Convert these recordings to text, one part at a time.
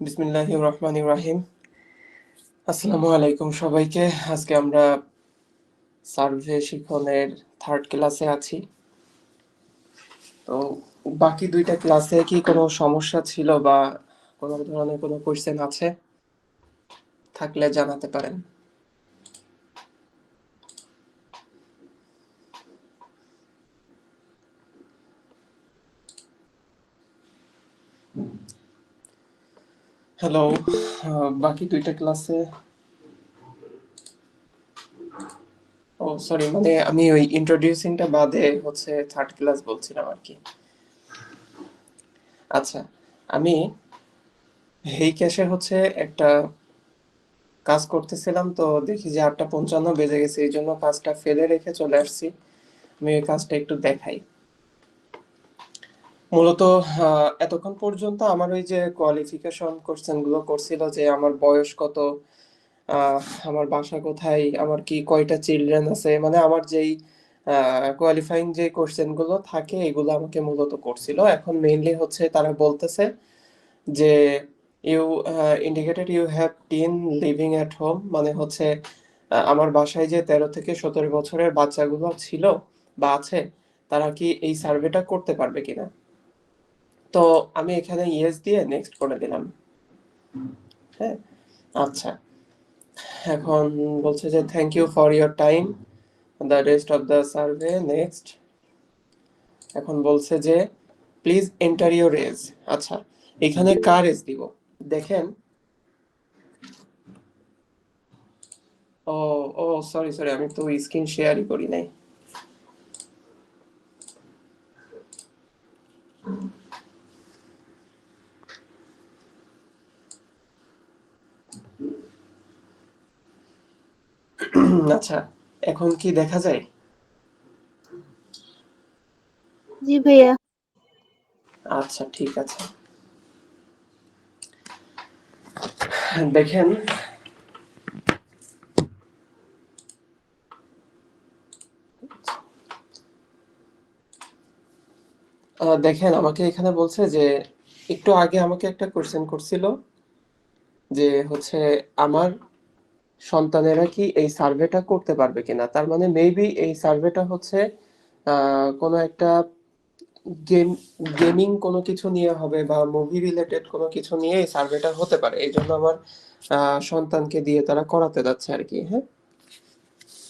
বিসমিল্লাহির রহমানির রহিম। আসসালামু আলাইকুম সবাইকে। আজকে আমরা সার্ভে শিক্ষণের থার্ড ক্লাসে আছি। তো বাকি দুইটা ক্লাসে কি কোনো সমস্যা ছিল বা কোনো ধরনের কোনো কোশ্চেন আছে থাকলে জানাতে পারেন। হ্যালো, বাকি দুইটা ক্লাসে সরি, মানে আমি ওই ইন্ট্রোডিউসিংটা বাদে হচ্ছে থার্ড ক্লাস বলছিলাম আর কি। আচ্ছা, আমি হেই ক্যাশে হচ্ছে একটা কাজ করতেছিলাম, তো দেখি যে 8:55 বেজে গেছে, এই জন্য কাজটা ফেলে রেখে চলে আসছি। আমি এই কাজটা একটু দেখাই। মূলত এতক্ষণ পর্যন্ত আমার ওই যে কোয়ালিফিকেশন কোশ্চেন গুলো করছিল যে আমার বয়স কত, আহ, আমার বাসা কোথায়, আমার কি কয়টা চিলড্রেন আছে, মানে আমার যেই কোয়ালিফাইং যে কোশ্চেন গুলো থাকে এগুলো আমাকে মূলত করছিল। এখন মেইনলি হচ্ছে তারা বলতেছে যে you indicated you have teen living at home, মানে হচ্ছে আমার বাসায় যে 13 থেকে 17 বছরের বাচ্চাগুলো ছিল বা আছে, তারা কি এই সার্ভেটা করতে পারবে কিনা। তো আমি এখানে ইয়েস দিয়ে নেক্সট করে দিলাম। হ্যাঁ, আচ্ছা। এখন বলছে যে thank you for your time, the rest of the survey next. এখন বলছে যে প্লিজ এন্টার ইউর এজ। আচ্ছা, এখানে কার এজ দিব দেখেন। ও ও সরি সরি, আমি তো স্ক্রিন শেয়ারই করি নাই। আচ্ছা, এখন কি দেখা যায়? জি ভাইয়া। আচ্ছা, ঠিক আছে। দেখেন, দেখেন আমাকে এখানে বলছে যে একটু আগে আমাকে একটা কোশ্চেন করছিল যে হচ্ছে আমার সন্তানেরা কি এই সার্ভেটা করতে পারবে কিনা। তার মানে মেবি এই সার্ভেটা হচ্ছে কোনো একটা গেম গেমিং কোনো কিছু নিয়ে হবে বা মুভি রিলেটেড কোনো কিছু নিয়ে এই সার্ভেটা হতে পারে, এই জন্য আমার সন্তানকে দিয়ে তারা করাতে যাচ্ছে আর কি। হ্যাঁ,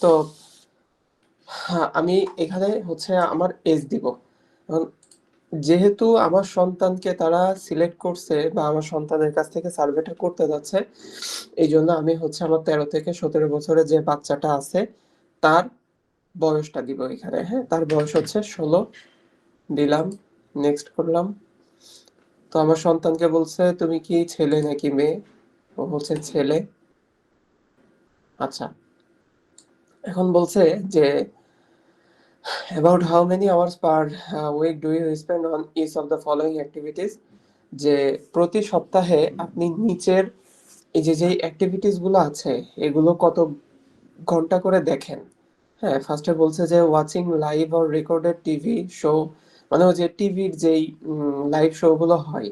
তো হ্যাঁ, আমি এখানে হচ্ছে আমার এজ দিব। এখন যেহেতু আমার সন্তানকে তারা সিলেক্ট করছে বা আমার সন্তানের কাছ থেকে সার্ভেটা করতে যাচ্ছে, এই জন্য আমি হচ্ছে আমার 13 থেকে 17 বছরের যে বাচ্চাটা আছে তার বয়সটা দিব এখানে। হ্যাঁ, তার বয়স হচ্ছে 16। দিলাম, নেক্সট করলাম। তো আমার সন্তানকে বলছে তুমি কি ছেলে নাকি মেয়ে। ও হচ্ছে ছেলে। আচ্ছা, এখন বলছে যে about how many hours per week do you spend on each of the following activities, যে প্রতি সপ্তাহে আপনি নিচের এই যে যেই অ্যাক্টিভিটিস গুলো আছে এগুলো কত ঘন্টা করে দেখেন। হ্যাঁ, ফার্স্টে বলছে যে watching live or recorded TV show, মানে ওই যে টিভির যেই লাইভ শো গুলো হয়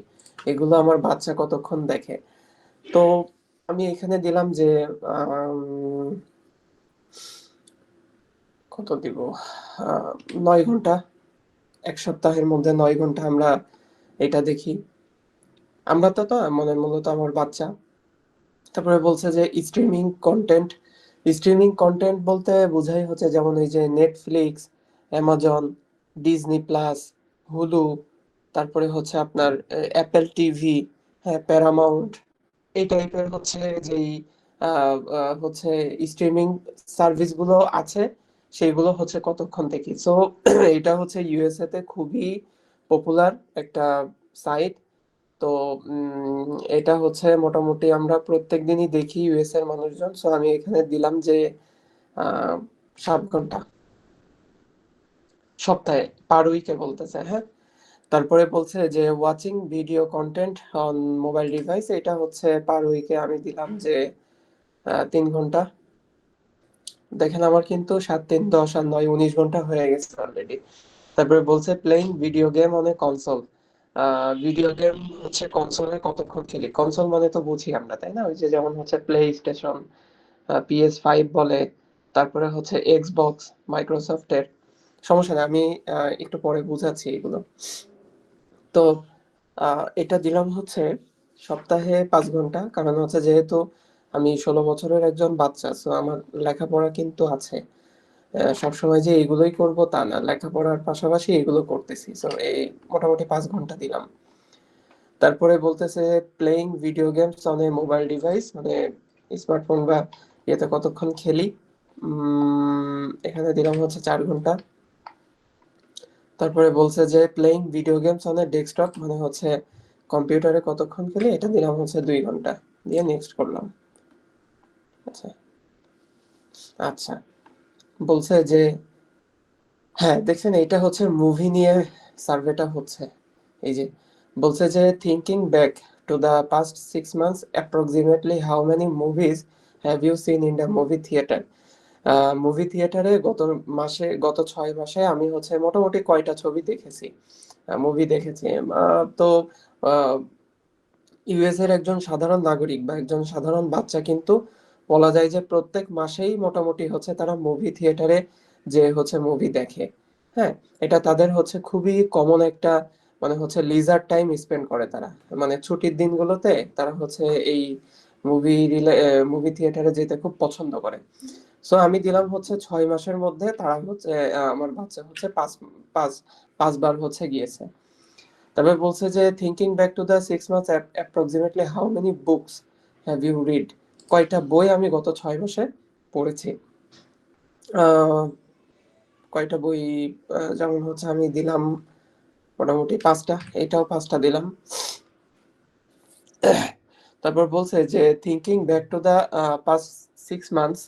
এগুলো আমার বাচ্চা কতক্ষণ দেখে। তো আমি এখানে দিলাম যে আম, কত দিব, 9 ঘন্টা। এক সপ্তাহের মধ্যে 9 ঘন্টা আমরা এটা দেখি। আমরা তো মানে মূলত আমার বাচ্চা। তারপরে বলছে যে স্ট্রিমিং কন্টেন্ট বলতে বোঝাই হচ্ছে যেমন এই যে Netflix, Amazon, Disney plus, Hulu, তারপরে হচ্ছে আপনার অ্যাপেল টিভি, হ্যাঁ, প্যারামাউন্ট, এই টাইপের হচ্ছে যেই হচ্ছে স্ট্রিমিং সার্ভিস গুলো আছে সেগুলো হচ্ছে কতক্ষণ দেখি। সো এটা হচ্ছে ইউএসএ তে খুবই পপুলার একটা সাইট। তো এটা হচ্ছে মোটামুটি আমরা প্রত্যেক দিনই দেখি ইউএস এর মানুষজন। সো আমি এখানে দিলাম যে 7 ঘন্টা সপ্তাহে, পার উইকে বলতেছে। হ্যাঁ, তারপরে বলছে যে watching video content on mobile device, এটা হচ্ছে পার উইকে আমি দিলাম যে 3 ঘন্টা। দেখেন আমার কিন্তু 7 3 10 আর 9 19 ঘন্টা হয়ে গেছে অলরেডি। তারপরে বলছে playing video game on a console, video game হচ্ছে কনসোলে কতক্ষণ খেলি, কনসোল মানে তো বুঝি আমরা তাই না, ওই যে যেমন হচ্ছে প্লে স্টেশন, PS5 বলে, তারপরে হচ্ছে এক্সবক্স মাইক্রোসফটের। সমস্যা নেই, আমি একটু পরে বুঝাচ্ছি এগুলো। তো এটা দিলাম হচ্ছে সপ্তাহে 5 ঘন্টা, কারণ হচ্ছে যেহেতু আমি 16 বছরের একজন বাচ্চা, তো আমার লেখাপড়া কিন্তু আছে। সবসময় যে এগুলোই করব তা না, লেখাপড়ার পাশাপাশি এগুলো করতেছি, তো এই মোটামুটি 5 ঘন্টা দিলাম। তারপরে বলতেছে playing video games on a mobile device, মানে স্মার্টফোন বা ইয়েতে কতক্ষণ খেলি। এখানে দিলাম হচ্ছে 4 ঘন্টা। তারপরে বলছে যে playing video games on a desktop, মানে হচ্ছে কম্পিউটারে কতক্ষণ খেলি, এটা দিলাম হচ্ছে 2 ঘন্টা, দিয়ে নেক্সট করলাম। আচ্ছা আচ্ছা, বলছে যে হ্যাঁ দেখছেন, এটা হচ্ছে মুভি নিয়ে সার্ভেটা হচ্ছে। এই যে বলছে যে thinking back to the past 6 months approximately how many movies have you seen in the movie theatre. Movie থিয়েটারে গত 6 মাসে আমি হচ্ছে মোটামুটি কয়টা ছবি দেখেছি, মুভি দেখেছি। তো ইউএস এর একজন সাধারণ নাগরিক বা একজন সাধারণ বাচ্চা কিন্তু বলা যায় যে প্রত্যেক মাসেই মোটামুটি হচ্ছে তারা মুভি থিয়েটারে যে হচ্ছে মুভি দেখে। হ্যাঁ, এটা তাদের হচ্ছে খুবই কমন একটা, মানে হচ্ছে লিজার টাইম স্পেন্ড করে তারা, মানে ছুটির দিনগুলোতে তারা হচ্ছে এই মুভি থিয়েটারে যেতে খুব পছন্দ করে। সো আমি দিলাম হচ্ছে 6 মাসের মধ্যে তারা হচ্ছে আমার বাচ্চা হচ্ছে পাঁচ পাঁচবার হচ্ছে গিয়েছে। তবে বলছে যে thinking back to the 6 months approximately how many books have you read, কয়টা বই আমি গত 6 মাসে পড়েছি। আহ, কয়টা বই, যেমন হচ্ছে আমি দিলাম মোটামুটি 5টা, এটাও 5টা দিলাম। তারপর বলছে যে thinking back to the past 6 months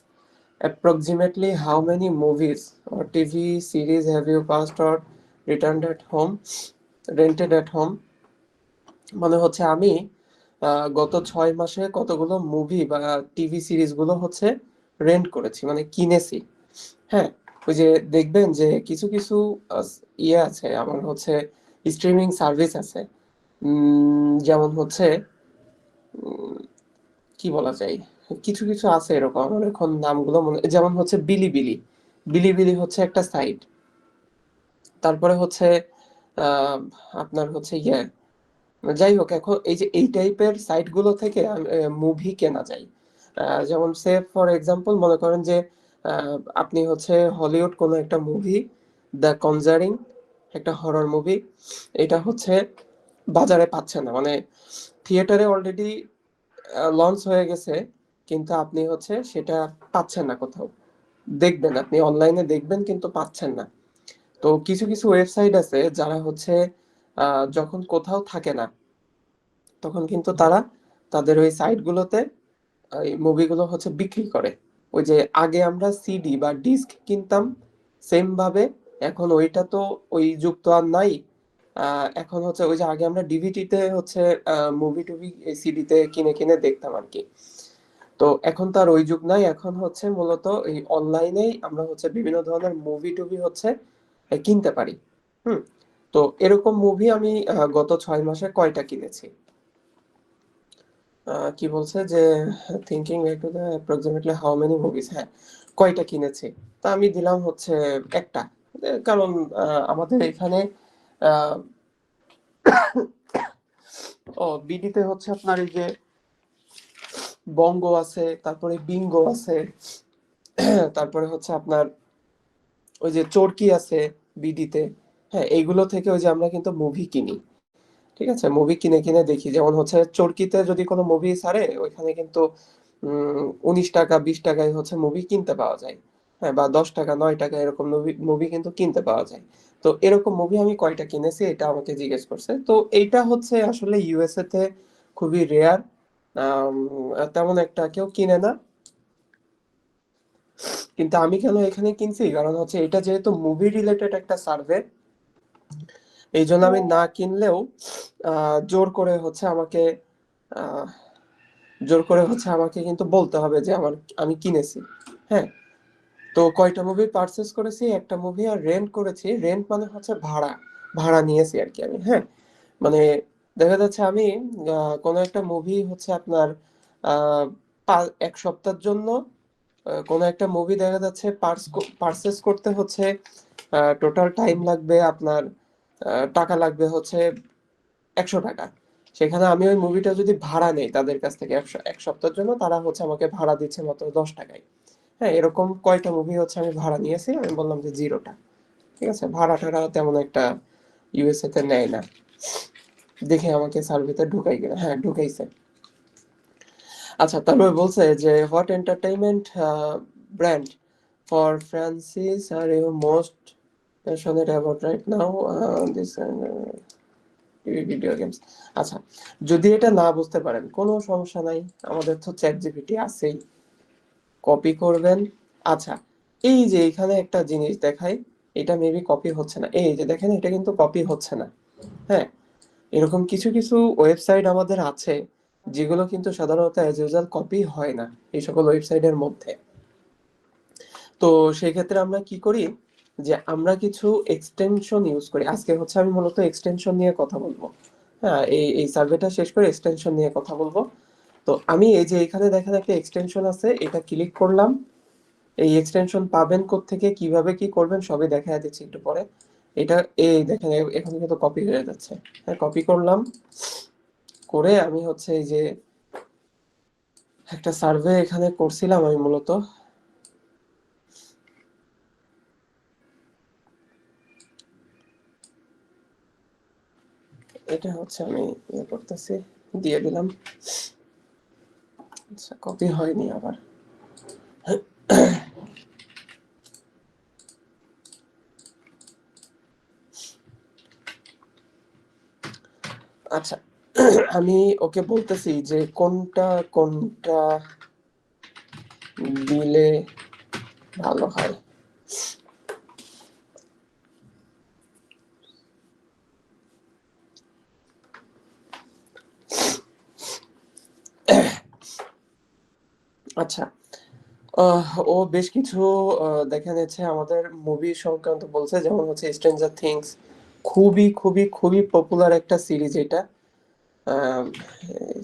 approximately how many movies or TV series have you passed or returned at home rented at home, মানে হচ্ছে আমি গত 6 মাসে কতগুলো মুভি বা টিভি সিরিজ গুলো হচ্ছে রেন্ট করেছি, মানে কিনেছি। হ্যাঁ, ওই যে দেখবেন যে কিছু কিছু আহ, ইয়ে আছে আমার হচ্ছে স্ট্রিমিং সার্ভিস আছে, যেমন হচ্ছে কি বলা যায়, কিছু কিছু আছে এরকম, আমার এখন নামগুলো মনে, যেমন হচ্ছে বিলিবিলি। বিলিবিলি হচ্ছে একটা সাইট। তারপরে হচ্ছে আহ আপনার হচ্ছে ইয়ে, যাই হোক, এখন এই যে এই টাইপের সাইট গুলো থেকে মুভি কেনা যায়। যেমন সে ফর এক্সাম্পল মনে করেন যে আপনি হচ্ছে হলিউড কোনো একটা মুভি, দ্য কনজারিং, একটা হরর মুভি, এটা হচ্ছে বাজারে পাচ্ছেন না, মানে থিয়েটারে অলরেডি লঞ্চ হয়ে গেছে, কিন্তু আপনি হচ্ছে সেটা পাচ্ছেন না কোথাও। দেখবেন, আপনি অনলাইনে দেখবেন কিন্তু পাচ্ছেন না। তো কিছু কিছু ওয়েবসাইট আছে যারা হচ্ছে যখন কোথাও থাকে না, তখন কিন্তু তারা তাদের ওই সাইট গুলোতে এই মুভিগুলো হচ্ছে বিক্রি করে। ওই যে আগে আমরা সিডি বা ডিস্ক কিনতাম, সেম ভাবে এখন ওইটা তো ওই যুগ তো আর নাই। এখন হচ্ছে ওই যে আগে আমরা ডিভিডিতে হচ্ছে মুভি টুভি সিডিতে কিনে কিনে দেখতাম আর কি। তো এখন তো আর ওই যুগ নাই, এখন হচ্ছে মূলত এই অনলাইনেই আমরা হচ্ছে বিভিন্ন ধরনের মুভি টুভি হচ্ছে কিনতে পারি। হুম। তো এরকম মুভি আমি গত 6 মাসে কয়টা কিনেছি। কি বলছে যে thinking back to the approximately how many movies, হ্যাঁ কয়টা কিনেছি, তা আমি দিলাম হচ্ছে একটা। কারণ আমাদের এখানে আহ, বিডিতে হচ্ছে আপনার এই যে বঙ্গ আছে, তারপরে বিঙ্গো আছে, তারপরে হচ্ছে আপনার ওই যে চরকি আছে বিডিতে। হ্যাঁ, এইগুলো থেকে ওই যে আমরা কিন্তু মুভি কিনি। ঠিক আছে, মুভি কিনে কিনে দেখি, যেমন হচ্ছে চরকিতে যদি কোনো মুভি ছাড়ে ওইখানে কিন্তু 19 টাকা 20 টাকায় হচ্ছে মুভি কিনতে পাওয়া যায়। হ্যাঁ, বা 10 টাকা 9 টাকা এরকম মুভি মুভি কিন্তু কিনতে পাওয়া যায়। তো এরকম মুভি আমি কয়টা কিনেছি এটা আমাকে জিজ্ঞেস করছে। তো এইটা হচ্ছে আসলে ইউএসএ তে খুবই রেয়ার, তেমন একটা কেউ কিনে না। কিন্তু আমি কেন এখানে কিনছি, কারণ হচ্ছে এটা যেহেতু মুভি রিলেটেড একটা সার্ভে, এই জন্য আমি না কিনলেও জোর করে হচ্ছে আমাকে আহ, জোর করে হচ্ছে আমাকে কিন্তু বলতে হবে যে আমি কিনেছি। হ্যাঁ, তো কয়টা মুভি পারচেস করেছি, একটা মুভি আর রেন্ট করেছি। রেন্ট মানে হচ্ছে ভাড়া, ভাড়া নিয়েছি আর কি আমি। হ্যাঁ, মানে দেখা যাচ্ছে আমি কোনো একটা মুভি হচ্ছে আপনার আহ, এক সপ্তাহের জন্য কোনো একটা মুভি দেখা যাচ্ছে পারচেস করতে হচ্ছে, টোটাল টাইম লাগবে আপনার, টাকা লাগবে হচ্ছে 100 টাকা। সেখানে আমি ওই মুভিটা যদি ভাড়া নেই তাদের কাছ থেকে এক সপ্তাহের জন্য, তারা হচ্ছে আমাকে ভাড়া দিচ্ছে মাত্র 10 টাকায়। হ্যাঁ, এরকম কয়টা মুভি হচ্ছে আমি ভাড়া নিয়েছি, আমি বললাম যে 0 টাকা। ঠিক আছে, ভাড়া টাড়া তেমন একটা ইউএসএ তে নেয় না। দেখে আমাকে সার্ভিসে ঢুকাই কিনা, হ্যাঁ ঢুকাইছে। আচ্ছা, তারপরে বলছে যে what entertainment brand for franchises are you most passionate about right now this video games. আচ্ছা, যদি এটা না বুঝতে পারেন কোনো সমস্যা নাই, আমাদের তো চ্যাট জিপিটি আছেই, কপি করবেন। আচ্ছা, এই যে এখানে একটা জিনিস দেখাই, এটা মেবি কপি হচ্ছে না, এই যে দেখেন এটা কিন্তু কপি হচ্ছে না। হ্যাঁ, এরকম কিছু কিছু ওয়েবসাইট আমাদের আছে যেগুলো কিন্তু সাধারণত অ্যাজ ইউজুয়াল কপি হয় না এই সকল ওয়েবসাইটের মধ্যে। তো সেই ক্ষেত্রে আমরা কি করি, যে আমরা কিছু এক্সটেনশন ইউজ করি। আজকে হচ্ছে আমি মূলত এক্সটেনশন নিয়ে কথা বলবো। হ্যাঁ, এই সার্ভেটা শেষ করে এক্সটেনশন নিয়ে কথা বলবো। তো আমি এই যে এখানে দেখেন একটা এক্সটেনশন আছে, এটা ক্লিক করলাম। এই এক্সটেনশন পাবেন কোত্থেকে, কিভাবে কি করবেন সবই দেখা দিচ্ছি একটু পরে। এটা এই দেখেন এখানে কিন্তু কপি হয়ে যাচ্ছে। হ্যাঁ, কপি করলাম, করে আমি হচ্ছে এই যে একটা সার্ভে এখানে করছিলাম আমি মূলত। এটা হচ্ছে আমি ইয়ে করতেছি, দিয়ে দিলাম। আচ্ছা, কপি হয়নি আবার। আচ্ছা, আমি ওকে বলতেছি যে কোনটা কোনটা দিলে ভালো হয়। আচ্ছা, ও বেশ কিছু দেখা যাচ্ছে আমাদের মুভি সংক্রান্ত বলছে, যেমন হচ্ছে স্ট্রেঞ্জার থিংস, খুবই খুবই খুবই পপুলার একটা সিরিজ এটা।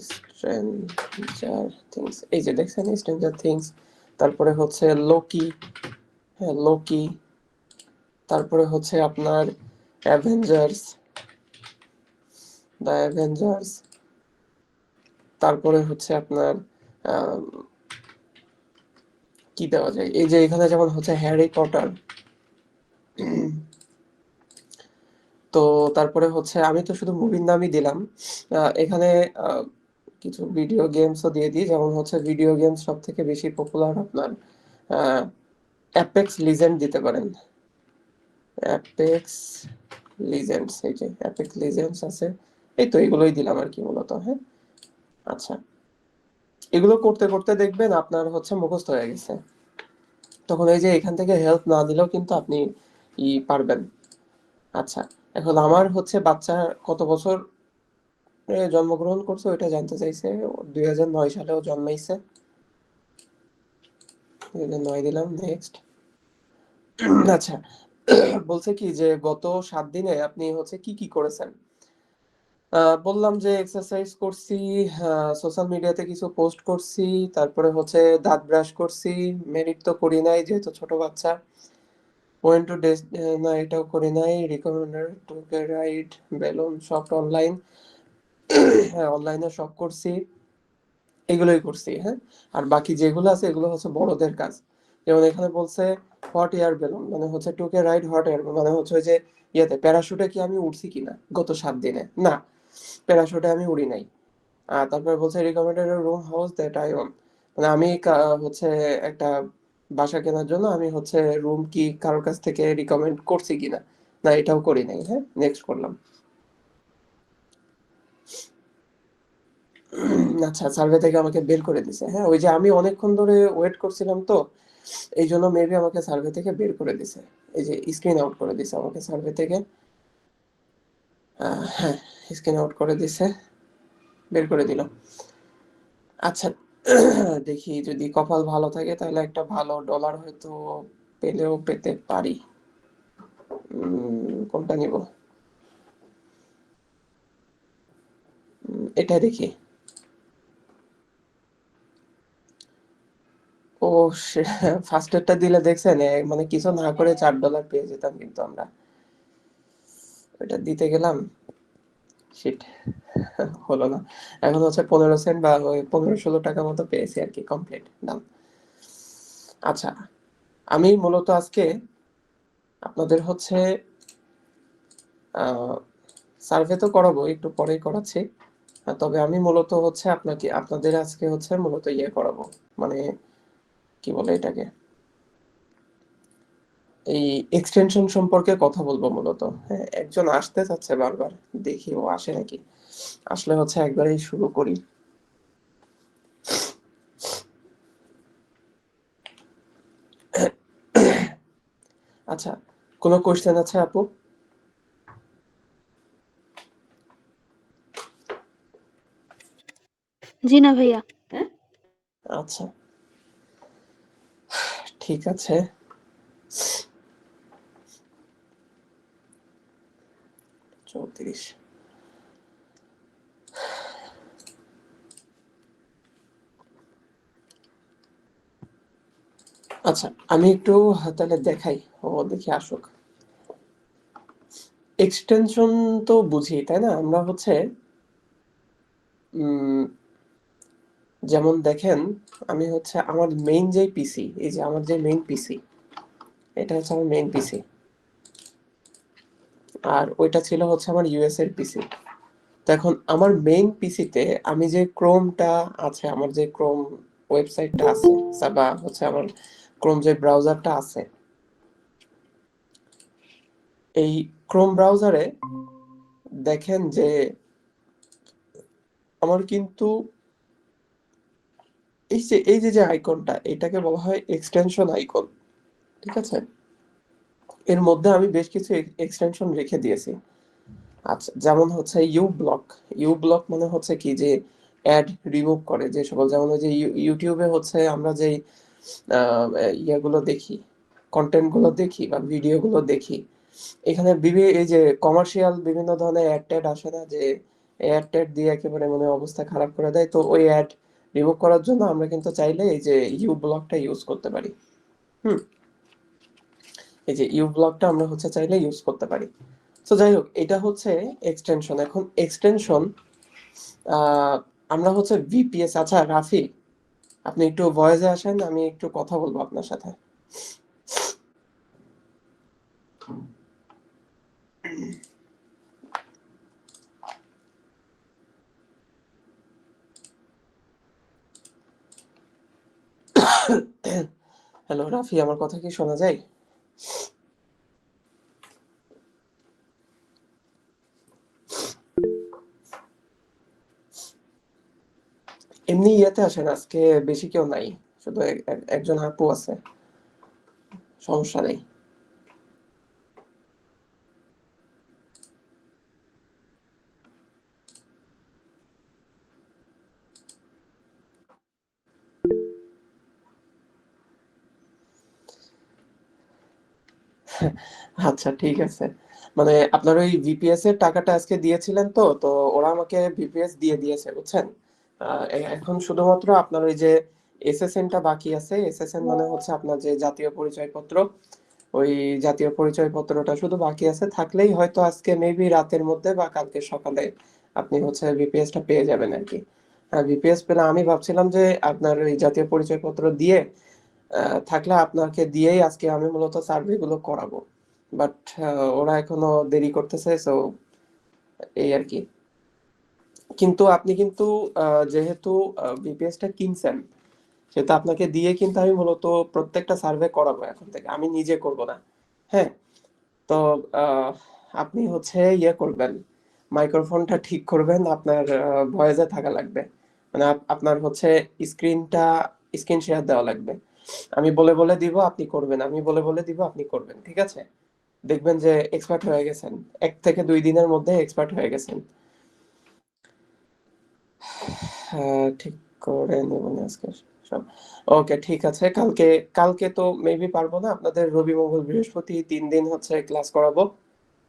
স্ট্রেঞ্জার থিংস, এই যে দেখছেন স্ট্রেঞ্জার থিংস। তারপরে হচ্ছে লোকি, হ্যাঁ লোকি। তারপরে হচ্ছে আপনার অ্যাভেঞ্জার্স, দ্য অ্যাভেঞ্জার্স। তারপরে হচ্ছে আপনার আম, কি দেওয়া যায়, এই যে এখানে যেমন হচ্ছে হ্যারি পটার। তো তারপরে হচ্ছে আমি তো শুধু মুভির নামই দিলাম, এখানে আহ, কিছু ভিডিও গেমসও দিয়ে দিই। যেমন হচ্ছে ভিডিও গেমস সব থেকে বেশি পপুলার আপনার অ্যাপেক্স লিজেন্ড দিতে পারেন। অ্যাপেক্স লিজেন্ডস, এই যে অ্যাপেক্স লিজেন্ডস আছে। এই তো এগুলোই দিলাম আর কি মূলত। হ্যাঁ, আচ্ছা, এগুলো করতে করতে দেখবেন আপনার হচ্ছে মুখস্থ হয়ে গেছে। তখন এই যে এখান থেকে হেল্প না দিলেও কিন্তু আপনি পারবেন। আচ্ছা, এখন আমার হচ্ছে বাচ্চা কত বছর জন্মগ্রহণ করছে ওইটা জানতে চাইছে। ও 2009 সালেও জন্মাইছে। 2009 দিলাম, নেক্সট। আচ্ছা, বলছে কি যে গত 7 দিনে আপনি হচ্ছে কি কি করেছেন। বললাম যে এক্সারসাইজ করছি, সোশ্যাল মিডিয়াতে কিছু পোস্ট করছি, তারপরে হচ্ছে দাঁত ব্রাশ করছি। মেরিট তো করি নাই যেহেতু ছোট বাচ্চা। ওয়েন টু ডেস, না এটাও করি নাই। Recommended to ride balloon shop online, হ্যাঁ অনলাইনে শপ করছি, এগুলোই করছি। হ্যাঁ, আর বাকি যেগুলো আছে এগুলো হচ্ছে বড়দের কাজ। যেমন এখানে বলছে হট এয়ার বেলুন, মানে হচ্ছে টুকে রাইড হট এয়ার, মানে হচ্ছে ওই যে ইয়েতে প্যারাশুটে কি আমি উঠছি কিনা গত 7 দিনে, না প্যারাশুটে আমি উড়ি নাই। আর তারপরে বলছে recommended room house that I own, মানে আমি হচ্ছে একটা বাসা কেনার জন্য আমি হচ্ছে রুম কি কারোর কাছ থেকে রিকমেন্ড করছি কিনা, না এটাও করি নাই। হ্যাঁ, নেক্সট করলাম। আচ্ছা, সার্ভে থেকে আমাকে বের করে দিছে। হ্যাঁ, ওই যে আমি অনেকক্ষণ ধরে ওয়েট করছিলাম, তো এই জন্য মেবি আমাকে সার্ভে থেকে বের করে দিছে। এই যে স্ক্রিন আউট করে দিছে আমাকে সার্ভে থেকে। হ্যাঁ, স্ক্রিন আউট করে দিছে, বের করে দিল। আচ্ছা, দেখি যদি কপাল ভালো থাকে তাহলে একটা ভালো ডলার হয়তো পেলেও পেতে পারি। কোনটা নিব। এটা দেখি। ও, ফার্স্টেরটা দিলে দেখছেন মানে কিছু না করে $4 পেয়ে যেতাম, কিন্তু আমরা ওইটা দিতে গেলাম, শিট, হলো না। এখন হচ্ছে 15 সেন্ট বা ওই 15-16 টাকা মতো পেয়েছি আর কি, কমপ্লিট দাম। আচ্ছা, আমি মূলত আজকে আপনাদের হচ্ছে সার্ভে তো করাবো, একটু পরেই করাচ্ছি। তবে আমি মূলত হচ্ছে আপনাদের আজকে হচ্ছে মূলত ইয়ে করাবো, মানে কি বলে এটাকে, এই এক্সটেনশন সম্পর্কে কথা বলবো মূলত। হ্যাঁ, একজন আসতে চাচ্ছে বারবার, দেখি ও আসে নাকি। আসলে হচ্ছে একবারেই শুরু করি। আচ্ছা, কোনো কোশ্চেন আছে আপু? জি না ভাইয়া। আচ্ছা, ঠিক আছে। 34। আচ্ছা, আমি একটু তাহলে দেখাই, ও দেখি আসুক। এক্সটেনশন তো বুঝি তাই না, আমরা হচ্ছে উম, যেমন দেখেন, আমি হচ্ছে আমার মেইন যে পিসি, এই যে আমার যে মেইন পিসি, এটা হচ্ছে আমার মেইন পিসি, আর ওইটা ছিল হচ্ছে আমার ইউএস এর পিসি। তো এখন আমার মেইন পিসিতে আমি যে ক্রোমটা আছে, আমার যে ক্রোম ওয়েবসাইটটা আছে, বা হচ্ছে আমার ক্রোম যে ব্রাউজারটা আছে, এই ক্রোম ব্রাউজারে দেখেন যে আমার কিন্তু এই যে আইকনটা, এটাকে বলা হয় এক্সটেনশন আইকন। ঠিক আছে, এর মধ্যে আমি বেশ কিছু এক্সটেনশন রেখে দিয়েছি। আচ্ছা, যেমন হচ্ছে ইউ ব্লক মানে হচ্ছে কি, যে অ্যাড রিমুভ করে যে সকল, যেমন ওই যে ইউটিউবে হচ্ছে আমরা যে ইয়েগুলো দেখি, কন্টেন্ট গুলো দেখি বা ভিডিও গুলো দেখি, এখানে এই যে কমার্শিয়াল বিভিন্ন ধরনের অ্যাড ট্যাড আসে না, যে অ্যাড ট্যাড দিয়ে একেবারে মানে অবস্থা খারাপ করে দেয়, তো ওই অ্যাড রিমুভ করার জন্য আমরা কিন্তু চাইলে এই যে ইউ ব্লকটা ইউজ করতে পারি। হুম, এই যে ইউ ব্লকটা আমরা হচ্ছে চাইলে ইউজ করতে পারি। তো যাই হোক, এটা হচ্ছে এক্সটেনশন। এখন এক্সটেনশন আমরা হচ্ছে ভিপিএস। আচ্ছা রাফি, আপনি একটু ভয়েসে আসেন, আমি একটু কথা বলবো আপনার সাথে। হ্যালো রাফি, আমার কথা কি শোনা যায়? এমনি ইয়েতে আসেন, আজকে বেশি কেউ নাই, শুধু একজন আপু আছে, সমস্যা নেই। আচ্ছা ঠিক আছে, মানে আপনার ওই ভিপিএস এর টাকাটা আজকে দিয়েছিলেন, তো তো ওরা আমাকে ভিপিএস দিয়ে দিয়েছে, বুঝছেন। এখন শুধুমাত্র আপনার ওই যে এসএসএন টা বাকি আছে। এসএসএন মানে হচ্ছে আপনার যে জাতীয় পরিচয়পত্র, ওই জাতীয় পরিচয়পত্রটা শুধু বাকি আছে। থাকলেই হয়তো আজকে মেবি রাতের মধ্যে বা কালকে সকালে আপনি হচ্ছে ভিপিএস টা পেয়ে যাবেন আর কি। ভিপিএস পেলে আমি ভাবছিলাম যে আপনার ওই জাতীয় পরিচয়পত্র দিয়ে থাকলে আপনাকে দিয়েই আজকে আমি মূলত সার্ভে গুলো করাবো, বাট ওরা এখনো দেরি করতেছে, সো এই আর কি। কিন্তু আপনি কিন্তু যেহেতু বিপিএস টা কিনছেন, সেটা আপনাকে দিয়ে কিন্তু আমি মূলত প্রত্যেকটা সার্ভে করাবো এখন থেকে, আমি নিজে করব না। হ্যাঁ, তো আহ, আপনি হচ্ছে ইয়ে করবেন, মাইক্রোফোনটা ঠিক করবেন, আপনার ভয়েসে থাকা লাগবে, মানে আপনার হচ্ছে স্ক্রিনটা, স্ক্রিন শেয়ার দেওয়া লাগবে। আমি বলে বলে দিব, আপনি করবেন, আমি বলে বলে দিব, আপনি করবেন, ঠিক আছে? দেখবেন যে এক্সপার্ট হয়ে গেছেন, 1 থেকে 2 দিনের মধ্যে এক্সপার্ট হয়ে গেছেন। হ্যাঁ, ঠিক করে নেব না আজকে সব। ওকে ঠিক আছে, কালকে, কালকে তো মেবি পারবো না, আপনাদের রবি মঙ্গল বৃহস্পতি 3 দিন হচ্ছে ক্লাস করাবো।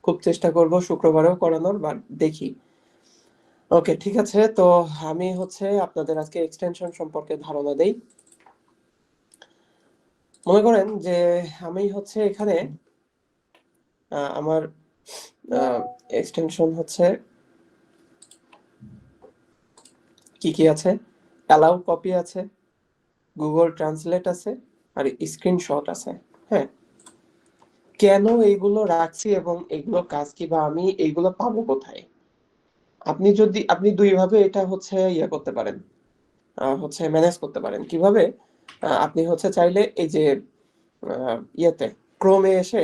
খুব চেষ্টা করব শুক্রবারেও করানোর, বা দেখি। ওকে, ঠিক আছে। তো আমি হচ্ছে আপনাদের আজকে এক্সটেনশন সম্পর্কে ধারণা দেই। মনে করেন যে আমি হচ্ছে এখানে আমার এক্সটেনশন হচ্ছে কি কি আছে, অ্যালাউ কপি আছে, গুগল ট্রান্সলেট আছে, আর স্ক্রিনশট আছে। হ্যাঁ, কেন এইগুলো রাখছি এবং এগুলো কাজ কি, বা আমি এইগুলো পাবো কোথায়? আপনি দুই ভাবে এটা হচ্ছে করতে পারেন, হচ্ছে ম্যানেজ করতে পারেন। কিভাবে? আপনি হচ্ছে চাইলে এই যে ইয়েতে ক্রোমে এসে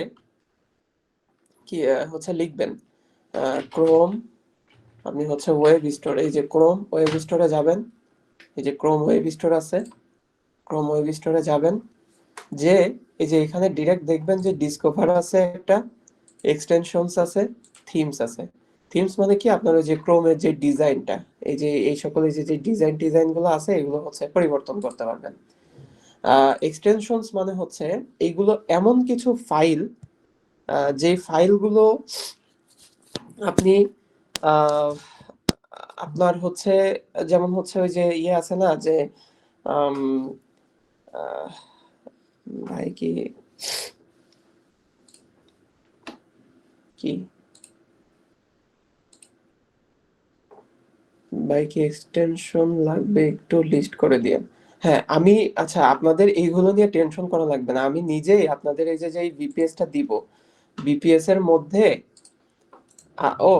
কি হচ্ছে লিখবেন ক্রোম, আপনি হচ্ছে ওয়েব স্টোর, এই যে ক্রোম ওয়েব স্টোরে যাবেন, এই যে ক্রোম ওয়েব স্টোর আছে, ক্রোম ওয়েব স্টোরে যাবেন, যে এই যে এখানে ডিরেক্ট দেখবেন যে ডিসকভার আছে একটা, এক্সটেনশনস আছে, থিমস আছে। থিমস মানে কি, আপনার ওই যে ক্রোমের যে ডিজাইনটা, এই যে এই সকল এই যে ডিজাইন গুলো আছে, এগুলো হচ্ছে পরিবর্তন করতে পারবেন। এক্সটেনশনস মানে হচ্ছে এইগুলো এমন কিছু ফাইল, যে ফাইলগুলো আপনি আহ, আপনার হচ্ছে যেমন হচ্ছে ওই যে আছে না যে আম, আহ, ভাই কি কি ভাই কি এক্সটেনশন লাগবে, একটু লিস্ট করে দিয়ে। হ্যাঁ, আমি আচ্ছা, আপনাদের এইগুলো নিয়ে টেনশন করা লাগবে না, আমি নিজেই আপনাদের এই যে যে বিপিএস টা দিব, বিপিএস এর মধ্যে ও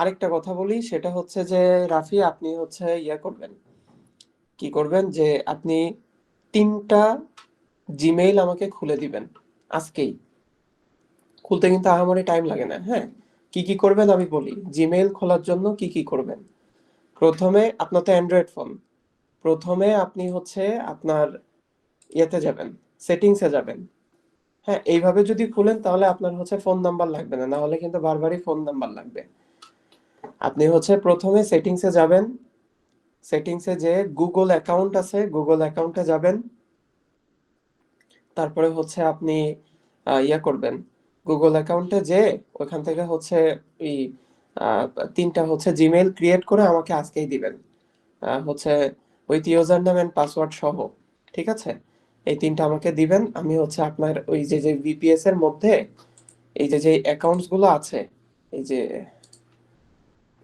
আরেকটা কথা বলি, সেটা হচ্ছে যে রাফি, আপনি হচ্ছে করবেন, কি করবেন যে আপনি 3টা জিমেইল আমাকে খুলে দিবেন আজকেই। খুলতে কিন্তু আহামরি টাইম লাগে না। হ্যাঁ, কি কি করবেন আমি বলি। জিমেইল খোলার জন্য কি কি করবেন: প্রথমে আপনার তো অ্যান্ড্রয়েড ফোন, প্রথমে আপনি হচ্ছে আপনার যাবেন, সেটিংসে যাবেন। হ্যাঁ, এইভাবে যদি খুলেন তাহলে আপনার হচ্ছে ফোন নাম্বার লাগবে না, না হলে কিন্তু বারবারই ফোন নাম্বার লাগবে। আপনি হচ্ছে প্রথমে সেটিংসে যাবেন, সেটিংসে যে গুগল অ্যাকাউন্ট আছে, গুগল অ্যাকাউন্টে যাবেন। তারপরে হচ্ছে আপনি করবেন, গুগল অ্যাকাউন্টে যে ওইখান থেকে হচ্ছে এই আহ, 3টা হচ্ছে জিমেইল ক্রিয়েট করে আমাকে আজকেই দিবেন, হচ্ছে with user name and password সহ। ঠিক আছে, এই 3টা আমাকে দিবেন। আমি হচ্ছে আপনার ওই যে যে ভিপিএস এর মধ্যে এই যে যে অ্যাকাউন্টস গুলো আছে, এই যে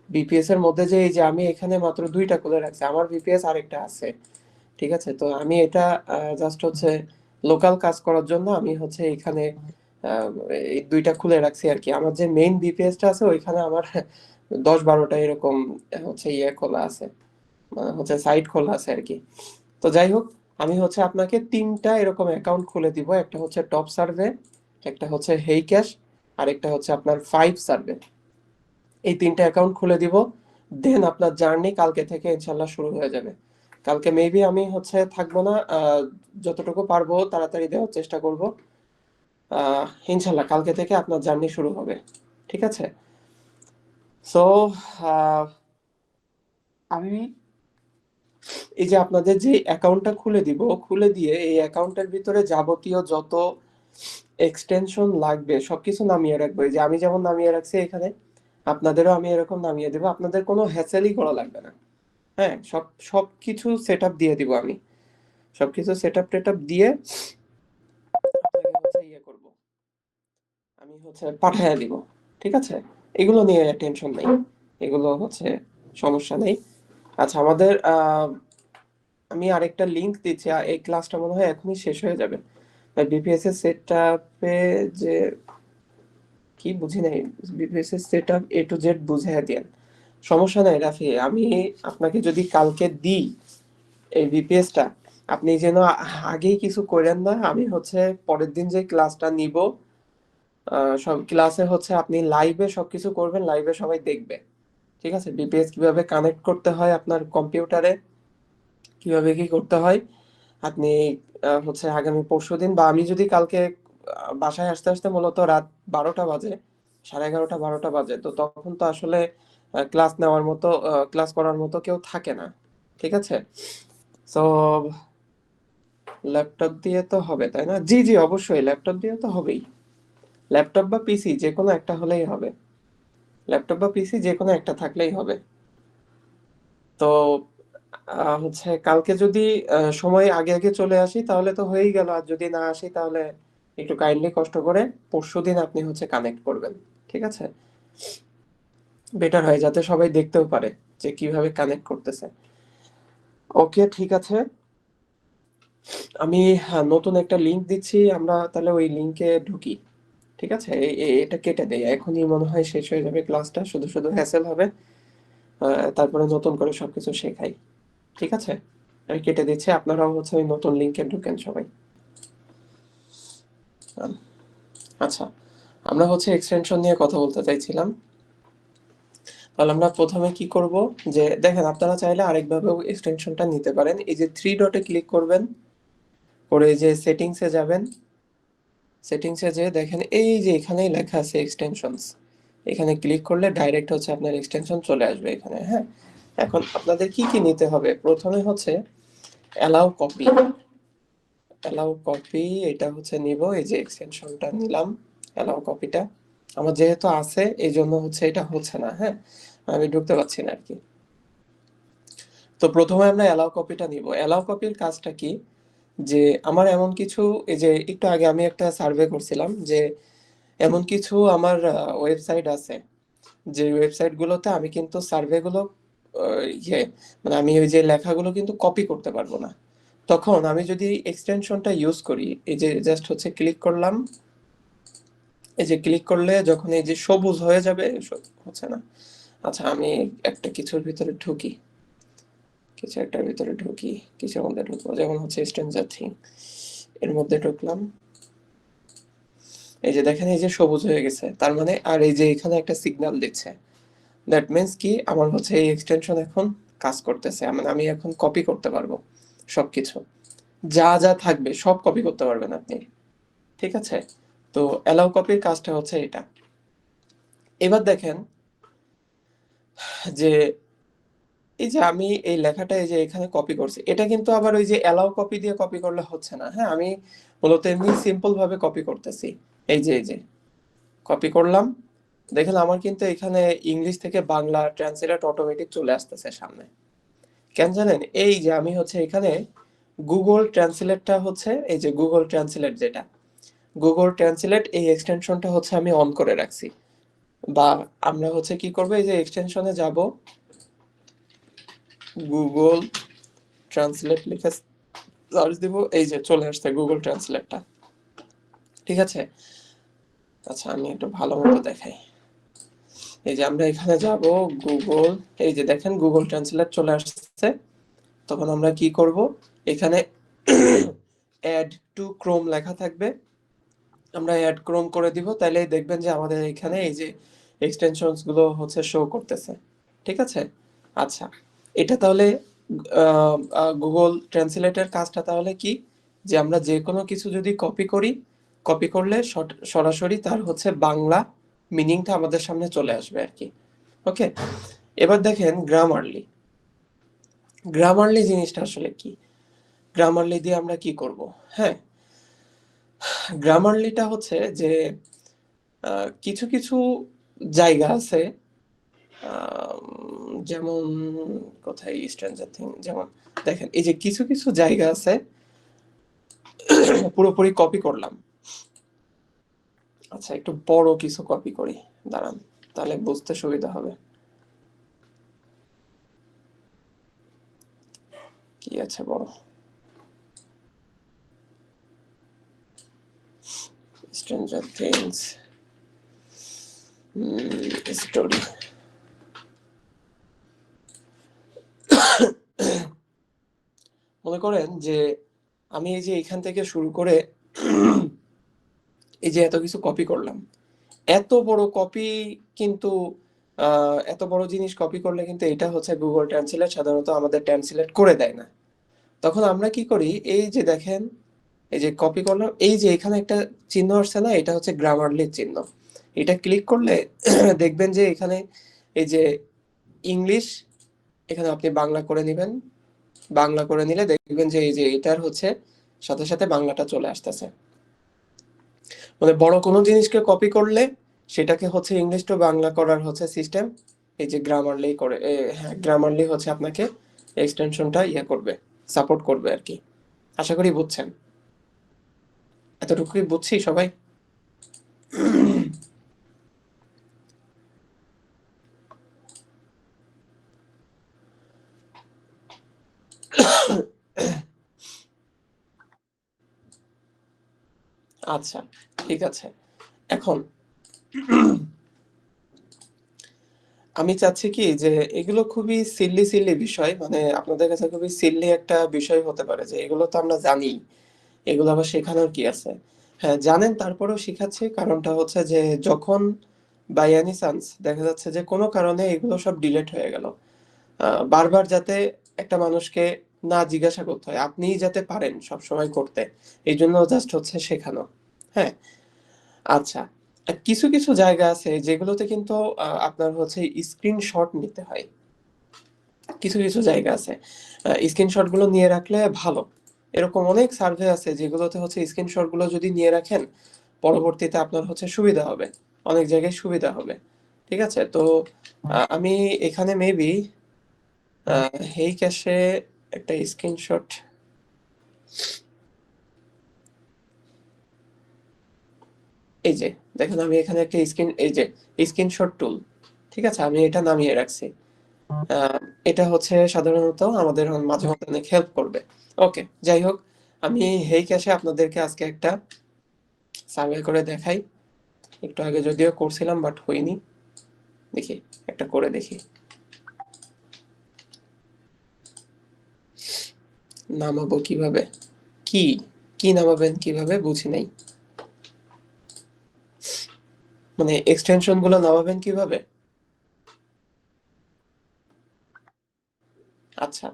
ভিপিএস এর মধ্যে যে এই যে আমি এখানে মাত্র 2টা খুলে রাখছি, আমার ভিপিএস আরেকটা আছে। ঠিক আছে, তো আমি এটা জাস্ট হচ্ছে লোকাল কাজ করার জন্য আমি হচ্ছে এখানে আহ, এই 2টা খুলে রাখছি আর কি। আমার যে মেইন ভিপিএসটা আছে ওইখানে আমার 10-12টা এরকম হচ্ছে খোলা আছে, মানে হচ্ছে সাইট খোলা আছে আর কি। তো যাই হোক, আমি হচ্ছে আপনাকে 3টা এরকম অ্যাকাউন্ট খুলে দিব, একটা হচ্ছে টপ সার্ভে, একটা হচ্ছে হেই ক্যাশ, আর একটা হচ্ছে আপনার 5 সার্ভে। এই 3টা অ্যাকাউন্ট খুলে দিব, দেন আপনার জার্নি কালকে থেকে ইনশাল্লাহ শুরু হয়ে যাবে। কালকে মেবি আমি হচ্ছে থাকবো না, যতটুকু পারবো তাড়াতাড়ি দেওয়ার চেষ্টা করব। ইনশাল্লাহ কালকে থেকে আপনার জার্নি শুরু হবে। ঠিক আছে। সো আমি এই যে আপনাদের যে অ্যাকাউন্টটা খুলে দিব, খুলে দিয়ে এই অ্যাকাউন্টের ভিতরে যাবতীয় যত এক্সটেনশন লাগবে সবকিছু নামিয়ে রাখবো। এই যে আমি যেমন নামিয়ে রাখছি এখানে, আপনাদেরও আমি এরকম নামিয়ে দেবো, আপনাদের কোনো হ্যাসেলই করা লাগবে না। হ্যাঁ, সবকিছু সেট আপ দিয়ে দিব আমি, সবকিছু সেট আপ টেট দিয়ে আপনাকে হচ্ছে করব, আমি হচ্ছে পাঠাইয়া দিব। ঠিক আছে, এগুলো নিয়ে টেনশন নেই, এগুলো হচ্ছে সমস্যা নেই। আচ্ছা, আমাদের আমি আরেকটা লিংক দিচ্ছি, এই ক্লাসটা মনে হয় এখনই শেষ হয়ে যাবে। বিপিএস এর সেটআপে যে কি বুঝি নাই, বিপিএস এর সেটআপ এ টু জেড বুঝাইয়া দেন। সমস্যা নাই রাফি, আমি আপনাকে যদি কালকে দিই এই বিপিএসটা, আপনি যেন আগেই কিছু করেন না। আমি হচ্ছে পরের দিন যে ক্লাসটা নিব, সব ক্লাসে হচ্ছে আপনি লাইভে সবকিছু করবেন, লাইভে সবাই দেখবে। ঠিক আছে, বিপিএস কিভাবে কানেক্ট করতে হয় আপনার কম্পিউটারে, কিভাবে কি করতে হয়, আপনি হচ্ছে আগামী পরশুদিন, বা আমি যদি কালকে বাসায় আসতে আসতে মূলত রাত 12টা বাজে, 11:30 12টা বাজে, তো তখন তো আসলে ক্লাস নেওয়ার মতো, ক্লাস করার মতো কেউ থাকে না। ঠিক আছে। তো ল্যাপটপ দিয়ে তো হবে তাই না? জি জি, অবশ্যই ল্যাপটপ দিয়ে তো হবেই। ল্যাপটপ বা পিসি যে কোনো একটা হলেই হবে, ল্যাপটপ বা পিসি যে কোনো একটা থাকলেই হবে। তো হচ্ছে কালকে যদি সময় আগে আগে চলে আসি তাহলে তো হয়েই গেল, আর যদি না আসি তাহলে একটু কাইন্ডলি কষ্ট করে পরশুদিন আপনি হচ্ছে কানেক্ট করবেন, ঠিক আছে? বেটার হয় যাতে সবাই দেখতেও পারে যে কিভাবে কানেক্ট করতেছে। ওকে, ঠিক আছে। আমি নতুন একটা লিংক দিচ্ছি, আমরা তাহলে ওই লিংকে ঢুকি, ঠিক আছে? এটা কেটে দেই, এখনই মনে হয় শেষ হয়ে যাবে ক্লাসটা, শুধু শুধু হ্যাসেল হবে। তারপরে নতুন করে সবকিছু শেখাই, ঠিক আছে? আমি কেটে দিচ্ছি, আপনারাও হচ্ছে ওই নতুন লিংকে ঢুকেন সবাই। আম, আচ্ছা, আমরা হচ্ছে এক্সটেনশন নিয়ে কথা বলতে চাইছিলাম। তাহলে আমরা প্রথমে কি করব, যে দেখেন আপনারা চাইলে আরেকভাবেও এক্সটেনশনটা নিতে পারেন। এই যে থ্রি ডটে ক্লিক করবেন, করে এই যে সেটিংসে যাবেন, সেটিংসে যেয়ে দেখেন এই যে এখানেই লেখা আছে এক্সটেনশনস, এখানে ক্লিক করলে ডাইরেক্ট হচ্ছে আপনার এক্সটেনশন চলে আসবে এখানে। হ্যাঁ, এখন আপনাদের কি কি নিতে হবে, প্রথমে হচ্ছে অ্যালাউ কপি। অ্যালাউ কপি এটা হচ্ছে নিব, এই যে এক্সটেনশনটা নিলাম, অ্যালাউ কপিটা আমার যেহেতু আছে এই জন্য হচ্ছে এটা হচ্ছে না। হ্যাঁ, আমি ঢুকতে পারছি না আর কি। তো প্রথমে আমরা অ্যালাউ কপিটা নিব। অ্যালাউ কপির কাজটা কি, যে আমার এমন কিছু, এই যে একটু আগে আমি একটা সার্ভে করছিলাম যে এমন কিছু আমার ওয়েবসাইট আছে, যে ওয়েবসাইট গুলোতে আমি কিন্তু সার্ভে গুলো ইয়ে মানে আমি ওই যে লেখাগুলো কিন্তু কপি করতে পারবো না। তখন আমি যদি এক্সটেনশনটা ইউজ করি, এই যে জাস্ট হচ্ছে ক্লিক করলাম, এই যে ক্লিক করলে যখন এই যে সবুজ হয়ে যাবে, হচ্ছে না। আচ্ছা, আমি একটা কিছুর ভিতরে ঢুকি, কিছু একটার ভিতরে ঢুকি, কিছুর মধ্যে ঢুকবো, যেমন হচ্ছে স্ট্রেঞ্জার থিং, এর মধ্যে ঢুকলাম। এই যে দেখেন এই যে সবুজ হয়ে গেছে, তার মানে, আর এই যে এখানে একটা সিগন্যাল দিচ্ছে, দ্যাট মিন্স কি আমার হচ্ছে এই এক্সটেনশন এখন কাজ করতেছে, মানে আমি এখন কপি করতে পারবো সবকিছু, যা যা থাকবে সব কপি করতে পারবেন আপনি, ঠিক আছে? তো অ্যালাউ কপির কাজটা হচ্ছে এটা। এবার দেখেন যে এই যে আমি এই লেখাটা এই যে এখানে কপি করছি, এটা কিন্তু আবার ওই যে অ্যালাউ কপি দিয়ে কপি করলে হচ্ছে না। হ্যাঁ, আমি মূলত এমনি সিম্পল ভাবে কপি করতেছি। এই যে কপি করলাম, দেখেন আমার কিন্তু এখানে ইংলিশ থেকে বাংলা ট্রান্সলেট অটোমেটিক চলে আসতেছে সামনে। কেন জানেন, এই যে আমি হচ্ছে এখানে গুগল ট্রান্সলেটটা হচ্ছে, এই যে গুগল ট্রান্সলেট যেটা, গুগল ট্রান্সলেট এই এক্সটেনশনটা হচ্ছে আমি অন করে রাখছি। বা আমরা হচ্ছে কি করবো, এই যে এক্সটেনশনে যাব, গুগল ট্রান্সলেট লিখে সার্চ দিব, এই যে চলে আসছে গুগল ট্রান্সলেটটা, ঠিক আছে? আচ্ছা, আমি একটু ভালো মতো দেখাই। এই যে আমরা এখানে যাব গুগল, এই যে দেখেন গুগল ট্রান্সলেট চলে আসছে। তখন আমরা কি করব, এখানে অ্যাড টু ক্রোম লেখা থাকবে, আমরা অ্যাড ক্রোম করে দিব, তাহলে দেখবেন যে আমাদের এখানে এই যে এক্সটেনশনস গুলো হচ্ছে শো করতেছে, ঠিক আছে? আচ্ছা, এটা তাহলে গুগল ট্রান্সলেটের কাজটা তাহলে কি, যে আমরা যে কোনো কিছু যদি কপি করি, কপি করলে সরাসরি তার হচ্ছে বাংলা মিনিংটা আমাদের সামনে চলে আসবে আর কি। ওকে, এবার দেখেন গ্রামারলি। গ্রামারলি জিনিসটা আসলে কি, গ্রামারলি দিয়ে আমরা কি করব? হ্যাঁ, গ্রামারলিটা হচ্ছে যে কিছু কিছু জায়গা আছে, যেমন কোথায় স্ট্রেঞ্জার থিং, যেমন দেখেন এই যে কিছু কিছু জায়গা আছে পুরোপুরি কপি করলাম। আচ্ছা, একটু বড় কিছু কপি করি, দাঁড়ান, তাহলে বুঝতে সুবিধা হবে। কি আছে বড়, স্ট্রেঞ্জার থিংস স্টোরি, মনে করেন যে আমি এই যে এখান থেকে শুরু করে এই যে এত কিছু কপি করলাম, এত বড় কপি কিন্তু এত বড় জিনিস কপি করলে কিন্তু এটা হচ্ছে গুগল ট্রান্সলেট সাধারণত আমাদের ট্রান্সলেট করে দেয় না। তখন আমরা কি করি, এই যে দেখেন এই যে কপি করলাম, এই যে এখানে একটা চিহ্ন আসছে না, এটা হচ্ছে গ্রামারলির চিহ্ন। এটা ক্লিক করলে দেখবেন যে এখানে এই যে ইংলিশ, এখানে আপনি বাংলা করে নেবেন, বাংলা করে নিলে দেখবেন যে এই যে এটার হচ্ছে সাথে সাথে বাংলাটা চলে আসতেছে। মানে বড় কোনো জিনিসকে কপি করলে সেটাকে হচ্ছে ইংলিশ টু বাংলা করার হচ্ছে সিস্টেম এই যে গ্রামারলি করে হ্যাঁ গ্রামারলি হচ্ছে আপনাকে এক্সটেনশনটা করবে, সাপোর্ট করবে আর কি। আশা করি বুঝছেন। এতটুকুই বুঝছি সবাই। আচ্ছা, ঠিক আছে। এখন আমি চাচ্ছি কি যে এগুলো খুবই সিল্লি সিল্লি বিষয়, মানে আপনাদের কাছে খুবই সিল্লি একটা বিষয় হতে পারে যে এগুলো তো আমরা জানি, এগুলো আবার শেখানোর কি আছে। হ্যাঁ জানেন, তারপরেও শিখাচ্ছি। কারণটা হচ্ছে যে যখন বাই এনি চান্স দেখা যাচ্ছে যে কোনো কারণে এগুলো সব ডিলেট হয়ে গেল, বারবার যাতে একটা মানুষকে না জিজ্ঞাসা করতে হয়, আপনিই যাতে পারেন সব সময় করতে, এই জন্য জাস্ট হচ্ছে শেখানো। হ্যাঁ, আচ্ছা। কিছু কিছু জায়গা আছে যেগুলোতে কিন্তু আপনার হচ্ছে স্ক্রিনশট নিতে হয়। কিছু কিছু জায়গা আছে স্ক্রিনশট গুলো নিয়ে রাখলে ভালো। এরকম অনেক সার্ভে আছে যেগুলোতে হচ্ছে স্ক্রিনশট গুলো যদি নিয়ে রাখেন, পরবর্তীতে আপনার হচ্ছে সুবিধা হবে, অনেক জায়গায় সুবিধা হবে। ঠিক আছে, তো আমি এখানে মেবি হেই ক্যাশে একটা স্ক্রিনশট, এই যে দেখেন আমি এখানে একটা এই যে স্ক্রিনশট টুল, ঠিক আছে, আমি এটা নামিয়ে রাখছি। আহ, এটা হচ্ছে সাধারণত আমাদের মাঝে মধ্যে অনেক হেল্প করবে। ওকে, যাই হোক, আমি হেই ক্যাশে আপনাদেরকে আজকে একটা সার্ভে করে দেখাই। একটু আগে যদিও করছিলাম বাট হয়নি, দেখি একটা করে দেখি। নামাবো কিভাবে, কি কি নামাবেন কিভাবে বুঝি নাই, মানে এক্সটেনশন গুলো নামাবেন কিভাবে? আচ্ছা,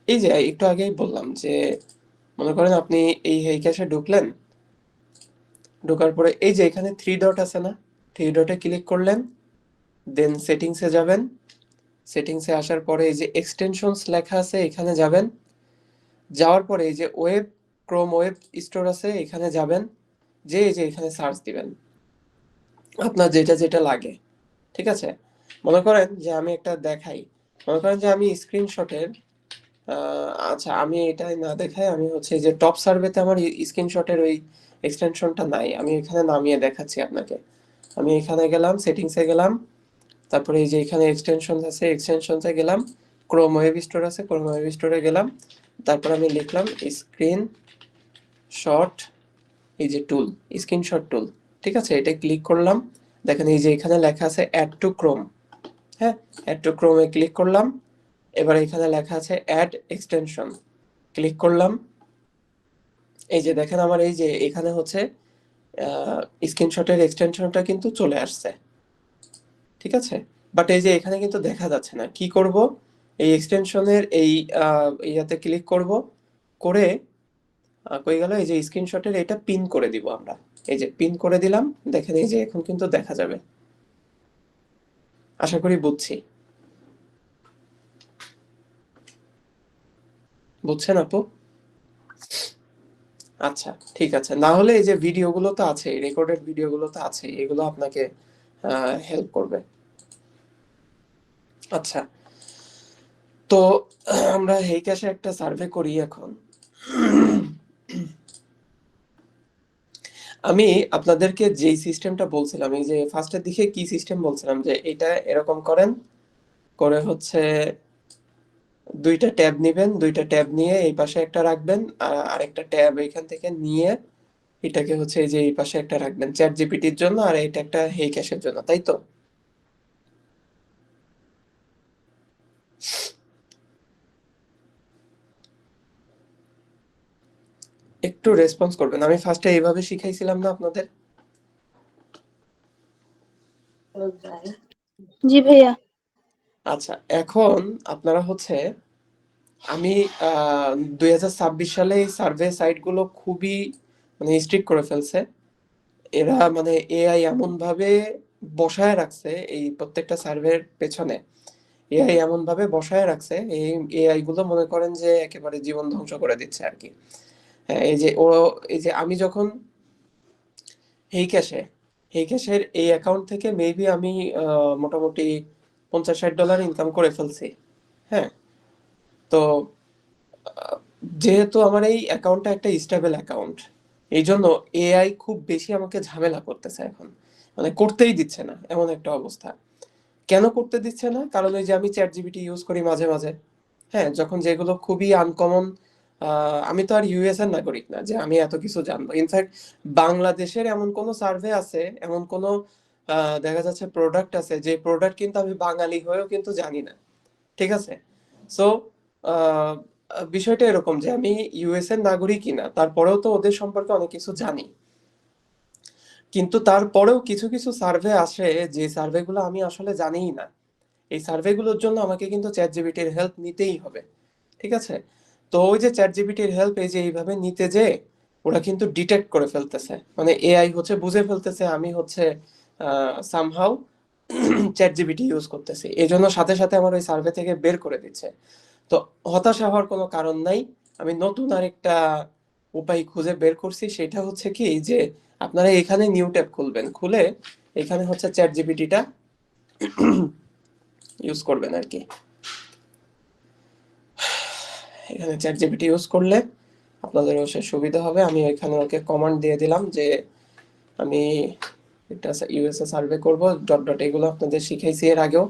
এই যে একটু আগেই বললাম যে মনে করেন আপনি এই হেই ক্যাশে ঢুকলেন, ঢোকার পরে এই যে এখানে থ্রি ডট আছে না, থ্রি ডটে ক্লিক করলেন, দেন সেটিংসে যাবেন। সেটিংসে আসার পরে এই যে এক্সটেনশনস লেখা আছে এখানে যাবেন। যাওয়ার পরে এই যে ওয়েব, ক্রোম ওয়েব স্টোর আছে এখানে যাবেন। যে এই যে এখানে সার্চ দিবেন আপনার যেটা যেটা লাগে। ঠিক আছে, মনে করেন যে আমি একটা দেখাই, মনে করেন যে আমি স্ক্রিনশটের আচ্ছা আমি এটাই না দেখাই, আমি হচ্ছে এই যে টপ সার্ভেতে আমার স্ক্রিনশটের ওই এক্সটেনশনটা নাই, আমি এখানে নামিয়ে দেখাচ্ছি আপনাকে। আমি এখানে গেলাম, সেটিংসে গেলাম, তারপরে এই যে এখানে এক্সটেনশন আছে এক্সটেনশনসে গেলাম, ক্রোম ওয়েব স্টোর আছে ক্রোম ওয়েব স্টোরে গেলাম, তারপর আমি লিখলাম স্ক্রিন শট, এই যে টুল, স্ক্রিনশট টুল। ঠিক আছে, এটা ক্লিক করলাম, দেখেন এই যে এখানে লেখা আছে অ্যাড টু ক্রোম। হ্যাঁ, অ্যাড টু ক্রোমে ক্লিক করলাম। এবার এখানে লেখা আছে অ্যাড এক্সটেনশন, ক্লিক করলাম। এই যে দেখেন আমার এই যে এখানে হচ্ছে স্ক্রিনশটের এক্সটেনশনটা কিন্তু চলে আসছে। ঠিক আছে, বাট এই যে এখানে কিন্তু দেখা যাচ্ছে না, কি করব, এই এক্সটেনশনের এই ইয়াতে ক্লিক করব, করে কই গেল, এই যে স্ক্রিনশটের এটা পিন করে দিব আমরা, এই যে পিন করে দিলাম। দেখেন এই যে এখন কিন্তু দেখা যাবে, আশা করি বুঝছি, বুঝছেন আপু? আচ্ছা, ঠিক আছে, না হলে এই যে ভিডিওগুলো তো আছে, রেকর্ডেড ভিডিওগুলো তো আছে, এগুলো আপনাকে হেল্প করবে। আচ্ছা, তো আমরা হেই ক্যাশে একটা সার্ভে করি এখন। আমি আপনাদেরকে যেই সিস্টেমটা বলছিলাম, এই যে ফার্স্টের দিকে কি সিস্টেম বলছিলাম যে এটা এরকম করেন, করে হচ্ছে দুইটা ট্যাব নিবেন, দুইটা ট্যাব নিয়ে এই পাশে একটা রাখবেন, আর আরেকটা ট্যাব এখান থেকে নিয়ে এটাকে হচ্ছে এই যে এই পাশে একটা রাখবেন চ্যাট জিপিটির জন্য, আর এটা একটা হেই ক্যাশের জন্য, তাই তো? একটু রেসপন্স করবেন, আমি ফার্স্টে এইভাবে শিখাইছিলাম না আপনাদের? জি ভাইয়া। আচ্ছা, এখন আপনারা হচ্ছে আমি 2026 সালে এই সার্ভে সাইট গুলো খুবই মানে স্ট্রিক্ট করে ফেলছে এরা, মানে এআই এমন ভাবে বসায় রাখছে এই প্রত্যেকটা সার্ভের পেছনে, এআই এমন ভাবে বসায় রাখছে, এই এআই গুলো মনে করেন যে একেবারে জীবন ধ্বংস করে দিচ্ছে আর কি। হ্যাঁ, এই যে ও, এই যে আমি যখন হেই ক্যাশে, হেই ক্যাশের এই অ্যাকাউন্ট থেকে মেবি আমি মোটামুটি $50-60 ইনকাম করে ফেলছি। হ্যাঁ, তো যেহেতু আমার এই অ্যাকাউন্টটা একটা স্টেবল অ্যাকাউন্ট, এই জন্য এআই খুব বেশি আমাকে ঝামেলা করতেছে এখন, মানে করতেই দিচ্ছে না এমন একটা অবস্থা। কেন করতে দিচ্ছে না? কারণ ওই যে আমি চ্যাট জিপিটি ইউজ করি মাঝে মাঝে। হ্যাঁ, যখন যেগুলো খুবই আনকমন, আমি তো আর ইউএস এর নাগরিক না যে আমি এত কিছু জানবো। ইনফ্যাক্ট বাংলাদেশের এমন কোনো সার্ভে আছে, এমন কোনো দেখা যাচ্ছে প্রোডাক্ট আছে যে প্রোডাক্ট কিন্তু আমি বাঙালি হয়েও কিন্তু জানি না। ঠিক আছে? সো বিষয়টা এরকম যে আমি ইউএস এর নাগরিকই না, তারপরেও তো ওদের সম্পর্কে অনেক কিছু জানি। কিন্তু তারপরেও কিছু কিছু সার্ভে আসে যে সার্ভেগুলো আমি আসলে জানিই না। এই সার্ভেগুলোর জন্য আমাকে কিন্তু চ্যাট জিপিটির হেল্প নিতেই হবে। ঠিক আছে? তো ওই যে চ্যাট জিপিটির হেল্প এই যে এইভাবে নিতে যে ওরা কিন্তু ডিটেক্ট করে ফেলতেছে, মানে এআই হচ্ছে বুঝে ফেলতেছে আমি হচ্ছে সামহাউ চ্যাট জিপিটি ইউজ করতেছি, এই জন্য সাথে সাথে আমার ওই সার্ভে থেকে বের করে দিচ্ছে। তো হতাশা হওয়ার কোনো কারণ নাই। আমি নতুন আরেকটা উপায় খুঁজে বের করছি, সেটা হচ্ছে কি যে আপনারা এখানে নিউ ট্যাব খুলবেন, খুলে এখানে হচ্ছে চ্যাট জিপিটিটা ইউজ করবেন আর কি। এখানে চ্যাট জিপিটি ইউজ করলে আপনাদের অবশ্য সুবিধা হবে। আমি এখানে ওকে কমান্ড দিয়ে দিলাম যে আমি একটা ইউএসএ সার্ভে করব, ডট ডট, এগুলো আপনাদের শিখাইছি এর আগেও।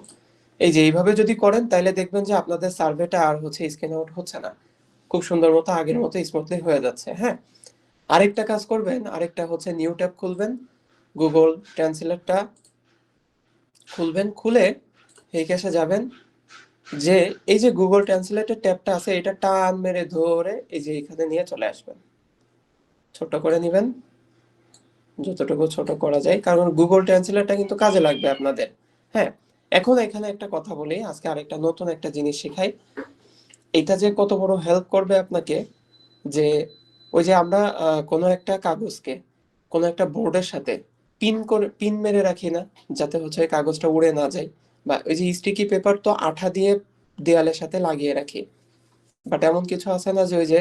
এই যে এইভাবে যদি করেন তাহলে দেখবেন যে আপনাদের সার্ভেটা আর হচ্ছে স্ক্যান আউট হচ্ছে না, খুব সুন্দর মতো আগের মতো স্মুথলি হয়ে যাচ্ছে। হ্যাঁ, আরেকটা কাজ করবেন, আরেকটা হচ্ছে নিউ ট্যাব খুলবেন, গুগল ট্রান্সলেটটা খুলবেন, খুলে এই ক্যাশে যাবেন, যে এই যে গুগল ট্রান্সলেটের ট্যাবটা আছে এটা টান মেরে ধরে এই যে এখানে নিয়ে চলে আসবেন, ছোট করে নেবেন যতটুকু ছোট করা যায়, কারণ গুগল ট্রান্সলেটটা কিন্তু কাজে লাগবে আপনাদের। হ্যাঁ, এখন এখানে একটা কথা বলি, আজকে আরেকটা নতুন একটা জিনিস শেখাই। এটা যে কত বড় হেল্প করবে আপনাকে, যে ওই যে আমরা কোনো একটা কাগজকে কোনো একটা বোর্ডের সাথে পিন করে পিন মেরে রাখি না, যাতে হচ্ছে ওই কাগজটা উড়ে না যায়, বা ওই যে স্টিকি পেপার তো আঠা দিয়ে দেয়ালের সাথে লাগিয়ে রাখি, বাট এমন কিছু আছে না যে ওই যে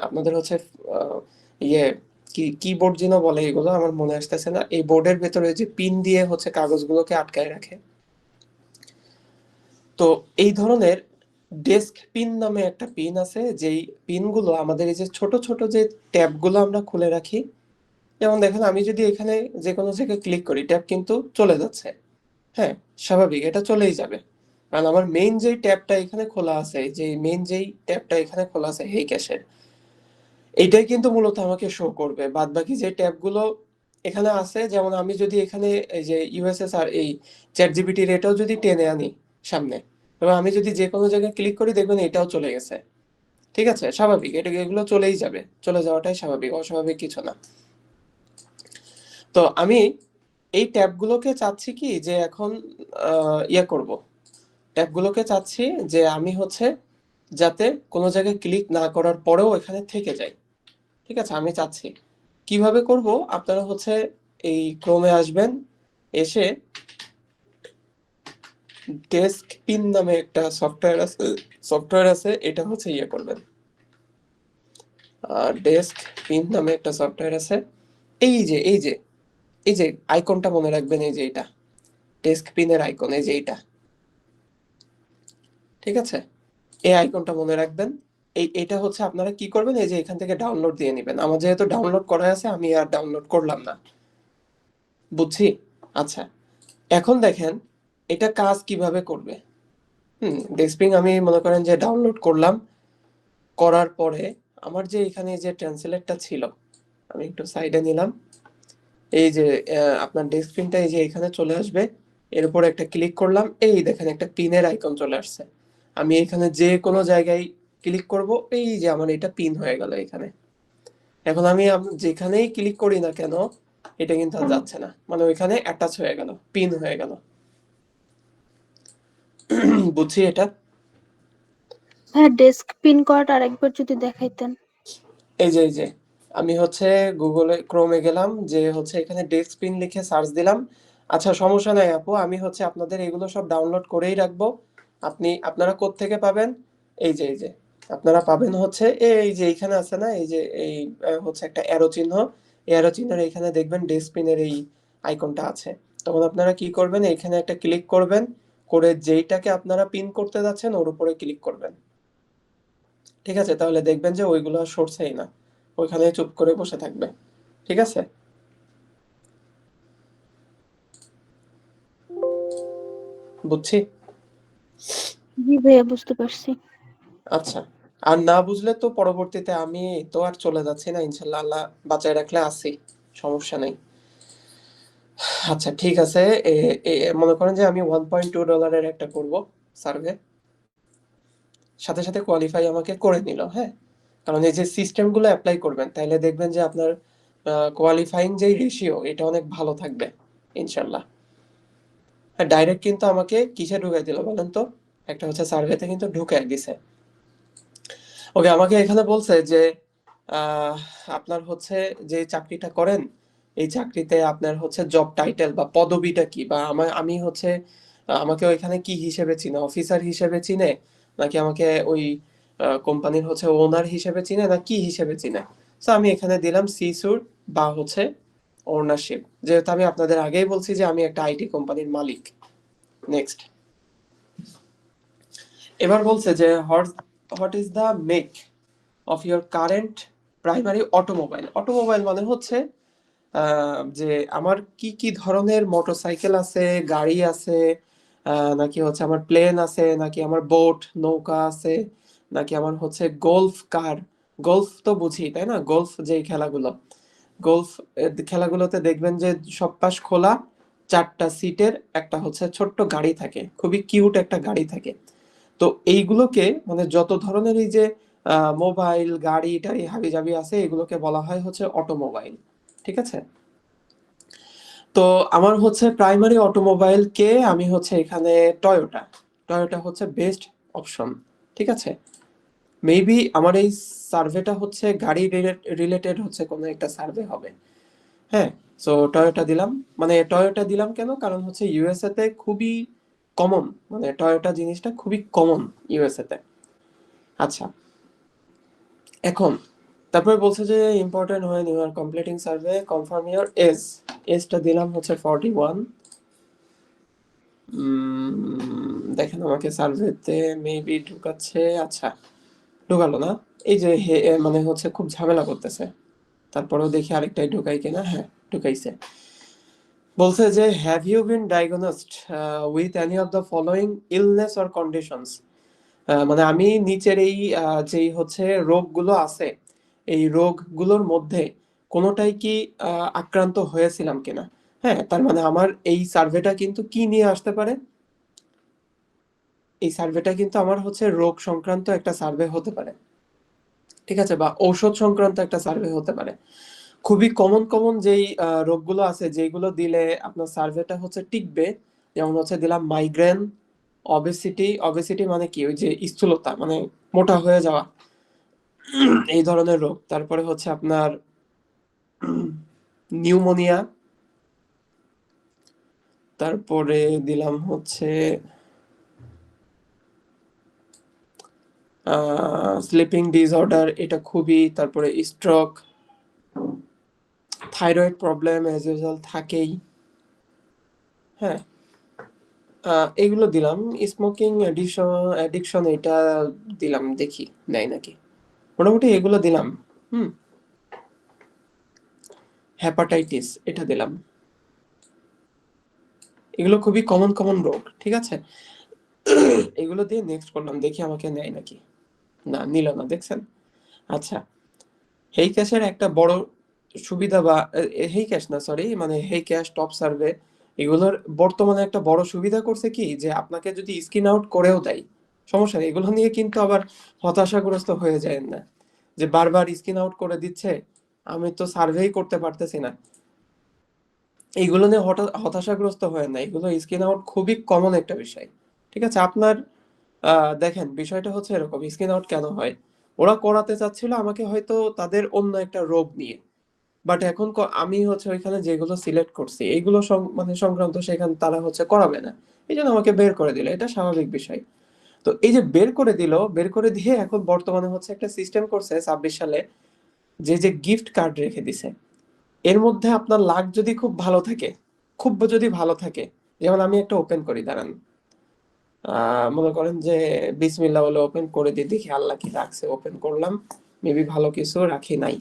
আপনাদের হচ্ছে আহ, ইয়ে কিবোর্ড যেন বলে, এগুলো আমার মনে আসতেছে না, এই বোর্ডের ভেতরে যে পিন দিয়ে হচ্ছে কাগজগুলোকে আটকায় রাখে। তো এই ধরনের ডেস্ক পিন নামে একটা পিন আছে, যেই পিনগুলো আমাদের এই যে ছোট ছোট যে ট্যাবগুলো আমরা খুলে রাখি, যেমন দেখেন আমি যদি এখানে যে কোনো জায়গায় ক্লিক করি ট্যাব কিন্তু চলে যাচ্ছে। হ্যাঁ, স্বাভাবিক, এটা চলেই যাবে, কারণ আমার মেইন যেই ট্যাবটা এখানে খোলা আছে, যে মেইন যেই ট্যাবটা এখানে খোলা আছে এই ক্যাশের, এইটাই কিন্তু মূলত আমাকে শো করবে। বাদ বাকি যে ট্যাবগুলো এখানে আছে, যেমন আমি যদি এখানে এই যে ইউএসএসআর এই চ্যাট জিপিটির এটাও যদি টেনে আনি সামনে, এবং আমি যদি যে কোনো জায়গায় ক্লিক করি দেখবেন এটাও চলে গেছে। ঠিক আছে, স্বাভাবিক, এটা এগুলো চলেই যাবে, চলে যাওয়াটাই স্বাভাবিক, অস্বাভাবিক কিছু না। তো আমি এই ট্যাবগুলোকে চাচ্ছি কি যে এখন ইয়ে করব, ট্যাবগুলোকে চাচ্ছি যে আমি হচ্ছে যাতে কোনো জায়গায় ক্লিক না করার পরেও এখানে থেকে যায়। ঠিক আছে, আমি চাচ্ছি কিভাবে করব, আপনারা হচ্ছে এই ক্রোমে আসবেন, এসে ডেস্ক পিন নামে একটা সফটওয়্যার আছে, এটা হচ্ছে ইয়ে করবেন, ডেস্ক পিন নামে একটা সফটওয়্যার আছে। এই যে আইকনটা মনে রাখবেন, এই যে এটা ডেস্ক পিনের আইকন, এই যে এইটা। ঠিক আছে, এই আইকনটা মনে রাখবেন। এটা হচ্ছে আপনারা কি করবেন, এই যে এখান থেকে ডাউনলোড দিয়ে নেবেন। আমার যেহেতু ডাউনলোড করা আছে আমি আর ডাউনলোড করলাম না, বুঝছি। আচ্ছা, এখন দেখেন এটা কাজ কিভাবে করবে। ডেস্পিং আমি মনে করেন যে ডাউনলোড করলাম, করার পরে আমার যে এখানে যে ট্রান্সলেটটা ছিল, আমি একটু সাইডে নিলাম, এই যে আপনার ডেস্কপিনটা এই যে এখানে চলে আসবে, এর উপর একটা ক্লিক করলাম, এই দেখেন একটা পিনের আইকন চলে আসছে। আমি এখানে যে কোনো জায়গায় ক্লিক করব, এই যে আমার এটা পিন হয়ে গেল এখানে। এখন আমি যেখানেই ক্লিক করি না কেন এটা কিন্তু আর যাচ্ছে না, মানে ওইখানে অ্যাটাচ হয়ে গেল, পিন হয়ে গেল। বুঝছি এটা। হ্যাঁ, ডেস্ক পিন করাটা আরেকবার যদি দেখাইতেন। এই যে আমি হচ্ছে গুগলে ক্রোমে গেলাম, যে হচ্ছে এখানে ডেস্ক পিন লিখে সার্চ দিলাম। আচ্ছা, সমস্যা নাই আপু, আমি হচ্ছে আপনাদের এগুলো সব ডাউনলোড করেই রাখবো। আপনারা কোত্থেকে পাবেন? এই যে আপনারা পাবেন হচ্ছে এই যে এইখানে আছে না, এই যে এই হচ্ছে একটা অ্যারো চিহ্ন, এই অ্যারো চিহ্নের এখানে দেখবেন ডেস্ক পিনের এই আইকনটা আছে। তখন আপনারা কি করবেন, এখানে একটা ক্লিক করবেন, করে যেইটাকে আপনারা পিন করতে যাচ্ছেন ওর উপরে ক্লিক করবেন। ঠিক আছে, তাহলে দেখবেন যে ওইগুলো আর সরছেই না, ওইখানে চুপ করে বসে থাকবে। ঠিক আছে, বুঝছি। জি ভাইয়া, বুঝতে পারছি। আচ্ছা, আর না বুঝলে তো পরবর্তীতে আমি তো আর চলে যাচ্ছি না, ইনশাল্লাহ আল্লাহ বাঁচায় রাখলে আসি, সমস্যা নেই। আচ্ছা ঠিক আছে, মনে করেন যে আমি $1.2 একটা করব সার্ভে, সাথে সাথে কোয়ালিফাই আমাকে করে নিল, হ্যাঁ, কারণ এই যে সিস্টেমগুলো অ্যাপ্লাই করবেন তাহলে দেখবেন যে আপনার কোয়ালিফাইং যে রেশিও এটা অনেক ভালো থাকবে ইনশাল্লাহ। হ্যাঁ, ডাইরেক্ট কিন্তু আমাকে কিসে ঢুকাই দিল বলেন তো, একটা হচ্ছে সার্ভেতে কিন্তু ঢুকাই দিছে। ওকে, আমাকে এখানে বলছে যে আহ, আপনার হচ্ছে যে চাকরিটা করেন এই চাকরিতে আপনার হচ্ছে জব টাইটেল বা পদবিটা কি, বা আমি হচ্ছে আমাকে ওইখানে কি হিসেবে চিনে, অফিসার হিসেবে চিনে নাকি আমাকে ওই কোম্পানির হচ্ছে ওনার হিসেবে চিনে না কি হিসেবে চিনে। তো আমি এখানে দিলাম সিসুর বা হচ্ছে ওনারশিপ, যেহেতু আমি আপনাদের আগেই বলছি যে আমি একটা আইটি কোম্পানির মালিক। নেক্সট, এবার বলছে যে what is the make of your current primary automobile. Automobile মানে হচ্ছে যে আমার কি কি ধরনের মোটরসাইকেল আছে, গাড়ি আছে, নাকি হচ্ছে আমার প্লেন আছে, নাকি আমার বোট নৌকা আছে, নাকি আমার হচ্ছে গোল্ফ কার। গোল্ফ তো বুঝি তাই না, গোল্ফ যেই খেলাগুলো, গোল্ফ খেলাগুলোতে দেখবেন যে সব পাশ খোলা, 4টা সিটের একটা হচ্ছে ছোট্ট গাড়ি থাকে, খুবই কিউট একটা গাড়ি থাকে। তো এইগুলোকে মানে যত ধরনের এই যে মোবাইল গাড়ি টাড়ি হাবি জাবি আছে এগুলোকে বলা হয় হচ্ছে অটোমোবাইল। ঠিক আছে, তো আমার হচ্ছে প্রাইমারি অটোমোবাইল কে আমি হচ্ছে এখানে টয়োটা, টয়োটা হচ্ছে বেস্ট অপশন। ঠিক আছে, মেবি আমার এই সার্ভেটা হচ্ছে গাড়ি রিলেটেড হচ্ছে কোনো একটা সার্ভে হবে। হ্যাঁ, সো টয়োটা দিলাম। মানে টয়োটা দিলাম কেন, কারণ হচ্ছে ইউএসএ তে খুবই কমন, মানে টয়োটা জিনিসটা খুবই কমন ইউএসএ তে। আচ্ছা, এখন তারপরে বলছে যে ইম্পর্টেন্ট হয় you are completing survey confirm your age, এজটা দিলাম হচ্ছে 41। দেখেন আমাকে সার্ভেতে মেবি ঢুকাচ্ছে, আচ্ছা ঢুকালো না, এই যে মানে হচ্ছে খুব ঝামেলা করতেছে, তারপরেও দেখি আরেকটাই ঢুকাই কিনা, হ্যাঁ ঢুকাইছে। বলছে যে have you been diagnosed with any of the following illness or conditions. মানে আমি নিচের এই যেই হচ্ছে রোগগুলো আছে এই রোগগুলোর মধ্যে কোনোটাই কি আক্রান্ত হয়েছিলাম কিনা। হ্যাঁ, তার মানে আমার এই সার্ভেটা কিন্তু কি নিয়ে আসতে পারে, এই সার্ভেটা কিন্তু আমার হচ্ছে রোগ সংক্রান্ত একটা সার্ভে হতে পারে। ঠিক আছে, বা ঔষধ সংক্রান্ত একটা সার্ভে হতে পারে। খুবই কমন কমন যেই রোগগুলো আছে যেগুলো দিলে আপনার সার্ভেটা হচ্ছে টিকবে, যেমন হচ্ছে দিলাম মাইগ্রেন, অবেসিটি। অবেসিটি মানে কি, ওই যে স্থূলতা মানে মোটা হয়ে যাওয়া, এই ধরনের রোগ। তারপরে হচ্ছে আপনার নিউমোনিয়া, তারপরে দিলাম হচ্ছে স্লিপিং ডিসঅর্ডার, এটা খুবই, তারপরে stroke, thyroid problem age usual থাকেই। হ্যাঁ, এগুলো দিলাম। স্মোকিং অ্যাডিকশন এটা দিলাম, দেখি নেয় নাকি, মোটামুটি এগুলো দিলাম। হুম, হ্যাপাটাইটিস এটা দিলাম। এগুলো খুবই কমন কমন রোগ। ঠিক আছে, এগুলো দিয়ে নেক্সট করলাম, দেখি আমাকে নেয় নাকি। না, নিল না, দেখছেন। আচ্ছা, হেই ক্যাশের একটা বড় সুবিধা, বা হেই ক্যাশ না সরি, মানে হেই ক্যাশ টপ সার্ভে এগুলোর বর্তমানে একটা বড় সুবিধা করছে কি, যে আপনাকে যদি স্ক্রিন আউট করেও দেয় সমস্যা নেই, এগুলো নিয়ে কিন্তু আবার হতাশাগ্রস্ত হয়ে যায় না, যে বারবার স্ক্রিন আউট করে দিচ্ছে, আমি তো সার্ভেই করতে পারতেছি না। এইগুলো নিয়ে হতাশাগ্রস্ত হয় না, এগুলো স্ক্রিন আউট খুবই কমন একটা বিষয়। ঠিক আছে, আপনার দেখেন বিষয়টা হচ্ছে এরকম, স্ক্রিন আউট কেন হয়, ওরা করাতে চাচ্ছিল আমাকে হয়তো তাদের অন্য একটা রোগ নিয়ে, বাট এখন আমি হচ্ছে ওইখানে যেগুলো সিলেক্ট করছি এইগুলো মানে সংক্রান্ত সেখানে তারা হচ্ছে করাবে না, এই জন্য আমাকে বের করে দিল, এটা স্বাভাবিক বিষয়। তো এই যে বের করে দিল, বের করে দিয়ে এখন বর্তমানে হচ্ছে একটা সিস্টেম করছে 26 সালে, যে যে গিফট কার্ড রেখে দিছে, এর মধ্যে আপনার লাক যদি খুব ভালো থাকে, খুব যদি ভালো থাকে, যেমন আমি একটা ওপেন করি দাঁড়ান, মনে করেন যে বিসমিল্লাহ বলে ওপেন করে দিয়ে দেখি আল্লাহ কি রাখছে, ওপেন করলাম, মেবি ভালো কিছু রাখি নাই।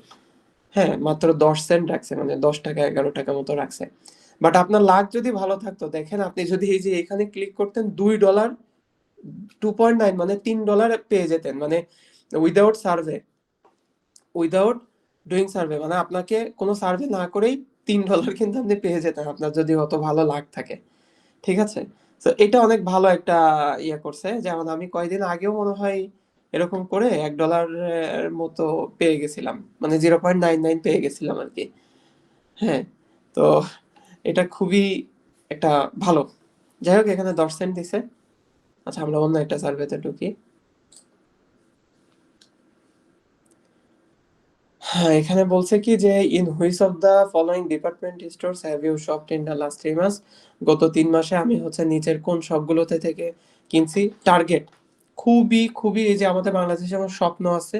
হ্যাঁ, মাত্র 10 সেন্ট রাখছে, মানে 10 টাকা 11 টাকা মতো রাখছে। বাট আপনার লাক যদি ভালো থাকতো, দেখেন আপনি যদি এই যে এখানে ক্লিক করতেন $2, 2.9 মানে $3 পেয়ে যেতেন, মানে without survey, without doing survey, মানে আপনাকে কোনো সার্ভে না করেই $3 কিন্তু আপনি পেয়ে যেতেন, আপনার যদি অত ভালো লাক থাকে। ঠিক আছে, তো এটা অনেক ভালো একটা ইয়ে করছে। যেমন আমি কয়েকদিন আগেও মনে হয় এরকম করে $1 মতো পেয়ে গেছিলাম, মানে 0.99 পেয়ে গেছিলাম আর কি। হ্যাঁ, তো এটা খুবই একটা ভালো। যাই হোক, এখানে 10 সেন্ট দিছে। আচ্ছা, আমরা অন্য একটা সার্ভেতে ঢুকি। হ্যাঁ, এখানে বলছে কি যে in which of the following department stores have you shopped in the last 3 মাস? গত 3 মাসে আমি হচ্ছে নিচের কোন সবগুলোতে থেকে কিনছি? টার্গেট, খুবই খুবই, এই যে আমাদের বাংলাদেশে যেমন স্বপ্ন আছে,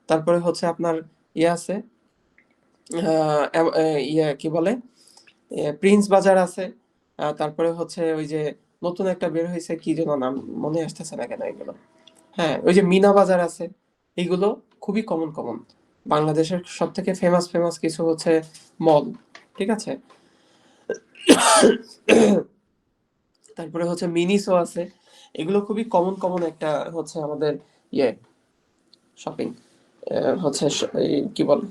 তারপরে হচ্ছে আপনার ইয়ে আছে, ইয়ে কি বলে, প্রিন্স বাজার আছে, তারপরে হচ্ছে ওই যে নতুন একটা বের হয়েছে, কি যেন নাম, মনে আসতেছে না কেন এগুলো। হ্যাঁ, ওই যে মিনা বাজার আছে। এগুলো খুবই কমন কমন, বাংলাদেশের সব থেকে ফেমাস ফেমাস কিছু হচ্ছে মল। ঠিক আছে, তারপরে হচ্ছে মিনিসো আছে। এগুলো খুবই কমন কমন একটা হচ্ছে আমাদের ইয়ে শপিং, হচ্ছে এই কি বলে,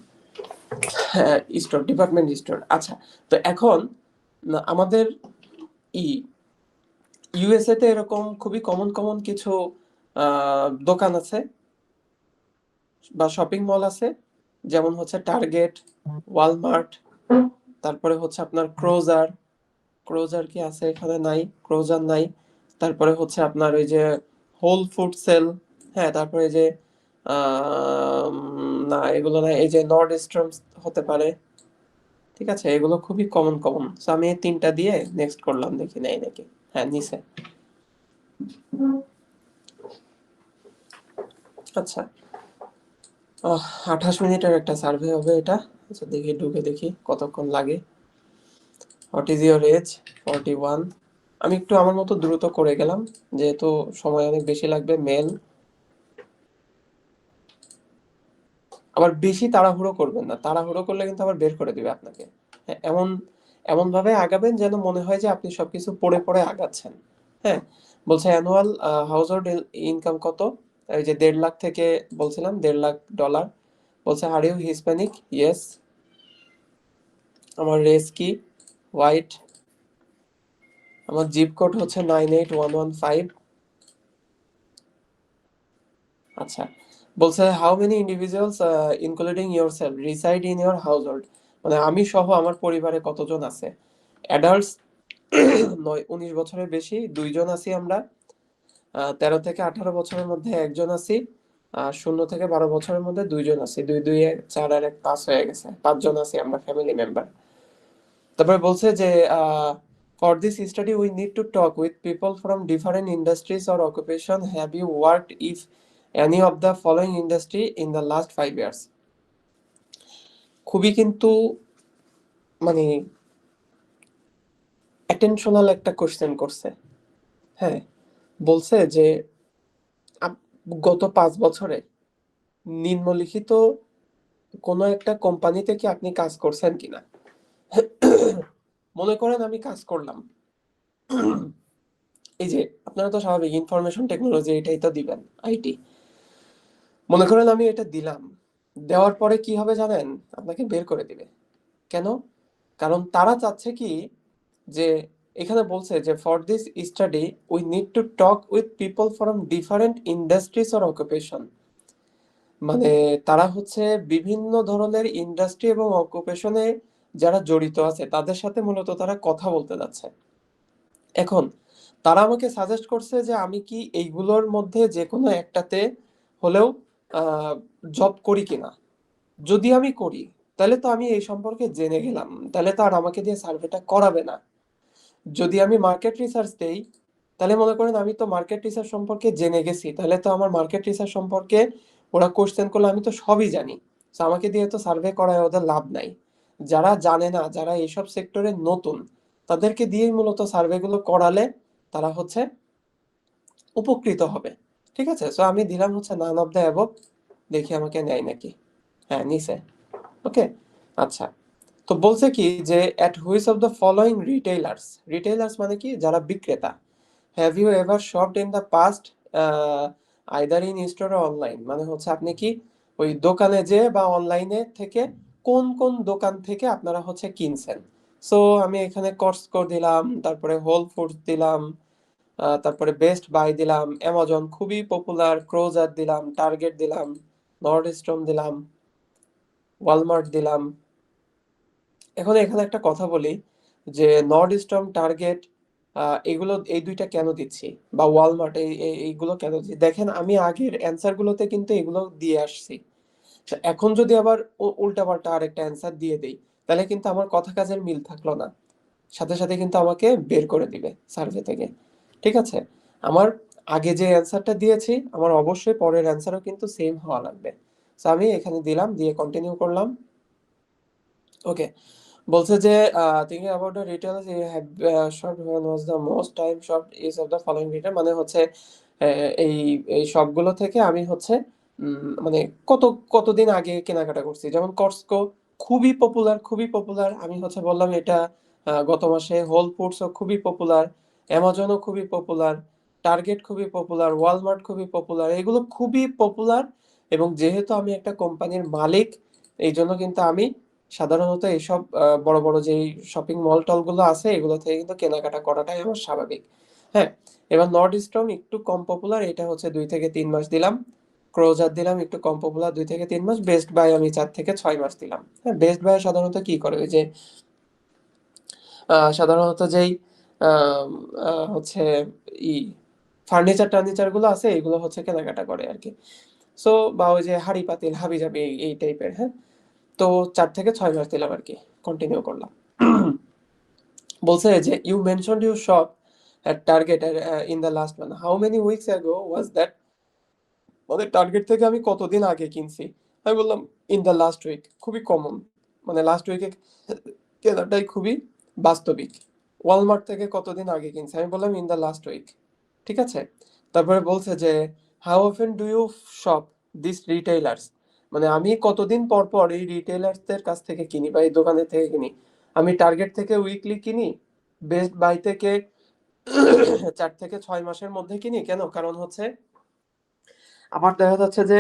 হ্যাঁ, স্টোর, ডিপার্টমেন্ট স্টোর। আচ্ছা, তো এখন আমাদের ই ইউএসএ তে এরকম খুবই কমন কমন কিছু দোকান আছে বা শপিং মল আছে, যেমন হচ্ছে টার্গেট, ওয়ালমার্ট, তারপরে হচ্ছে আপনার ক্রোজার। ক্রোজার কি আছে এখানে? নাই, ক্রোজার নাই। তারপরে হচ্ছে আপনার ওই যে হোল ফুড সেল। হ্যাঁ, তারপরে এই যে না, এগুলো না, এই যে নর্ড স্ট্রম হতে পারে। ঠিক আছে, এগুলো খুবই কমন কমন। তো আমি এই 3টা দিয়ে নেক্সট করলাম, দেখি নেই নাকি। হ্যাঁ, নিচে। আচ্ছা, 28 মিনিটের একটা সার্ভে হবে এটা। আচ্ছা, দেখি ঢুকে দেখি কতক্ষণ লাগে। What is your age? 41। আমি একটু আমার মতো দ্রুত করে গেলাম, যেহেতু সময় অনেক বেশি লাগবে। মেল। আবার বেশি তাড়াহুড়ো করবেন না, তাড়াহুড়ো করলে কিন্তু আবার বের করে দিবে আপনাকে। হ্যাঁ, এমন এমন ভাবে আগাবেন যেন মনে হয় যে আপনি সবকিছু পড়ে পড়ে আগাচ্ছেন। হ্যাঁ, বলছে অ্যানুয়াল হাউস হোল্ড ইনকাম কত? এই যে 1.5 লাখ থেকে বলছিলাম, $1.5 বলছে আর ইউ হিসপ্যানিক? ইয়েস। আমার রেস কি? হোয়াইট। আমার জিপ কোড হচ্ছে 98115। আচ্ছা, বলছে how many individuals including yourself reside in your household? মানে আমি সহ আমার পরিবারে কতজন আছে? অ্যাডাল্টস 19 বছরের বেশি 2 জন আছি আমরা। 13 থেকে 18 বছরের মধ্যে একজন আছি। 0 থেকে 12 বছরের মধ্যে 2 জন আছি। 2 2 4 আর 1 5 হয়ে গেছে, 5 জন আছি আমরা ফ্যামিলি মেম্বার। তারপরে বলছে যে for this study we need to talk with people from different industries or occupation, have you worked if any of the following industry in the last 5 years? খুবই কিন্তু মানে অ্যাটেনশনাল একটা কোশ্চেন করছে। হ্যাঁ, বলছে যে গত 5 বছরে নিম্নলিখিত কোনো একটা কোম্পানিতে কি আপনি কাজ করছেন কিনা? মনে করেন আমি কাজ করলাম, এই যে আপনারা তো স্বাভাবিক ইনফরমেশন টেকনোলজি এটাই তো দিবেন, আইটি। মনে করেন আমি এটা দিলাম, দেওয়ার পরে কি হবে জানেন? আপনাকে বের করে দিবে। কেন? কারণ তারা চাচ্ছে কি, যে এখানে বলছে যে for this study we need to talk with people from different industries or occupation. মানে তারা হচ্ছে বিভিন্ন ধরনের ইন্ডাস্ট্রি এবং অকুপেশনে যারা জড়িত আছে তাদের সাথে মূলত তারা কথা বলতে যাচ্ছে। এখন তারা আমাকে সাজেস্ট করছে যে আমি কি এইগুলোর মধ্যে যে কোনো একটাতে হলেও জব করি কিনা। যদি আমি করি, তাহলে তো আমি এই সম্পর্কে জেনে গেলাম, তাহলে তো আর আমাকে দিয়ে সার্ভেটা করাবে না। যদি আমি মার্কেট রিসার্চ দেই, তাহলে মনে করেন আমি তো মার্কেট রিসার্চ সম্পর্কে জেনে গেছি, তাহলে তো আমার মার্কেট রিসার্চ সম্পর্কে ওরা কোশ্চেন করলে আমি তো সবই জানি। তো আমাকে দিয়ে তো সার্ভে করায় ওদের লাভ নাই। যারা জানে না, যারা এইসব সেক্টরে নতুন, তাদেরকে দিয়েই মূলত সার্ভে গুলো করালে তারা হচ্ছে উপকৃত হবে। ঠিক আছে, সো আমি দিলাম হচ্ছে নান অফ দ্য অ্যাবভ, দেখি আমাকে নেয় নাকি। হ্যাঁ, নিছে। ওকে, আচ্ছা। তো বলছে কি যে at which of the following retailers, retailers মানে কি যারা বিক্রেতা, have you ever shopped in the past, either in store or online, মানে হচ্ছে আপনি কি ওই দোকানে যে বা অনলাইনে থেকে কোন কোন দোকান থেকে আপনারা হচ্ছে কিনছেন। সো আমি এখানে কস্টকো দিলাম, তারপরে হোল ফুডস দিলাম, তারপরে বেস্ট বাই দিলাম, অ্যামাজন খুবই পপুলার, ক্রোজার দিলাম, টার্গেট দিলাম, নর্ডস্ট্রম দিলাম, ওয়ালমার্ট দিলাম। এখন এখানে একটা কথা বলি যে নর্ডস্ট্রম, টার্গেট, এগুলো এই দুইটা কেন দিচ্ছি, বা ওয়ালমার্ট, এইগুলো কেন দিচ্ছি, দেখেন আমি আগের অ্যান্সার গুলোতে কিন্তু এগুলো দিয়ে আসছি। এখন যদি আবার উল্টাপাল্টা আরেকটা অ্যান্সার দিয়ে দেই, তাহলে কিন্তু আমার কথা কাজের মিল থাকলো না, সাথে সাথে কিন্তু আমাকে বের করে দিবে সার্ভে থেকে। ঠিক আছে, আমার আগে যে অ্যান্সারটা দিয়েছি আমার অবশ্যই পরের অ্যান্সারও কিন্তু সেম হওয়া লাগবে। তো আমি এখানে দিলাম, দিয়ে কন্টিনিউ করলাম। ওকে, বলছে যে thinking about the retailers you have shopped, when was the most time shopped is of the following retail, মানে হচ্ছে এই এই সবগুলো থেকে আমি হচ্ছে মানে কত কতদিন আগে কেনাকাটা করছি। যেমন কস্টকো খুবই পপুলার, খুবই পপুলার, আমি হচ্ছে বললাম এটা গত মাসে। হোল ফুডসও খুবই পপুলার, অ্যামাজনও খুবই পপুলার, টার্গেট খুবই পপুলার, ওয়ালমার্ট খুবই পপুলার, এগুলো খুবই পপুলার। এবং যেহেতু আমি একটা কোম্পানির মালিক, এই জন্য কিন্তু আমি সাধারণত এইসব বড় বড় যেই শপিং মল টল গুলো আছে এগুলো থেকে কিন্তু কেনাকাটা করাটাই আমার স্বাভাবিক। হ্যাঁ, এবার নর্ডস্ট্রম একটু কম পপুলার, এটা হচ্ছে 2 থেকে 3 মাস দিলাম। ক্রোজার দিলাম একটু কম পপুলার, 2 থেকে 3 মাস। বেস্ট বাই আমি 4 থেকে 6 মাস দিলাম। হ্যাঁ, বেস্ট বাই সাধারণত কি করে, ওই যে সাধারণত যেই আম, হচ্ছে ই ফার্নিচার টার্নিচার গুলো আছে এগুলো হচ্ছে কেনাকাটা করে আর কি। সো বা ওই যে হাড়ি পাতিল হাবি জাবি এই টাইপের। হ্যাঁ, তো 4 থেকে 6 মাস দিলাম আর কি, কন্টিনিউ করলাম। বলছে যে you mentioned you shop at Target in the last month, how many weeks ago was that, মানে টার্গেট থেকে আমি কতদিন আগে কিনছি। আমি বললাম ইন দ্য লাস্ট উইক, খুবই কমন, মানে লাস্ট উইকে কেনাটাই খুবই বাস্তবিক। ওয়ালমার্ট থেকে কতদিন আগে কিনছি, আমি বললাম ইন দ্য লাস্ট উইক। ঠিক আছে, তারপরে বলছে যে how often do you shop this retailers, মানে আমি কতদিন পর পর এই রিটেইলার্সদের কাছ থেকে কিনি বা এই দোকানের থেকে কিনি। আমি টার্গেট থেকে উইকলি কিনি, বেস্ট বাই থেকে 4 থেকে 6 মাসের মধ্যে কিনি। কেন, কারণ হচ্ছে আমার দেখা যাচ্ছে যে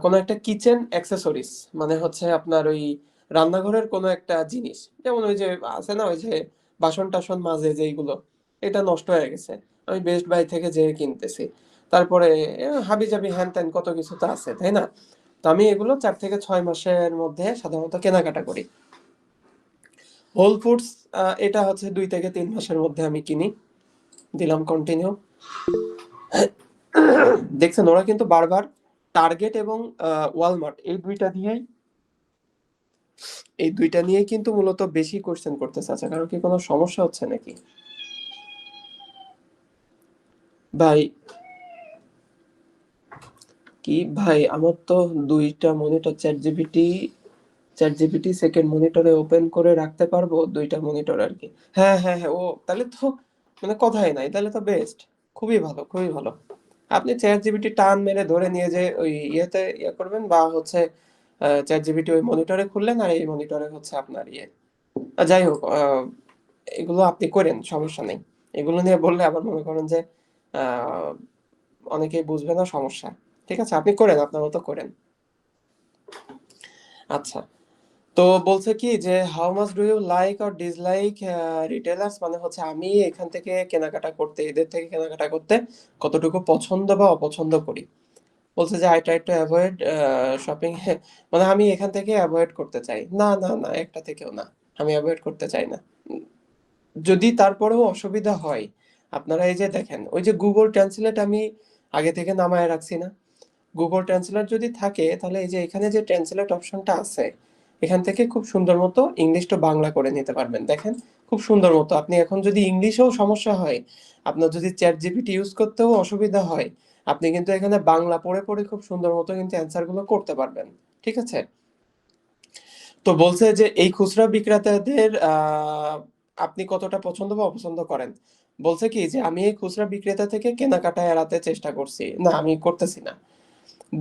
কোনো একটা কিচেন অ্যাক্সেসরিজ, মানে হচ্ছে আপনার ওই রান্নাঘরের কোনো একটা জিনিস, যেমন ওই যে আছে না ওই যে বাসন টাসন মাজে যেইগুলো, এটা নষ্ট হয়ে গেছে, আমি বেস্ট বাই থেকে যেয়ে কিনতেছি। তারপরে হাবি জাবি হ্যান ত্যান কত কিছু তো আছে, তাই না? তো আমি এগুলো 4 থেকে 6 মাসের মধ্যে সাধারণত কেনাকাটা করি। হোল ফুডস এটা হচ্ছে 2 থেকে 3 মাসের মধ্যে আমি কিনি। দিলাম কন্টিনিউ। দেখছেন ওরা কিন্তু বারবার টার্গেট এবং ওয়ালমার্ট এই দুইটা নিয়েই কিন্তু মূলত বেশি কোশ্চেন করতেছে। আচ্ছা, কারণ কি কোনো সমস্যা হচ্ছে নাকি ভাই? কি ভাই, আমার তো 2টা মনিটর, চ্যাট জিপিটি সেকেন্ড মনিটরে ওপেন করে রাখতে পারবো, 2টা মনিটর আর কি। হ্যাঁ হ্যাঁ হ্যাঁ, ও তাহলে তো মানে কথাই নাই, তাহলে তো বেস্ট, খুবই ভালো, খুবই ভালো। আপনি চ্যাট জিপিটি টান মেরে ধরে নিয়ে যে ওই ইয়েতে ইয়ে করবেন, বা হচ্ছে চ্যাট জিপিটি ওই মনিটরে খুললেন আর এই মনিটরে হচ্ছে আপনার ইয়ে। যাই হোক, এগুলো আপনি করেন, সমস্যা নেই। এগুলো নিয়ে বললে আবার মনে করেন যে আহ অনেকেই বুঝবে না, সমস্যা। ঠিক আছে, আপনি করেন, আপনার মতো করেন। আচ্ছা, তো বলছে কি যে how much do you like or dislike retailers, মানে হচ্ছে আমি এখান থেকে কেনাকাটা করতে, এদের থেকে কেনাকাটা করতে কতটুকু পছন্দ বা অপছন্দ করি। বলছে যে I try to avoid shopping, মানে আমি এখান থেকে অ্যাভয়েড করতে চাই। না না না, একটা থেকেও না, আমি অ্যাভয়েড করতে চাই না। যদি তারপরেও অসুবিধা হয়, আপনারা এই যে দেখেন ওই যে গুগল ট্রান্সলেট আমি আগে থেকে নামায় রাখছি না, গুগল ট্রান্সলেট যদি থাকে তাহলে এই যে এখানে যে ট্রান্সলেট অপশনটা আছে, এখান থেকে খুব সুন্দর মতো ইংলিশ টু বাংলা করে নিতে পারবেন। দেখেন খুব সুন্দর মতো, আপনি এখন যদি ইংলিশেও সমস্যা হয়, আপনার যদি চ্যাট জিপিটি ইউজ করতেও অসুবিধা হয়, আপনি কিন্তু এখানে বাংলা পড়ে পড়ে খুব সুন্দর মতো কিন্তু অ্যান্সার গুলো করতে পারবেন। ঠিক আছে, তো বলছে যে এই খুচরা বিক্রেতাদের আপনি কতটা পছন্দ বা অপছন্দ করেন। বলছে কি যে আমি এই খুচরা বিক্রেতা থেকে কেনাকাটা এড়াতে চেষ্টা করছি, না আমি করতেছি না।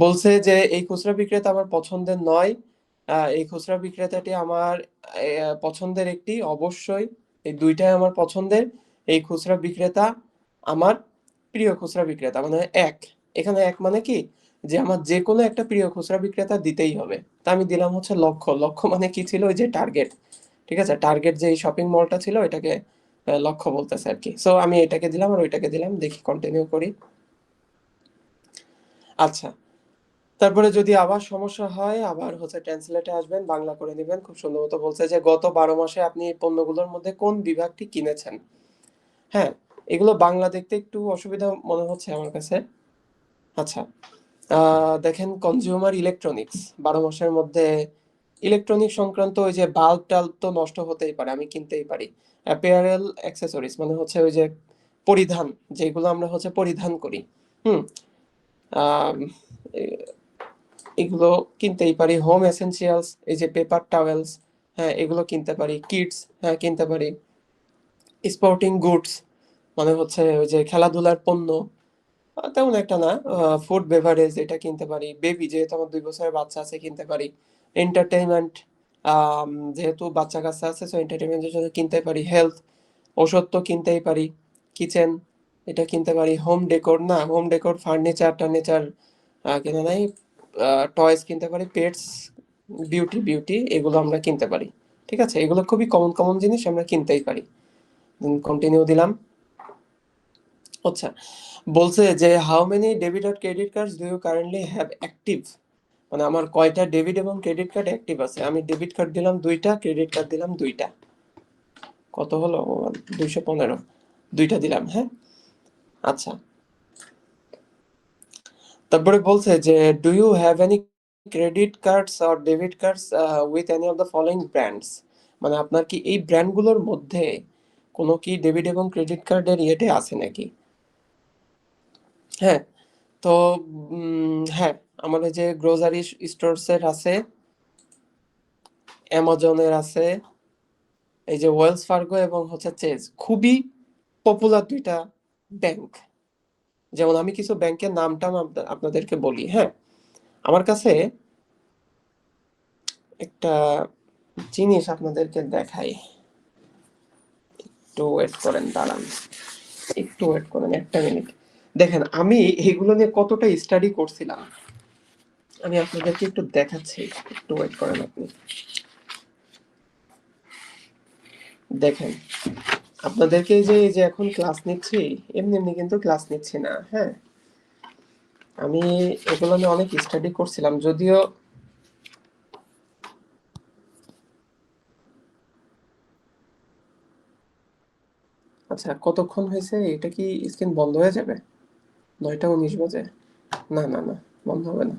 বলছে যে এই খুচরা বিক্রেতা আমার পছন্দের নয়, এই খুচরা বিক্রেতাটি আমার পছন্দের একটি, অবশ্যই এই দুইটাই আমার পছন্দের। এই খুচরা বিক্রেতা আমার প্রিয় খুচরা বিক্রেতা, মানে এক, এখানে এক মানে কি যে আমার যে কোনো একটা প্রিয় খুচরা বিক্রেতা দিতেই হবে। তা আমি দিলাম হচ্ছে লক্ষ্য। লক্ষ্য মানে কি ছিল, ওই যে টার্গেট। ঠিক আছে, টার্গেট যে শপিং মলটা ছিল এটাকে লক্ষ্য বলতেছে আর কি। সো আমি এটাকে দিলাম আর ওইটাকে দিলাম, দেখি কন্টিনিউ করি। আচ্ছা, তারপরে যদি আবার সমস্যা হয় আবার হচ্ছে ট্রান্সলেটে আসবেন, বাংলা করে নেবেন। খুব সুন্দর মতো বলছে যে গত 12 মাসে আপনি এই পণ্যগুলোর মধ্যে কোন বিভাগটি কিনেছেন। হ্যাঁ, এগুলো বাংলা দেখতে একটু অসুবিধা মনে হচ্ছে আমার কাছে। আচ্ছা, দেখেন কনজিউমার ইলেকট্রনিক্স, 12 মাসের মধ্যে ইলেকট্রনিক সংক্রান্ত ওই যে বাল্ব টাল্ব তো নষ্ট হতেই পারে, আমি কিনতেই পারি। অ্যাপিয়ারেল অ্যাক্সেসরিজ মানে হচ্ছে ওই যে পরিধান, যেগুলো আমরা হচ্ছে পরিধান করি, হুম, আম, এগুলো কিনতেই পারি। হোম এসেনশিয়ালস, এই যে পেপার টাওয়েলস, হ্যাঁ এগুলো কিনতে পারি। কিডস, হ্যাঁ কিনতে পারি। স্পোর্টিং গুডস মানে হচ্ছে ওই যে খেলাধুলার পণ্য, তেমন একটা না। ফুড বেভারেজ এটা কিনতে পারি। বেবি, যেহেতু আমার 2 বছরের বাচ্চা আছে, কিনতে পারি। এন্টারটেইনমেন্ট, যেহেতু বাচ্চা কাচ্চা আছে, সো এন্টারটেইনমেন্টের জন্য কিনতে পারি। হেলথ, ওষুধ তো কিনতেই পারি। কিচেন, এটা কিনতে পারি। হোম ডেকোর, না হোম ডেকোর ফার্নিচার টার্নিচার কেনা নাই। টয়েস কিনতে পারি। পেটস, বিউটি বিউটি এগুলো আমরা কিনতে পারি। ঠিক আছে, এগুলো খুবই কমন কমন জিনিস, আমরা কিনতেই পারি। কন্টিনিউ দিলাম। আচ্ছা, বলছে যে হাউ মেনি ডেবিট আর credit cards do you currently have active, মানে আমার কয়টা ডেবিট এবং ক্রেডিট কার্ড অ্যাক্টিভ আছে। আমি ডেবিট কার্ড দিলাম 2টা, ক্রেডিট কার্ড দিলাম 2টা। কত হলো? 215, 2টা দিলাম, হ্যাঁ। আচ্ছা, তারপরে বলছে যে do you have any credit cards or debit cards with any of the following brands, মানে আপনার কি এই ব্র্যান্ডগুলোর মধ্যে কোনো কি ডেবিট এবং ক্রেডিট কার্ডের ইয়েতে আছে নাকি। হ্যাঁ, তো হ্যাঁ, আমার এই যে গ্রোসারি স্টোরসের আছে, অ্যামাজনের আছে, এই যে ওয়েলস ফার্গো এবং হচ্ছে চেজ, খুবই পপুলার 2টা ব্যাংক। যেমন আমি কিছু ব্যাংকের নামটাম আপনাদেরকে বলি, হ্যাঁ। আমার কাছে একটা জিনিস আপনাদেরকে দেখাই, একটু ওয়েট করেন, দাঁড়ান, একটু ওয়েট করেন 1 মিনিট। দেখেন আমি এগুলো নিয়ে কতটা স্টাডি করছিলাম, আমি আপনাদেরকে একটু দেখাচ্ছি, একটু ওয়েট করেন আপনি। দেখেন, আপনাদেরকে এই যে এখন ক্লাস নিচ্ছি, এমনি এমনি কিন্তু ক্লাস নিচ্ছি না, হ্যাঁ। আমি এগুলো নিয়ে অনেক স্টাডি করছিলাম, যদিও আচ্ছা কতক্ষণ হয়েছে, এটা কি স্ক্রিন বন্ধ হয়ে যাবে? 9টা 19 বাজে। না না না, বন্ধ হবে না।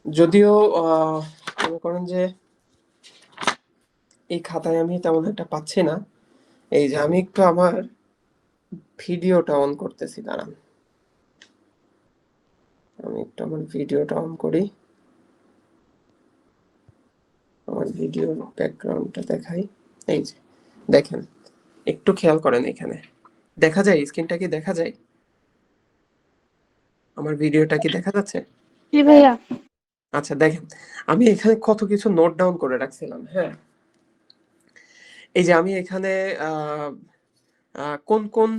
যদিও মনে করেন যে এই খাতায় আমি তেমন একটা পাচ্ছি না। এই যে আমি একটু আমার ভিডিওটা অন করতেছি, দাঁড়ান, আমি একটু আমার ভিডিওটা অন করি, আমার ভিডিওর ব্যাকগ্রাউন্ডটা দেখাই। এই যে দেখেন, একটু খেয়াল করেন, এখানে দেখা যায়, স্ক্রিনটা কি দেখা যায়, আমার ভিডিওটা কি দেখা যাচ্ছে? জি ভাইয়া। আচ্ছা দেখেন, আমি এখানে কত কিছু নোট ডাউন করে রাখছিলাম, হ্যাঁ। এই যে আমি এখানে আহ, কোন কোন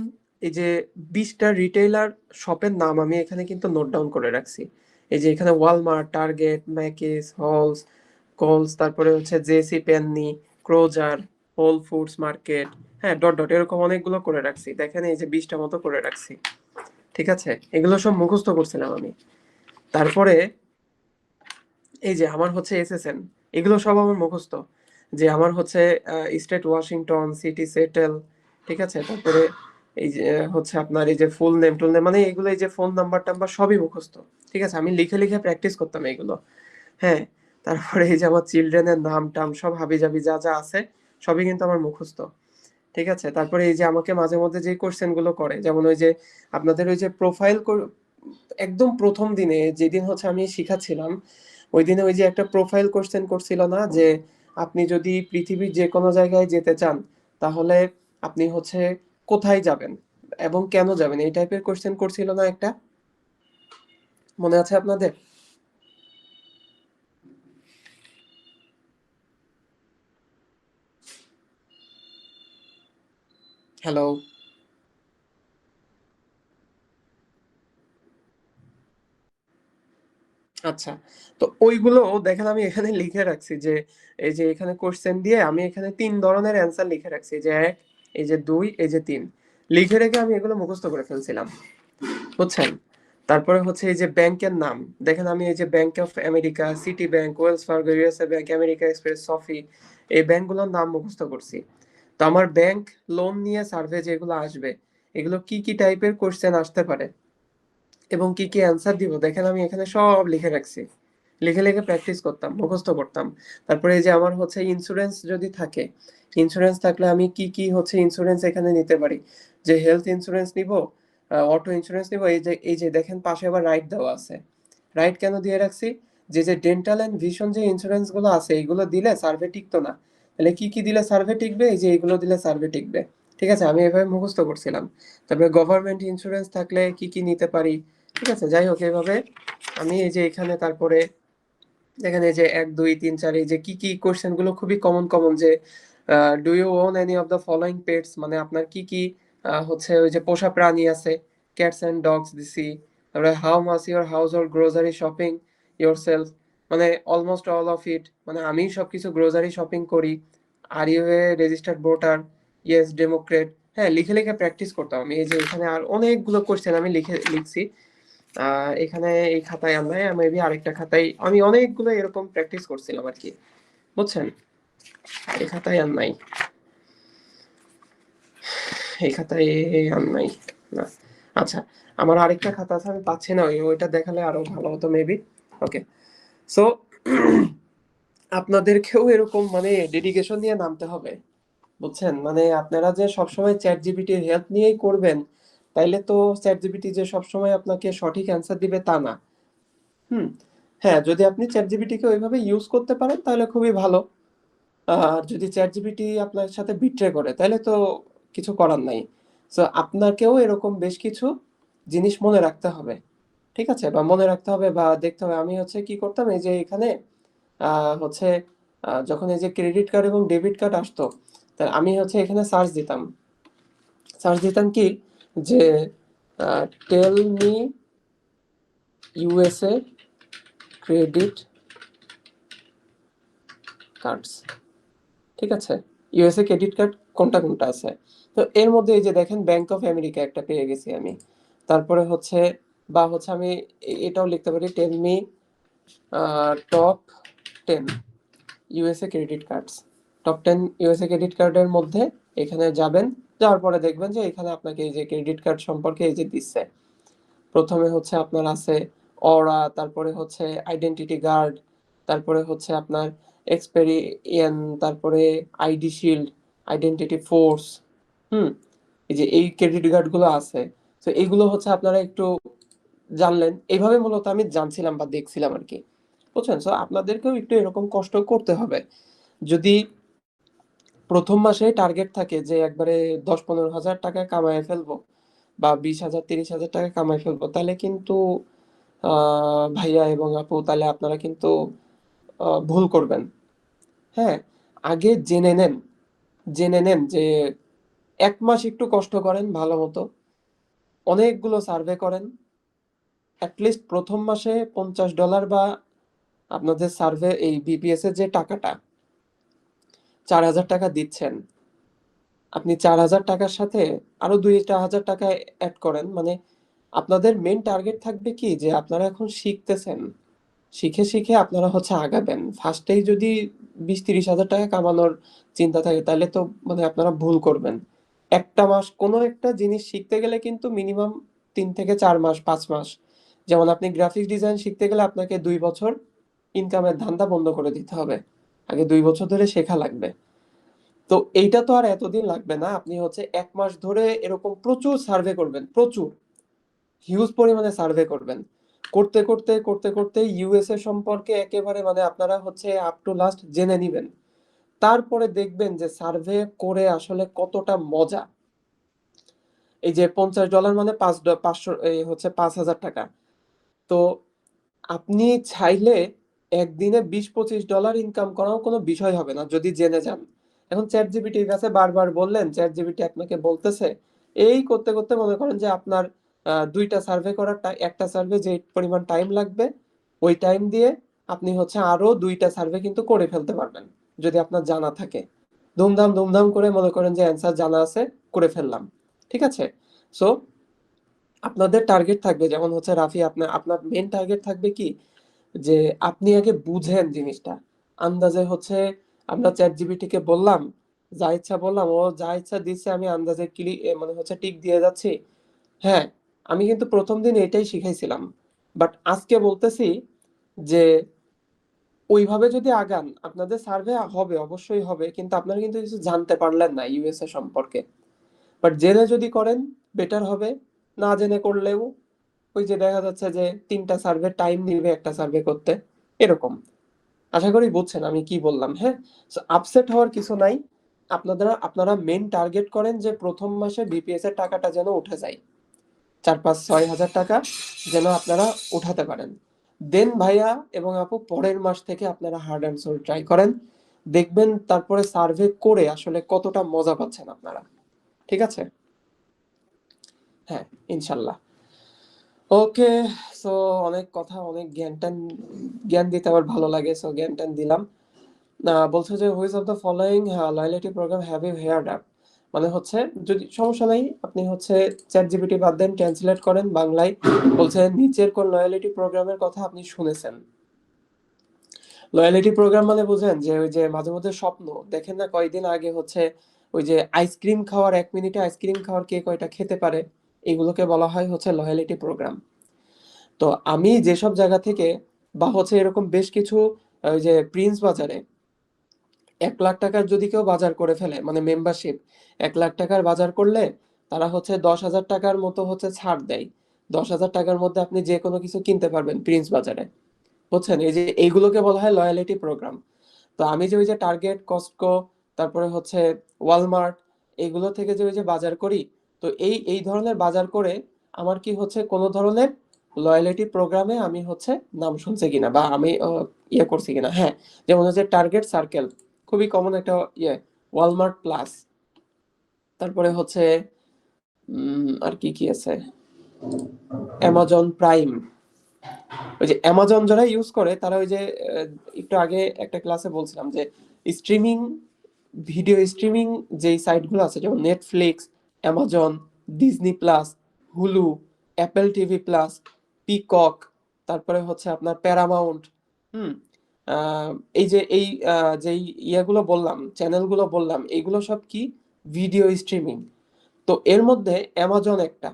এই যে 20টা রিটেইলার শপের নাম আমি এখানে কিন্তু নোট ডাউন করে রাখছি। এই যে এখানে ওয়ালমার্ট, টার্গেট, ম্যাকিস, হলস, কোলস, তারপরে হচ্ছে জেসি পেন্নি, ক্রোজার, হোল ফুডস মার্কেট, হ্যাঁ ডট ডট এরকম অনেকগুলো করে রাখছি। দেখেন এই যে 20টা মতো করে রাখছি। ঠিক আছে, এগুলো সব মুখস্থ করছিলাম আমি। তারপরে এই যে আমার হচ্ছে এসএসএন, এগুলো সব আমার মুখস্থ। যে আমার হচ্ছে স্টেট ওয়াশিংটন, সিটি সেটেল, ঠিক আছে। তারপরে এই যে হচ্ছে আপনার এই যে ফুল নেম টুল নেম, মানে এগুলো এই যে ফোন নাম্বার টাম্বার সবই মুখস্থ। ঠিক আছে, আমি লিখে লিখে প্র্যাকটিস করতাম এগুলো, হ্যাঁ। তারপরে এই যে আমার চিলড্রেনের নাম টাম সব হাবিজাবি যা যা আছে সবই কিন্তু আমার মুখস্থ। ঠিক আছে, তারপরে এই যে আমাকে মাঝে মধ্যে যে কোশ্চেন গুলো করে, যেমন ওই যে আপনাদের ওই যে প্রোফাইল, একদম প্রথম দিনে যেদিন হচ্ছে আমি শিখাচ্ছিলাম, ওই দিনে ওই যে একটা প্রোফাইল কোশ্চেন করছিল না, যে আপনি যদি পৃথিবীর যে কোনো জায়গায় যেতে চান তাহলে আপনি হচ্ছে কোথায় যাবেন এবং কেন যাবেন, এই টাইপের কোশ্চেন করছিল না একটা, মনে আছে আপনাদের? হ্যালো। আচ্ছা, তো ওইগুলো দেখেন আমি এখানে লিখে রাখছি যে এই যে এখানে কোশ্চেন দিয়ে আমি এখানে ৩ ধরনের অ্যান্সার লিখে রাখছি, যে ১, এই যে ২, এই যে ৩ লিখে রেখে আমি এগুলো মুখস্থ করে ফেলছিলাম, বুঝছেন? তারপরে হচ্ছে এই যে ব্যাংকের নাম দেখেন, আমি এই যে Bank of America, Citibank, Wells Fargo, USA Bank, America Express, SoFi, এই ব্যাংকগুলোর নাম মুখস্থ করছি। তো আমার ব্যাংক লোন নিয়ে সার্ভে যেগুলো আসবে, এগুলো কি কি টাইপের কোশ্চেন আসতে পারে এবং কি কি অ্যান্সার দিব, দেখেন আমি এখানে সব লিখে রাখছি। লিখে লিখে প্র্যাকটিস করতাম, মুখস্থ করতাম। তারপরে এই যে আমার হচ্ছে ইন্স্যুরেন্স যদি থাকে, ইন্স্যুরেন্স থাকলে আমি কি কি হচ্ছে ইন্স্যুরেন্স এখানে নিতে পারি, যে হেলথ ইন্স্যুরেন্স নিব, অটো ইন্স্যুরেন্স নিব, এই যে দেখেন পাশে আবার রাইট দেওয়া আছে। রাইট কেন দিয়ে রাখছি, যে যে ডেন্টাল এন্ড ভিশন যে ইন্স্যুরেন্স গুলো আছে এইগুলো দিলে সার্ভে টিকতো না, তাহলে কি কি দিলে সার্ভে টিকবে, এই যে এইগুলো দিলে সার্ভে টিকবে। ঠিক আছে, আমি এভাবে মুখস্থ করছিলাম। তারপরে গভর্নমেন্ট ইন্স্যুরেন্স থাকলে কি কি নিতে পারি। ঠিক আছে, যাই হোক এইভাবে আমি এই যে এখানে তারপরে দেখেন এই যে ১, ২, ৩, ৪ এই যে কি কি কোশ্চেন গুলো খুবই কমন কমন, যে do you own any of the following pets, মানে আপনার কি কি হচ্ছে ওই যে পোষা প্রাণী আছে, ক্যাটস এন্ড ডগস দিছি। তারপরে how much your household grocery shopping yourself, মানে অলমোস্ট অল অফ ইট, মানে আমি সবকিছু গ্রোসারি শপিং করি। Are you a registered voter, yes Democrat. হ্যাঁ, লিখে লিখে প্র্যাকটিস করতাম আমি। এই যে এখানে আর অনেকগুলো কোশ্চেন আমি লিখছি। এখানে এই খাতায় আমরা মেবি আরেকটা খাতায় আমি অনেকগুলো এরকম প্র্যাকটিস করছিলাম আর কি, বুঝছেন? এই খাতায় আর নাই, এই খাতায় আর নাই না। আচ্ছা, আমার আরেকটা খাতা আছে, আমি পাচ্ছি না, ওইটা দেখালে আরো ভালো হতো মেবি। ওকে, সো আপনাদেরকেও এরকম মানে ডেডিকেশন নিয়ে নামতে হবে, বুঝছেন? মানে আপনারা যে সবসময় চ্যাট জিপিটির হেল্প নিয়েই করবেন, তাইলে তো চ্যাট জিপিটি যে সবসময় আপনাকে সঠিক অ্যান্সার দিবে তা না। হুম, হ্যাঁ, যদি আপনি ChatGPT কে ওইভাবে ইউজ করতে পারেন তাহলে খুবই ভালো। আর যদি ChatGPT আপনার সাথে বিট্রে করে তাহলে তো কিছু করার নাই। সো আপনাকেও এরকম বেশ কিছু জিনিস মনে রাখতে হবে। ঠিক আছে? বা মনে রাখতে হবে বা দেখতে হবে। আমি হচ্ছে কি করতাম, এই যে এখানে হচ্ছে যখন এই যে ক্রেডিট কার্ড এবং ডেবিট কার্ড আসতো, তা আমি হচ্ছে এখানে সার্চ দিতাম কি, যে tell me USA credit cards. ঠিক আছে, ইউএসএ ক্রেডিট কার্ড কোনটা কোনটা আছে। তো এর মধ্যে এই যে দেখেন ব্যাংক অফ আমেরিকা একটা পেয়ে গেছি আমি। তারপরে হচ্ছে বা হচ্ছে আমি এটাও লিখতে পারি, tell me top 10 USA credit cards. Top 10 USA credit কার্ডের মধ্যে এখানে যাবেন, যাওয়ার পরে দেখবেন যে এখানে আপনাকে এই যে ক্রেডিট কার্ড সম্পর্কে এই যে দিচ্ছে। প্রথমে হচ্ছে আপনার আছে অরা, তারপরে হচ্ছে আইডেন্টিটি গার্ড, তারপরে হচ্ছে আপনার এক্সপেরিয়েন, তারপরে আইডি শিল্ড, আইডেন্টিটি ফোর্স। হুম, এই যে এই ক্রেডিট গার্ড গুলো আছে, তো এইগুলো হচ্ছে আপনারা একটু জানলেন। এইভাবে মূলত আমি জানছিলাম বা দেখছিলাম আর কি, বুঝছেন? সো আপনাদেরকেও একটু এরকম কষ্ট করতে হবে। যদি প্রথম মাসে টার্গেট থাকে যে একবারে ১০-১৫ হাজার টাকা কামায় ফেলবো বা ২০,০০০-৩০,০০০ টাকা কামাই ফেলবো, তাহলে কিন্তু ভাইয়া এবং আপু, তাহলে আপনারা কিন্তু ভুল করবেন। হ্যাঁ, আগে জেনে নেন যে ১ মাস একটু কষ্ট করেন ভালো মতো, অনেকগুলো সার্ভে করেন। অ্যাটলিস্ট প্রথম মাসে $50 বা আপনাদের সার্ভে এই বিপিএস এর যে টাকাটা ৪,০০০ টাকা দিচ্ছেন, আপনি ৪,০০০ টাকার সাথে আরো ২,০০০ টাকা অ্যাড করেন। মানে আপনাদের মেইন টার্গেট থাকবে কি, যে আপনারা এখন শিখতেছেন, শিখে শিখে আপনারা হচ্ছে আগাবেন। ফার্স্টেই যদি ২০-৩০ হাজার টাকা কামানোর চিন্তা থাকে তাহলে তো মানে আপনারা ভুল করবেন। একটা মাস কোনো একটা জিনিস শিখতে গেলে কিন্তু মিনিমাম ৩ থেকে ৪ মাস, ৫ মাস। যেমন আপনি গ্রাফিক্স ডিজাইন শিখতে গেলে আপনাকে ২ বছর ইনকামের ধান্দা বন্ধ করে দিতে হবে, আগে ২ বছর ধরে শেখা লাগবে। তো এইটা তো আর এতদিন লাগবে না, আপনি হচ্ছে ১ মাস ধরে এরকম প্রচুর সার্ভে করবেন, প্রচুর হিউজ পরিমাণে সার্ভে করবেন। করতে করতে করতে করতে ইউএসএ সম্পর্কে একেবারে মানে আপনারা হচ্ছে আপ টু লাস্ট জেনে নিবেন। তারপরে দেখবেন যে সার্ভে করে আসলে কতটা মজা। এই যে $50 মানে 500 এই হচ্ছে 5,000 টাকা। তো আপনি চাইলে একদিনে $20-25 ইনকাম করাও কোনো বিষয় হবে না যদি জেনে যান। এখন চ্যাট জিপিটির কাছে বারবার বললেন, চ্যাট জিপিটি আপনাকে বলতেছে, এই করতে করতে মনে করেন যে আপনার 2টা সার্ভে করার একটা সার্ভে যে পরিমাণ টাইম লাগবে, ওই টাইম দিয়ে আপনি হচ্ছে আরো 2টা সার্ভে কিন্তু করে ফেলতে পারবেন যদি আপনার জানা থাকে। ধুমধাম ধুমধাম করে মনে করেন যে অ্যান্সার জানা আছে, করে ফেললাম। ঠিক আছে? সো আপনাদের টার্গেট থাকবে, যেমন হচ্ছে রাফি, আপনার আপনার মেন টার্গেট থাকবে কি, যে আপনি আগে বুঝেন জিনিসটা। আন্দাজে হচ্ছে আমরা চ্যাট জিপিটি কে বললাম, যা ইচ্ছা বললাম, ও যা ইচ্ছা দিচ্ছে, আমি আন্দাজে মানে হচ্ছে টিক দিয়ে যাচ্ছি। হ্যাঁ, আমি কিন্তু প্রথম দিন এটাই শিখাইছিলাম, বাট আজকে বলতেছি যে ওইভাবে যদি আগান আপনাদের সার্ভে হবে, অবশ্যই হবে, কিন্তু আপনারা কিন্তু কিছু জানতে পারলেন না ইউএসএ সম্পর্কে। বাট জেনে যদি করেন বেটার হবে। না জেনে করলেও ওই যে দেখা যাচ্ছে যে 3টা সার্ভে টাইম নিবে একটা সার্ভে করতে, এরকম। আশা করি বুঝছেন আমি কি বললাম। হ্যাঁ, আপসেট হওয়ার কিছু নাই। আপনারা মেন টার্গেট করেন যে প্রথম মাসে বিপিএস এর টাকাটা যেন উঠে যায়, 4-5-6 হাজার টাকা যেন আপনারা উঠাতে পারেন। দেন ভাইয়া এবং আপু পরের মাস থেকে আপনারা হার্ড অ্যান্ড সোল ট্রাই করেন, দেখবেন তারপরে সার্ভে করে আসলে কতটা মজা পাচ্ছেন আপনারা। ঠিক আছে? হ্যাঁ, ইনশাল্লাহ। ওকে। সো অনেক কথা, অনেক জ্ঞান দিতে আবার ভালো লাগে, সো জ্ঞান ট্যান দিলাম। বলছে যে which of the following loyalty program have you heard of, মানে হচ্ছে যদি সমস্যা নাই আপনি হচ্ছে চ্যাট জিপিটি বাদ দেন, ট্রান্সলেট করেন বাংলায়। বলছে নিচের কোন লয়ালিটি প্রোগ্রামের কথা আপনি শুনেছেন। লয়ালিটি প্রোগ্রাম মানে বুঝেন যে ওই যে মাঝে মধ্যে স্বপ্ন দেখেন না, কয়েকদিন আগে হচ্ছে ওই যে আইসক্রিম খাওয়ার, 1 মিনিটে আইসক্রিম খাওয়ার কে কয়টা খেতে পারে, এগুলোকে বলা হয় হচ্ছে লয়ালিটি প্রোগ্রাম। তো আমি যেসব জায়গা থেকে, বা হচ্ছে এরকম বেশ কিছু, ওই যে প্রিন্স বাজারে 1 লাখ টাকার যদি কেউ বাজার করে ফেলে, মানে মেম্বারশিপ 1 লাখ টাকার বাজার করলে তারা হচ্ছে 10,000 টাকার মতো হচ্ছে ছাড় দেয়। 10,000 টাকার মধ্যে আপনি যে কোনো কিছু কিনতে পারবেন প্রিন্স বাজারে। বুঝছেন? এই যে এইগুলোকে বলা হয় লয়ালিটি প্রোগ্রাম। তো আমি যে ওই যে টার্গেট, কস্টকো, তারপরে হচ্ছে ওয়ালমার্ট, এগুলো থেকে যে ওই যে বাজার করি, তো এই ধরনের বাজার করে আমার কি হচ্ছে কোনো ধরনের লয়ালিটি প্রোগ্রামে আমি হচ্ছে নাম শুনছে কিনা, বা আমি ইয়ে করছি কিনা। হ্যাঁ, যেমন হচ্ছে টার্গেট সার্কেল, খুবই কমন একটা ইয়ে, ওয়ালমার্ট প্লাস, তারপরে হচ্ছে আর কি কি আছে, অ্যামাজন প্রাইম। ওই যে অ্যামাজন যারা ইউজ করে তারা ওই যে একটু আগে একটা ক্লাসে বলছিলাম যে স্ট্রিমিং, ভিডিও স্ট্রিমিং যেই সাইটগুলো আছে, যেমন Netflix, Amazon, Disney plus, Hulu, Apple TV plus, peacock, তারপরে হচ্ছে আপনার প্যারামাউন্ট। হুম আহ, এই যে যেই ইয়েগুলো বললাম, চ্যানেলগুলো বললাম, এগুলো সব কি ভিডিও স্ট্রিমিং। তো এর মধ্যে অ্যামাজন একটা।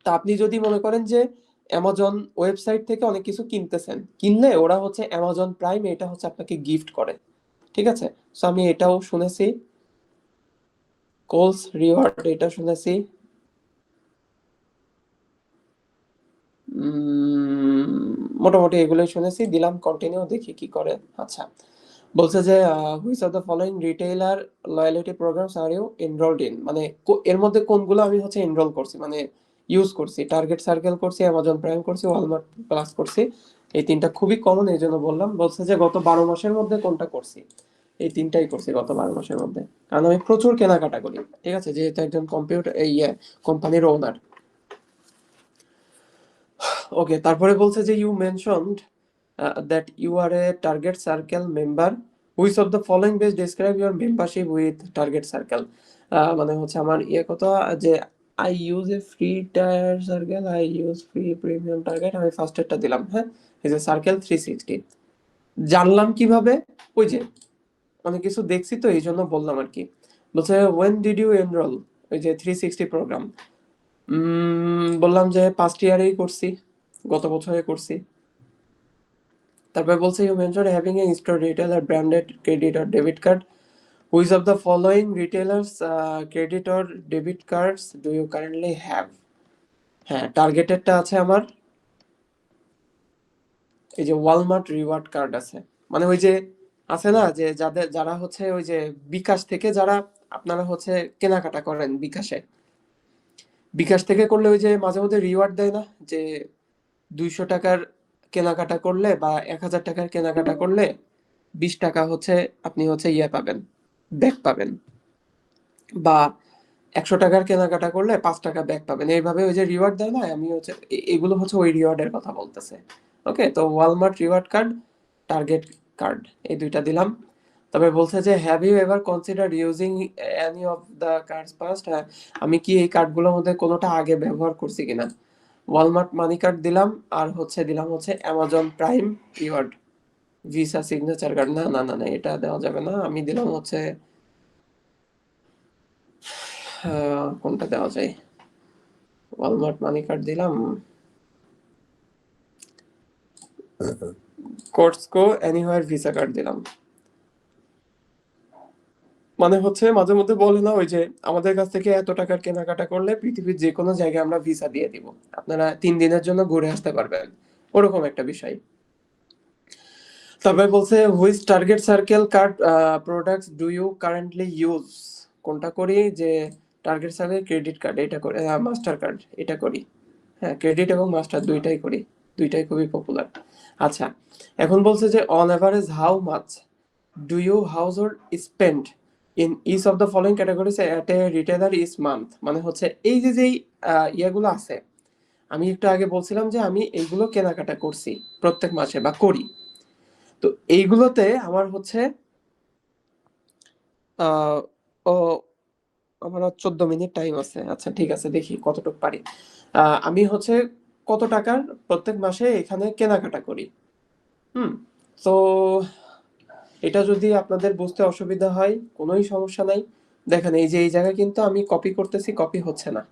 তা আপনি যদি মনে করেন যে অ্যামাজন ওয়েবসাইট থেকে অনেক কিছু কিনতেছেন, কিনলে ওরা হচ্ছে অ্যামাজন প্রাইম এটা হচ্ছে আপনাকে গিফট করে। ঠিক আছে? সো আমি এটাও শুনেছি, কোলস রিওয়ার্ড এটা শুনেছি। মোটামুটি এগুলোই শুনেছি, দিলাম কন্টিনিউ, দেখি কি করে। আচ্ছা, বলছে যে which of the following retailer loyalty programs are you enrolled in, মানে এর মধ্যে কোনগুলো আমি হচ্ছে এনরোল করছি, মানে ইউজ করছি। টার্গেট সার্কেল করছি, অ্যামাজন প্রাইম করছি, ওয়ালমার্ট প্লাস করছি। এই তিনটা খুবই কমন, এই জন্য বললাম। বলছে যে গত 12 মাসের মধ্যে কোনটা করছি, এই তিনটাই করছি গত 12 মাসের মধ্যে, কারণ আমি প্রচুর কেনাকাটা করি। ঠিক আছে, যেহেতু একজন কম্পিউটার এই কোম্পানির ওনার। ওকে, তারপরে বলছে যে you mentioned that you are a Target Circle member, which of the following best describe your membership with Target Circle. মানে হচ্ছে আমার কথা যে I use a free tier Circle, I use free premium Target, আমি first এরটা দিলাম। হ্যাঁ, এই যে সার্কেল 360 জানলাম কিভাবে, ওই যে অনেক কিছু দেখছি তো এই জন্য বললাম আর কি। বলছে ওয়েন ডিড ইউ এনরোল, ওই যে 360 প্রোগ্রাম। বললাম যে ফার্স্ট ইয়ারেই করছি, গত বছরে করছি। তারপরে বলছে you mention having a store retailer branded credit or debit card, which of the following retailers credit or debit cards do you currently have. হ্যাঁ, টার্গেটেডটা আছে আমার, এই যে ওয়ালমার্ট রিওয়ার্ড কার্ড আছে। মানে ওই যে আছে না যে যারা হচ্ছে ওই যে বিকাশ থেকে যারা আপনারা হচ্ছে কেনাকাটা করেন বিকাশে, বিকাশ থেকে করলে ওই যে মাঝে মধ্যে রিওয়ার্ড দেয় না, যে 200 টাকার কেনাকাটা করলে বা 1000 টাকার কেনাকাটা করলে 20 টাকা হচ্ছে আপনি হচ্ছে ইয়ে পাবেন, ব্যাক পাবেন, বা 100 টাকার কেনাকাটা করলে 5 টাকা ব্যাক পাবেন, এইভাবে ওই যে রিওয়ার্ড দেয় না, আমি হচ্ছে এগুলো হচ্ছে ওই রিওয়ার্ডের কথা বলতেছে। ওকে, তো Walmart reward card, Target card, এই দুইটা দিলাম। তবে বলছে যে have you ever consider using any of the cards past, আমি কি এই কার্ডগুলোর মধ্যে কোনোটা আগে ব্যবহার করছি কিনা। ওয়ালমার্ট মানি কার্ড দিলাম, আর হচ্ছে দিলাম হচ্ছে Amazon prime reward visa signature card. না না না না, এটা দেওয়া যাবে না। আমি দিলাম হচ্ছে কোনটা দেওয়া যায়, ওয়ালমার্ট মানি কার্ড দিলাম, কস্টকো এনিহোয়ার ভিসা কার্ড দিলাম। মানে হচ্ছে মাঝে মধ্যে বলে না ওই যে আমাদের কাছ থেকে এত টাকার কেনাকাটা করলে পৃথিবীর যে কোনো জায়গায় আমরা ভিসা দিয়ে দিব, আপনারা 3 দিনের জন্য ঘুরে আসতে পারবেন, ওরকম একটা বিষয়। তবে বলছে which Target Circle card products do you currently use, কোনটা করি, যে টার্গেট সার্কেল ক্রেডিট কার্ড এটা করি, মাস্টার কার্ড এটা করি। হ্যাঁ, ক্রেডিট এবং মাস্টার দুইটাই করি, দুইটাই খুবই পপুলার। আচ্ছা, এখন বলছে যে on average how much do you household spend in each of the following categories at a retailer each month. মানে হচ্ছে এই যে যেই ইয়েগুলো আছে, আমি একটু আগে বলছিলাম যে আমি এইগুলো কেনাকাটা করছি প্রত্যেক মাসে বা করি। তো এইগুলোতে আমার হচ্ছে আহ ও আমার আর 14 মিনিট টাইম আছে। আচ্ছা ঠিক আছে, দেখি কতটুকু পারি। আমি হচ্ছে কত টাকার প্রত্যেক মাসে এখানে কেনাকাটা করি। হুম। তো এটা যদি আপনাদের বুঝতে অসুবিধা হয়, কোনোই সমস্যা নাই। দেখেন এই যে এই জায়গায় কিন্তু আমি কপি করতেছি, কপি হচ্ছে না,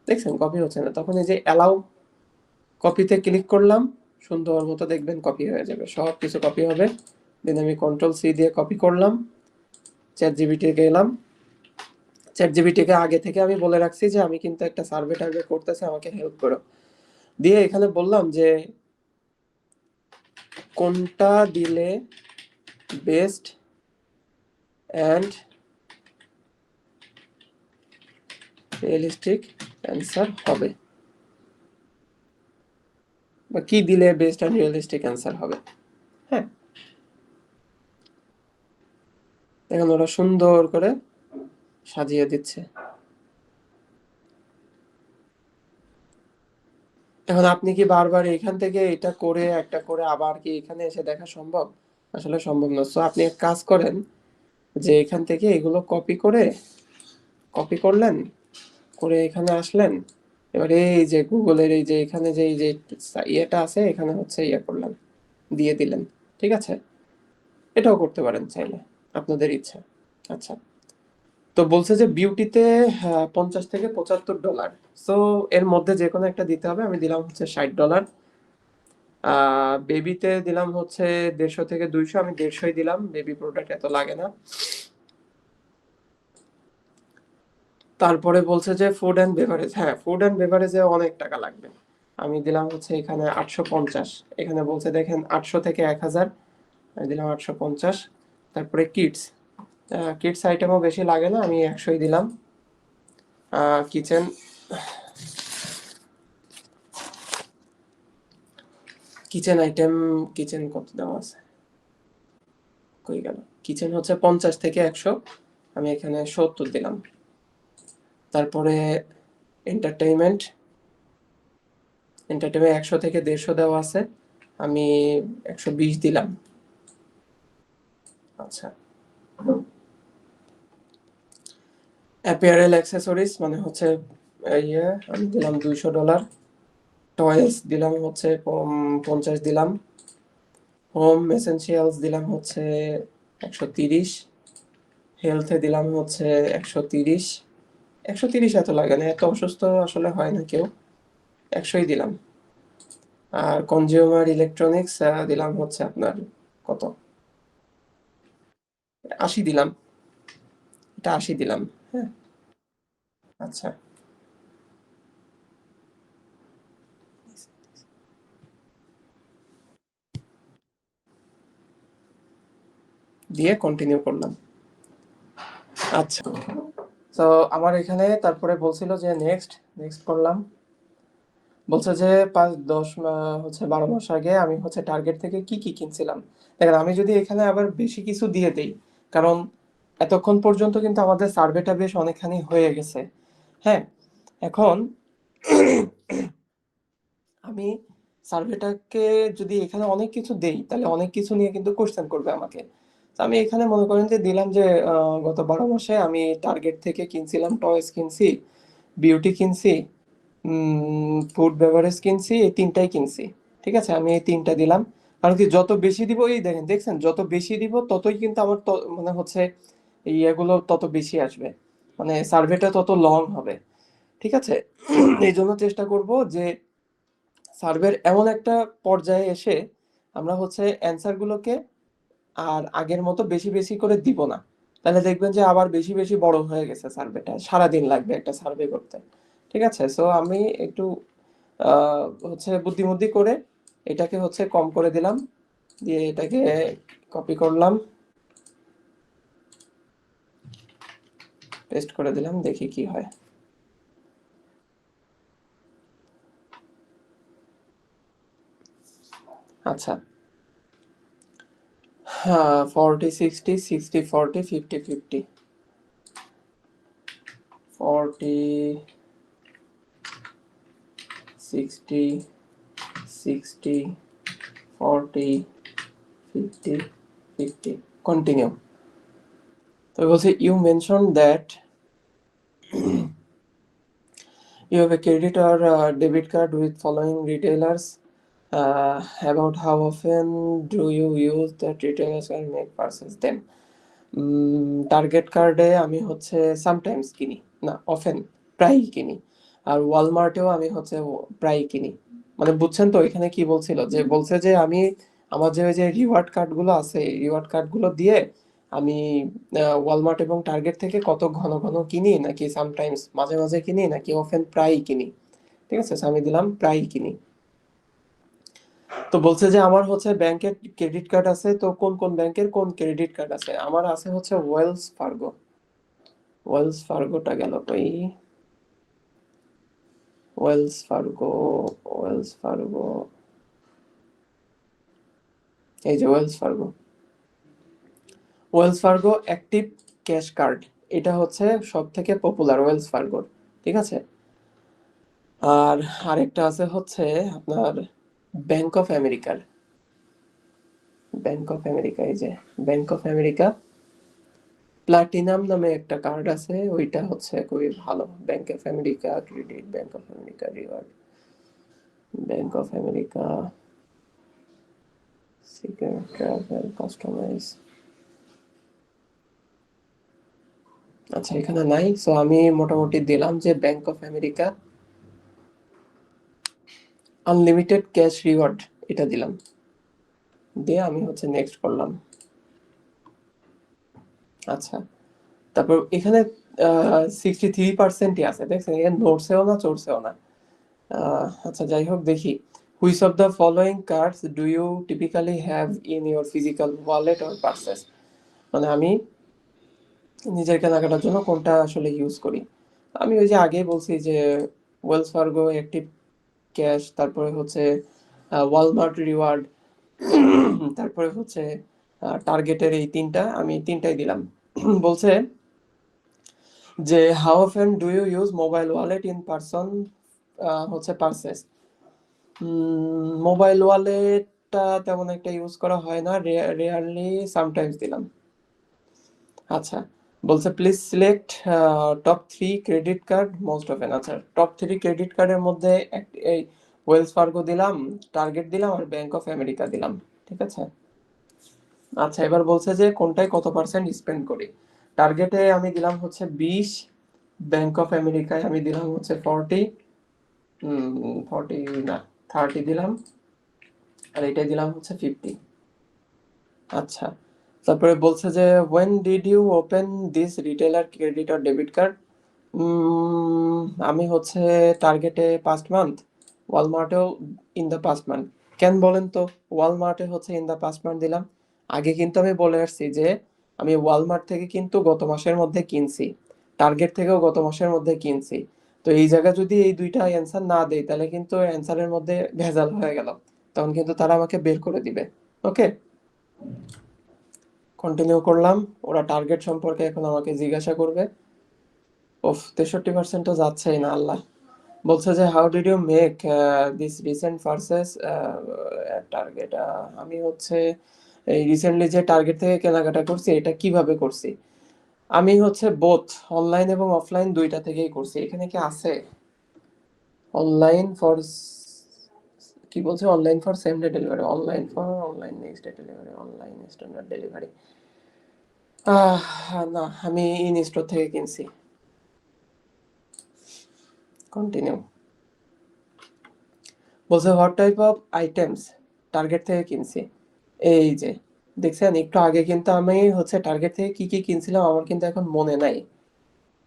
দেখছেন কপি হচ্ছে না। তখন এই যে অ্যালাউ কপিতে ক্লিক করলাম, সুন্দর মতো দেখবেন কপি হয়ে যাবে, সব কিছু কপি হবে। দেন আমি কন্ট্রোল-সি দিয়ে কপি করলাম, চ্যাট জিপিটি গেলাম, চ্যাট জিপিটিকে আগে থেকে আমি বলে রাখছি যে আমি কিন্তু একটা সার্ভে টার্ভে করতেছি, আমাকে হেল্প করো। দিয়ে এখানে বললাম যে কোনটা দিলে বেস্ট অ্যান্ড রিয়েলিস্টিক অ্যান্সার হবে, বা কি দিলে বেস্ট অ্যান্ড রিয়েলিস্টিক অ্যান্সার হবে। হ্যাঁ, এখন ওরা সুন্দর করে সাজিয়ে দিচ্ছে। এখন আপনি কি বারবার এখান থেকে এটা করে একটা করে আবার কি এখানে এসে দেখা সম্ভব? আসলে সম্ভব না। সো আপনি এক কাজ করেন, যে এখান থেকে এগুলো কপি করলেন, করে এখানে আসলেন। এবার এই যে গুগলের এই যে এখানে যে এই যে ইয়েটা আছে, এখানে হচ্ছে ইয়ে করলেন, দিয়ে দিলেন। ঠিক আছে, এটাও করতে পারেন চাইলে, আপনাদের ইচ্ছা। আচ্ছা, তো বলছে যে বিউটিতে $50 থেকে $75। সো এর মধ্যে যে কোনো একটা দিতে হবে। আমি দিলাম হচ্ছে $60। বেবিতে দিলাম হচ্ছে 150 থেকে 200, আমি 150ই দিলাম, বেবি প্রোডাক্ট এত লাগে না। তারপরে বলছে যে ফুড অ্যান্ড বেভারেজ, হ্যাঁ ফুড অ্যান্ড বেভারেজে অনেক টাকা লাগবে। আমি দিলাম হচ্ছে এখানে 850, এখানে বলছে দেখেন 800 থেকে 1000, আমি দিলাম 850। তারপরে কিডস, কিডস আইটেমও বেশি লাগে না, আমি 100ই দিলাম। কিচেন, কিচেন আইটেম, কিচেন কত দেওয়া আছে, কই গেল, কিচেন হচ্ছে 50 থেকে 100, আমি এখানে 70 দিলাম। তারপরে এন্টারটেইনমেন্ট, এন্টারটেইনমেন্ট 100 থেকে 150 দেওয়া আছে, আমি 120 দিলাম। আচ্ছা, অ্যাপিয়ারেল অ্যাক্সেসরিজ মানে হচ্ছে ইয়ে, আমি দিলাম $200। টয়েস দিলাম হচ্ছে 50 দিলাম। হোম এসেনশিয়ালস দিলাম হচ্ছে 130। হেলথে দিলাম হচ্ছে 130। 130 এত লাগে না, এত অসুস্থ আসলে হয় না কেউ, 100ই দিলাম। আর কনজিউমার ইলেকট্রনিক্স দিলাম হচ্ছে আপনার কত, 80 দিলাম, এটা 80 দিলাম। হ্যাঁ, আচ্ছা, দিয়ে কন্টিনিউ করলাম। আচ্ছা, তো আমার এখানে তারপরে বলছিল যে নেক্সট নেক্সট করলাম, বলছে যে 12 মাস আগে আমি হচ্ছে টার্গেট থেকে কি কি কিনছিলাম। দেখেন আমি যদি এখানে আবার বেশি কিছু দিয়ে দেই, কারণ এতক্ষণ পর্যন্ত কিন্তু আমাদের সার্ভেটা বেশ অনেকখানি হয়ে গেছে। হ্যাঁ, এখন আমি সার্ভেটাকে যদি এখানে অনেক কিছু দেই, তাহলে অনেক কিছু নিয়ে কিন্তু কোশ্চেন করবে আমাকে। তো আমি এখানে মনে করেন যে দিলাম যে গত 12 মাসে আমি টার্গেট থেকে কিনছিলাম, টয়েস কিনছি, বিউটি কিনছি, ফুড বেভারেজ কিনছি, এই তিনটাই কিনছি। ঠিক আছে, আমি এই তিনটা দিলাম। কারণ কি যত বেশি দিব, এই দেখেন দেখছেন, যত বেশি দিব ততই কিন্তু আমার মানে হচ্ছে এই এগুলো তত বেশি আসবে, মানে সার্ভেটা তত লং হবে। ঠিক আছে, এই জন্য চেষ্টা করব যে সার্ভের এমন একটা পর্যায়ে এসে আমরা হচ্ছে অ্যান্সার গুলোকে আর আগের মতো বেশি বেশি করে দিব না। তাহলে দেখবেন যে আবার বেশি বেশি বড় হয়ে গেছে সার্ভেটা, সারাদিন লাগবে একটা সার্ভে করতে। ঠিক আছে, সো আমি একটু হচ্ছে বুদ্ধিমুদ্ধি করে এটাকে হচ্ছে কম করে দিলাম, দিয়ে এটাকে কপি করলাম, পেস্ট করে দিলাম, দেখি কি হয়। আচ্ছা, হ্যাঁ, 40 60 60 40 50 50, 40 60 40 50 50 কন্টিনিউ। তো বলছে you mention that you have a credit or debit card with following retailers. About how often do you use that retailers and make purchase them? Target কার্ডে আমি হচ্ছে সামটাইমস কিনি, না অফেন, প্রায়ই কিনি। আর ওয়ালমার্টেও আমি হচ্ছে প্রায়ই কিনি। মানে বুঝছেন তো এখানে কি বলছিল, যে বলছে যে আমি আমার যে ওই যে রিওয়ার্ড কার্ডগুলো আছে, রিওয়ার্ড কার্ডগুলো দিয়ে আমি ওয়ালমার্ট এবং টার্গেট থেকে কত ঘন ঘন কিনি, নাকি সামটাইমস মাঝে মাঝে কিনি, নাকি অফেন প্রায়ই কিনি। ঠিক আছে, so আমি দিলাম প্রায়ই কিনি। তো বলছে যে আমার হচ্ছে ব্যাংকের ক্রেডিট কার্ড আছে, তো কোন কোন ব্যাংকের কোন ক্রেডিট কার্ড আছে, আমার আছে হচ্ছে ওয়েলস ফার্গো। ওয়েলস ফার্গোটা গেল কই, ওয়েলস ফার্গো, ওয়েলস ফার্গো, এই যে Wells Fargo, Wells Fargo active cash card, এটা হচ্ছে সব থেকে পপুলার ওয়েলস ফার্গোর। ঠিক আছে, আর আরেকটা আছে হচ্ছে আপনার ব্যাংক অফ আমেরিকার, ব্যাংক অফ আমেরিকা, এই যে ব্যাংক অফ আমেরিকা প্লাটিনাম নামে একটা কার্ড আছে, ওইটা হচ্ছে খুবই ভালো। Bank of America credit, Bank of America reward, Bank of America secure travel customize. আচ্ছা এখানে নাই, সো আমি মোটামুটি দিলাম যে Bank of America unlimited cash reward, এটা দিলাম, দিয়ে আমি হচ্ছে নেক্সট করলাম। আচ্ছা, তারপর এখানে 63%ই আছে, দেখছেন, এখানে নোটসেও না চড়ছেও না। আচ্ছা যাই হোক, দেখি which of the following cards do you typically have in your physical wallet or purses. মানে আমি নিজের কেনাকাটার জন্য কোনটা আসলে ইউজ করি। আমি ওই যে আগেই বলছি যে ওয়েলস ফার্গো অ্যাক্টিভ ক্যাশ, তারপরে হচ্ছে ওয়ালমার্ট রিওয়ার্ড, তারপরে হচ্ছে টার্গেটের, এই তিনটা আমি তিনটাই দিলাম। বলছে যে how often do you use mobile wallet in person, হচ্ছে পারসেস। মোবাইল ওয়ালেটটা তেমন একটা ইউজ করা হয় না, রেয়ারলি সামটাইমস দিলাম। আচ্ছা, বলছে please select top three credit card most often. আচ্ছা, টপ থ্রি ক্রেডিট কার্ডের মধ্যে এই ওয়েলস ফার্গো দিলাম, টার্গেট দিলাম, আর ব্যাংক অফ আমেরিকা দিলাম। ঠিক আছে, আচ্ছা এবার বলছে যে কোনটায় কত পার্সেন্ট স্পেন্ড করি। টার্গেটে আমি দিলাম হচ্ছে 20, ব্যাংক অফ আমেরিকায় আমি দিলাম হচ্ছে 40, 40 না 30 দিলাম, আর এটাই দিলাম হচ্ছে 50। আচ্ছা, তারপরে বলছে যে when did you open this retailer credit or debit card? আমি হচ্ছে টার্গেটে পাস্ট মান্থ, ওয়ালমার্টেও ইন দ্য পাস্ট মান্থ। কেন বলেন তো, ওয়ালমার্টে হচ্ছে ইন দ্য পাস্ট মান্থ দিলাম, আগে কিন্তু আমি বলে আসছি যে আমি ওয়ালমার্ট থেকে কিন্তু গত মাসের মধ্যে কিনছি। টার্গেট থেকেও গত মাসের মধ্যে কিনছি। তো এই জায়গা যদি এই দুইটা অ্যান্সার না দেই তাহলে কিন্তু অ্যান্সারের মধ্যে ভেজাল হয়ে গেল, তখন কিন্তু তারা আমাকে বের করে দিবে। ওকে, কন্টিনিউ করলাম। ওরা টার্গেট সম্পর্কে এখন আমাকে জিজ্ঞাসা করবে। ওফ, 63% তো যাচ্ছেই না আল্লাহ। বলছে যে how did you make this recent purchase Target. আমি হচ্ছে এই রিসেন্টলি যে টার্গেট থেকে কেনাকাটা করছি এটা কিভাবে করছি। আমি হচ্ছে বোথ অনলাইন এবং অফলাইন দুইটা থেকেই করছি। এখানে কি আছে অনলাইন ফর, কি বলছে, online for same day delivery, online next day delivery, online standard delivery. না, আমি ইন স্টোর থেকে কিনছি। কন্টিনিউ। বলছে what type of items, target থেকে কিনছি। এই যে দেখছেন, একটু আগে কিন্তু আমি হচ্ছে টার্গেট থেকে কি কি কিনছিলাম আমার কিন্তু এখন মনে নাই।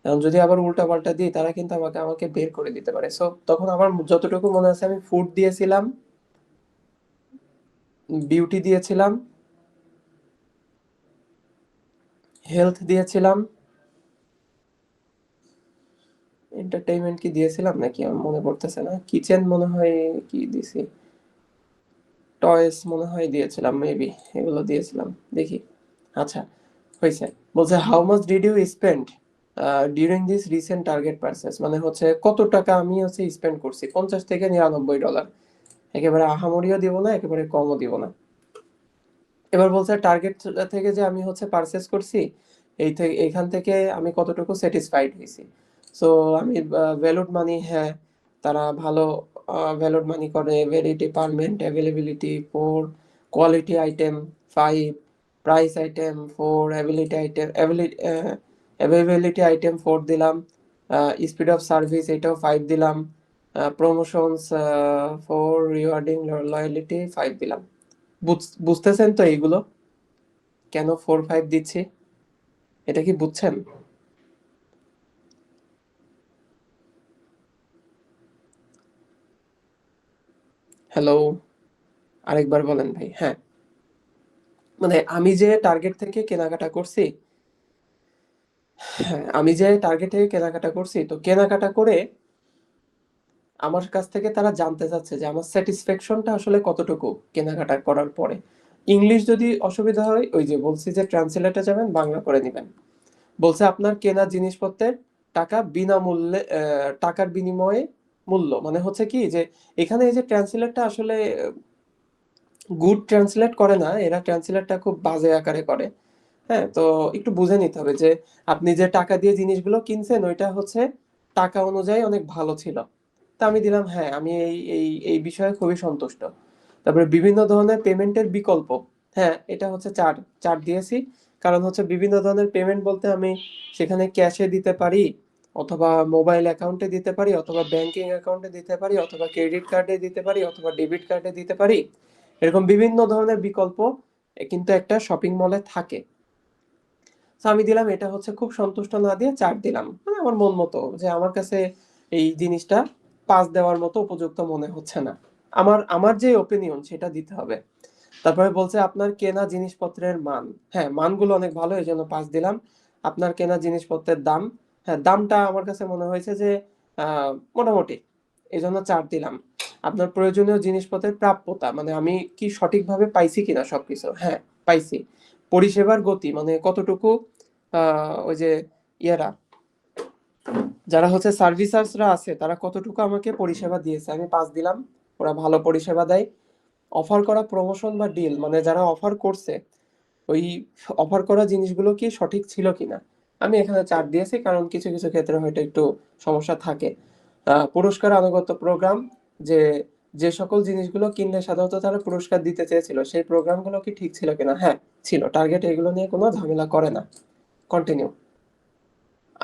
এখন যদি আবার উল্টা পাল্টা দিই তারা কিন্তু আমাকে আমাকে বের করে দিতে পারে। সো তখন আমার যতটুকু মনে আছে আমি ফুড দিয়েছিলাম, বিউটি দিয়েছিলাম, হেলথ দিয়েছিলাম, এন্টারটেইনমেন্ট কি দিয়েছিলাম নাকি আমার মনে পড়তেছে না, কিচেন মনে হয় কি দিছি, টয়েস মনে হয় দিয়েছিলাম, মেবি এগুলো দিয়েছিলাম, দেখি। আচ্ছা, হয়েছে। বলছে how much did you spend during this recent Target purchase, মানে হচ্ছে কত টাকা আমি হচ্ছে স্পেন্ড করছি, $50 থেকে $99। একেবারে আহামরিও দিব না, একেবারে কমও দিব না। এবার বলছে টার্গেট থেকে যে আমি হচ্ছে পারচেস করছি এই থেকে, এখান থেকে আমি কতটুকু স্যাটিসফাইড হয়েছি। সো আমি ভ্যালুড মানি, হ্যাঁ তারা ভালো ভ্যালুড মানি করে, very department, availability 4, quality item 5, price item 4, availability item 4 দিলাম, স্পিড অফ সার্ভিস এটাও 5 দিলাম, প্রমোশনস 4, রিওয়ার্ডিং লয়ালিটি 5 দিলাম। বুঝতেছেন তো এইগুলো কেন 4-5 দিচ্ছি, এটা কি বুঝছেন? হ্যালো, আরেকবার বলেন ভাই। হ্যাঁ, মানে আমি যে টার্গেট থেকে কেনাকাটা করছি, হ্যাঁ আমি যে টার্গেট থেকে কেনাকাটা করছি, তো কেনাকাটা করে আমার কাছ থেকে তারা জানতে চাচ্ছে যে আমার স্যাটিসফ্যাকশনটা আসলে কতটুকু কেনাকাটা করার পরে। ইংলিশ যদি অসুবিধা হয় ওই যে বলছি যে ট্রান্সলেটে যাবেন, বাংলা করে নিবেন। বলছে আপনার কেনা জিনিসপত্রের টাকা বিনামূল্যে, টাকার বিনিময়ে মূল্য, মানে হচ্ছে কি যে এখানে এই যে ট্রান্সলেটটা আসলে গুড ট্রান্সলেট করে না, এরা ট্রান্সলেটটা খুব বাজে আকারে করে। হ্যাঁ, তো একটু বুঝে নিতে হবে যে আপনি যে টাকা দিয়ে জিনিসগুলো কিনছেন ওইটা হচ্ছে টাকা অনুযায়ী অনেক ভালো ছিল। তা আমি দিলাম হ্যাঁ, আমি এই বিষয়ে খুবই সন্তুষ্ট। তারপরে বিভিন্ন ধরনের পেমেন্টের বিকল্প, হ্যাঁ এটা হচ্ছে 4 4 দিয়েছি। কারণ হচ্ছে বিভিন্ন ধরনের পেমেন্ট বলতে আমি সেখানে ক্যাশে দিতে পারি, অথবা মোবাইল অ্যাকাউন্টে দিতে পারি, অথবা ব্যাংকিং অ্যাকাউন্টে দিতে পারি, অথবা ক্রেডিট কার্ডে দিতে পারি, অথবা ডেবিট কার্ডে দিতে পারি। এরকম বিভিন্ন ধরনের বিকল্প কিন্তু একটা শপিং মলে থাকে। তো আমি দিলাম, এটা হচ্ছে খুব সন্তুষ্ট না দিয়ে 4 দিলাম, মানে আমার মন মতো, যে আমার কাছে এই জিনিসটা 5 দেওয়ার মতো উপযুক্ত মনে হচ্ছে না। আমার আমার যে ওপিনিয়ন সেটা দিতে হবে। তারপরে বলছে আপনার কেনা জিনিসপত্রের মান, হ্যাঁ মানগুলো অনেক ভালো এই জন্য 5 দিলাম। আপনার কেনা জিনিসপত্রের দাম, হ্যাঁ দামটা আমার কাছে মনে হয়েছে যে মোটামুটি, এই জন্য 4 দিলাম। আপনার প্রয়োজনীয় জিনিসপত্রের প্রাপ্যতা, মানে আমি কি সঠিকভাবে পাইছি কিনা সবকিছু, হ্যাঁ পাইছি। পরিষেবার গতি, মানে কতটুকু ওই যে ইয়ারা, যারা হচ্ছে সার্ভিসার্সরা আছে তারা কতটুকু আমাকে পরিষেবা দিয়েছে, আমি 5 দিলাম, ওরা ভালো পরিষেবা দেয়। অফার করা প্রমোশন বা ডিল, মানে যারা অফার করছে ওই অফার করা জিনিসগুলো কি সঠিক ছিল কিনা, আমি এখানে 4 দিয়েছি, কারণ কিছু কিছু ক্ষেত্রে হয়তো একটু সমস্যা থাকে। পুরস্কার আনুগত্য প্রোগ্রাম, যে যে সকল জিনিসগুলো কিনলে সাধারণত তারা পুরস্কার দিতে চেয়েছিল সেই প্রোগ্রামগুলো কি ঠিক ছিল কিনা, হ্যাঁ ছিল। টার্গেট এগুলো নিয়ে কোনো ঝামেলা করে না। কন্টিনিউ।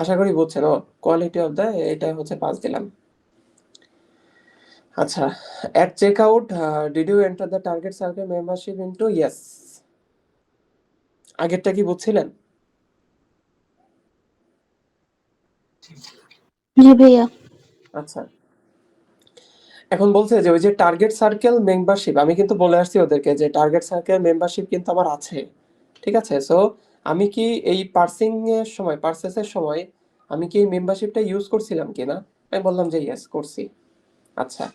আশা করি বুঝছেন। ও কোয়ালিটি অফ দ্য, এটা হচ্ছে 5 দিলাম। আচ্ছা, at checkout did you enter the target circle membership into, yes। আগেরটা কি বুঝছিলেন? জি ভাইয়া। আচ্ছা, এখন বলছে যে ওই যে টার্গেট সার্কেল মেম্বারশিপ, আমি কিন্তু বলে আসছি ওদেরকে যে টার্গেট সার্কেল মেম্বারশিপ কিন্তু আমার আছে। ঠিক আছে, সো আমি কি এই পার্সিং এর সময়, পার্সেসের সময় আমি কি এই মেম্বারশিপটা ইউজ করছিলাম কিনা? আমি বললাম যে ইয়েস করছি। আচ্ছা,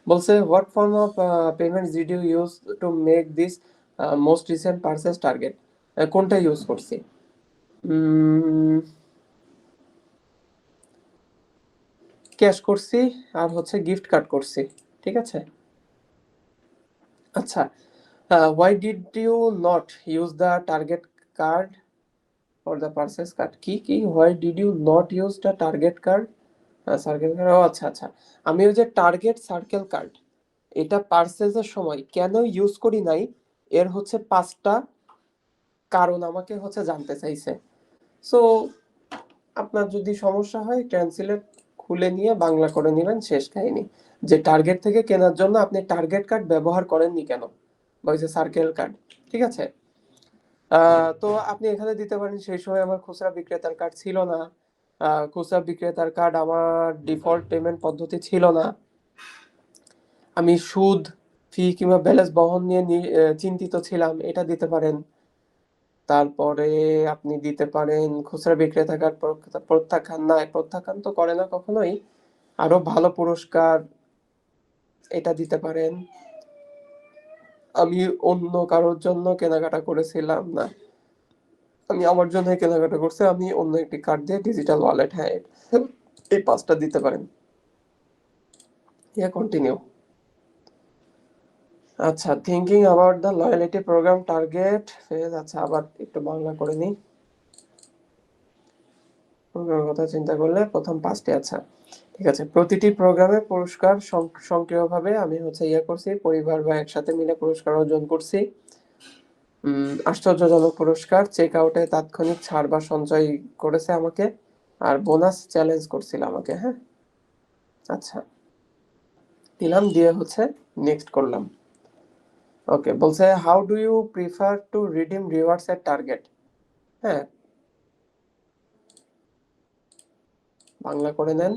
বলছে what form of payments did you use to make this most recent purchase Target? কোনটা ইউজ করছি? ক্যাশ করছি আর হচ্ছে গিফট কার্ড করছি। ঠিক আছে। আচ্ছা, why did you not use the Target card for the purchase card? কি why did you not use the Target card? Circle card, ও আচ্ছা আচ্ছা। আমি ওই যে টার্গেট সার্কেল কার্ড, এটা পারচেজের সময় কেন ইউজ করি নাই, এর হচ্ছে 5টা কারণ আমাকে হচ্ছে জানতে চাইছে। সো আপনার যদি সমস্যা হয় ট্রান্সলেট খুলে নিয়ে বাংলা করে নেবেন, শেষ কাহিনী। যে টার্গেট থেকে কেনার জন্য আপনি টার্গেট কার্ড ব্যবহার করেননি কেন, বা ওই যে সার্কেল কার্ড। ঠিক আছে। তো আপনি এখানে দিতে পারেন সেই সময় আমার খুচরা বিক্রেতার কার্ড ছিল না, খুচরা বিক্রেতার কার্ড আমার ডিফল্ট পেমেন্ট পদ্ধতি ছিল না, আমি সুদ, ফি কিংবা ব্যালেন্স বহন নিয়ে চিন্তিত ছিলাম, এটা দিতে পারেন। তারপরে আপনি দিতে পারেন খুচরা বিক্রেতা কার্ড প্রত্যাখ্যান, না প্রত্যাখ্যান তো করে না কখনোই, আরো ভালো পুরস্কার, এটা দিতে পারেন। আমি অন্য কারোর জন্য কেনাকাটা করেছিলাম না, আমি আমার জন্য কেনাকাটা করছি, আমি অন্য একটি কার্ড দিয়ে ডিজিটাল ওয়ালেট, হ্যাঁ এই 5টা দিতে পারেন। Yeah continue. আচ্ছা, thinking about the loyalty program Target phase. আচ্ছা, আবার একটু বাংলা করে নিই। প্রোগ্রামের কথা চিন্তা করলে প্রথম 5টি। আচ্ছা ঠিক আছে। প্রতিটি প্রোগ্রামে পুরস্কার সক্রিয়ভাবে আমি হচ্ছে করছি, পরিবার বা একসাথে মিলে পুরস্কার অর্জন করছি। আশ্চর্যজনক পুরস্কার, চেক আউটে তাৎক্ষণিক ছাড় বা সঞ্চয় করেছে আমাকে, আর বোনাস চ্যালেঞ্জ করছিল আমাকে। হ্যাঁ আচ্ছা, দিলাম, দিয়ে হচ্ছে নেক্সট করলাম। ওকে, বলছে how do you prefer to redeem rewards at Target? হ্যাঁ, বাংলা করে নেন।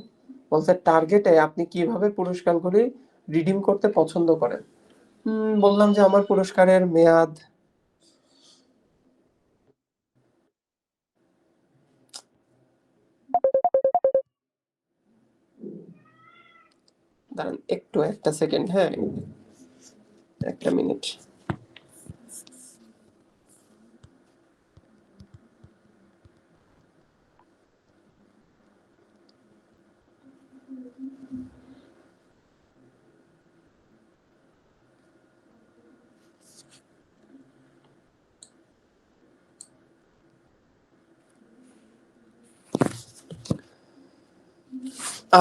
বলছে টার্গেটে আপনি কিভাবে পুরস্কারগুলি রিডিম করতে পছন্দ করেন? বললাম যে আমার পুরস্কারের মেয়াদ, দাঁড়ান একটু, একটা সেকেন্ড, হ্যাঁ একটা মিনিট।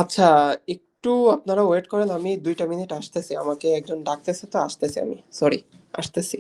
আচ্ছা, একটু আপনারা ওয়েট করেন, আমি 2টা মিনিট আসতেছি, আমাকে একজন ডাকতেছে, তো আসতেছি আমি, সরি, আসতেছি।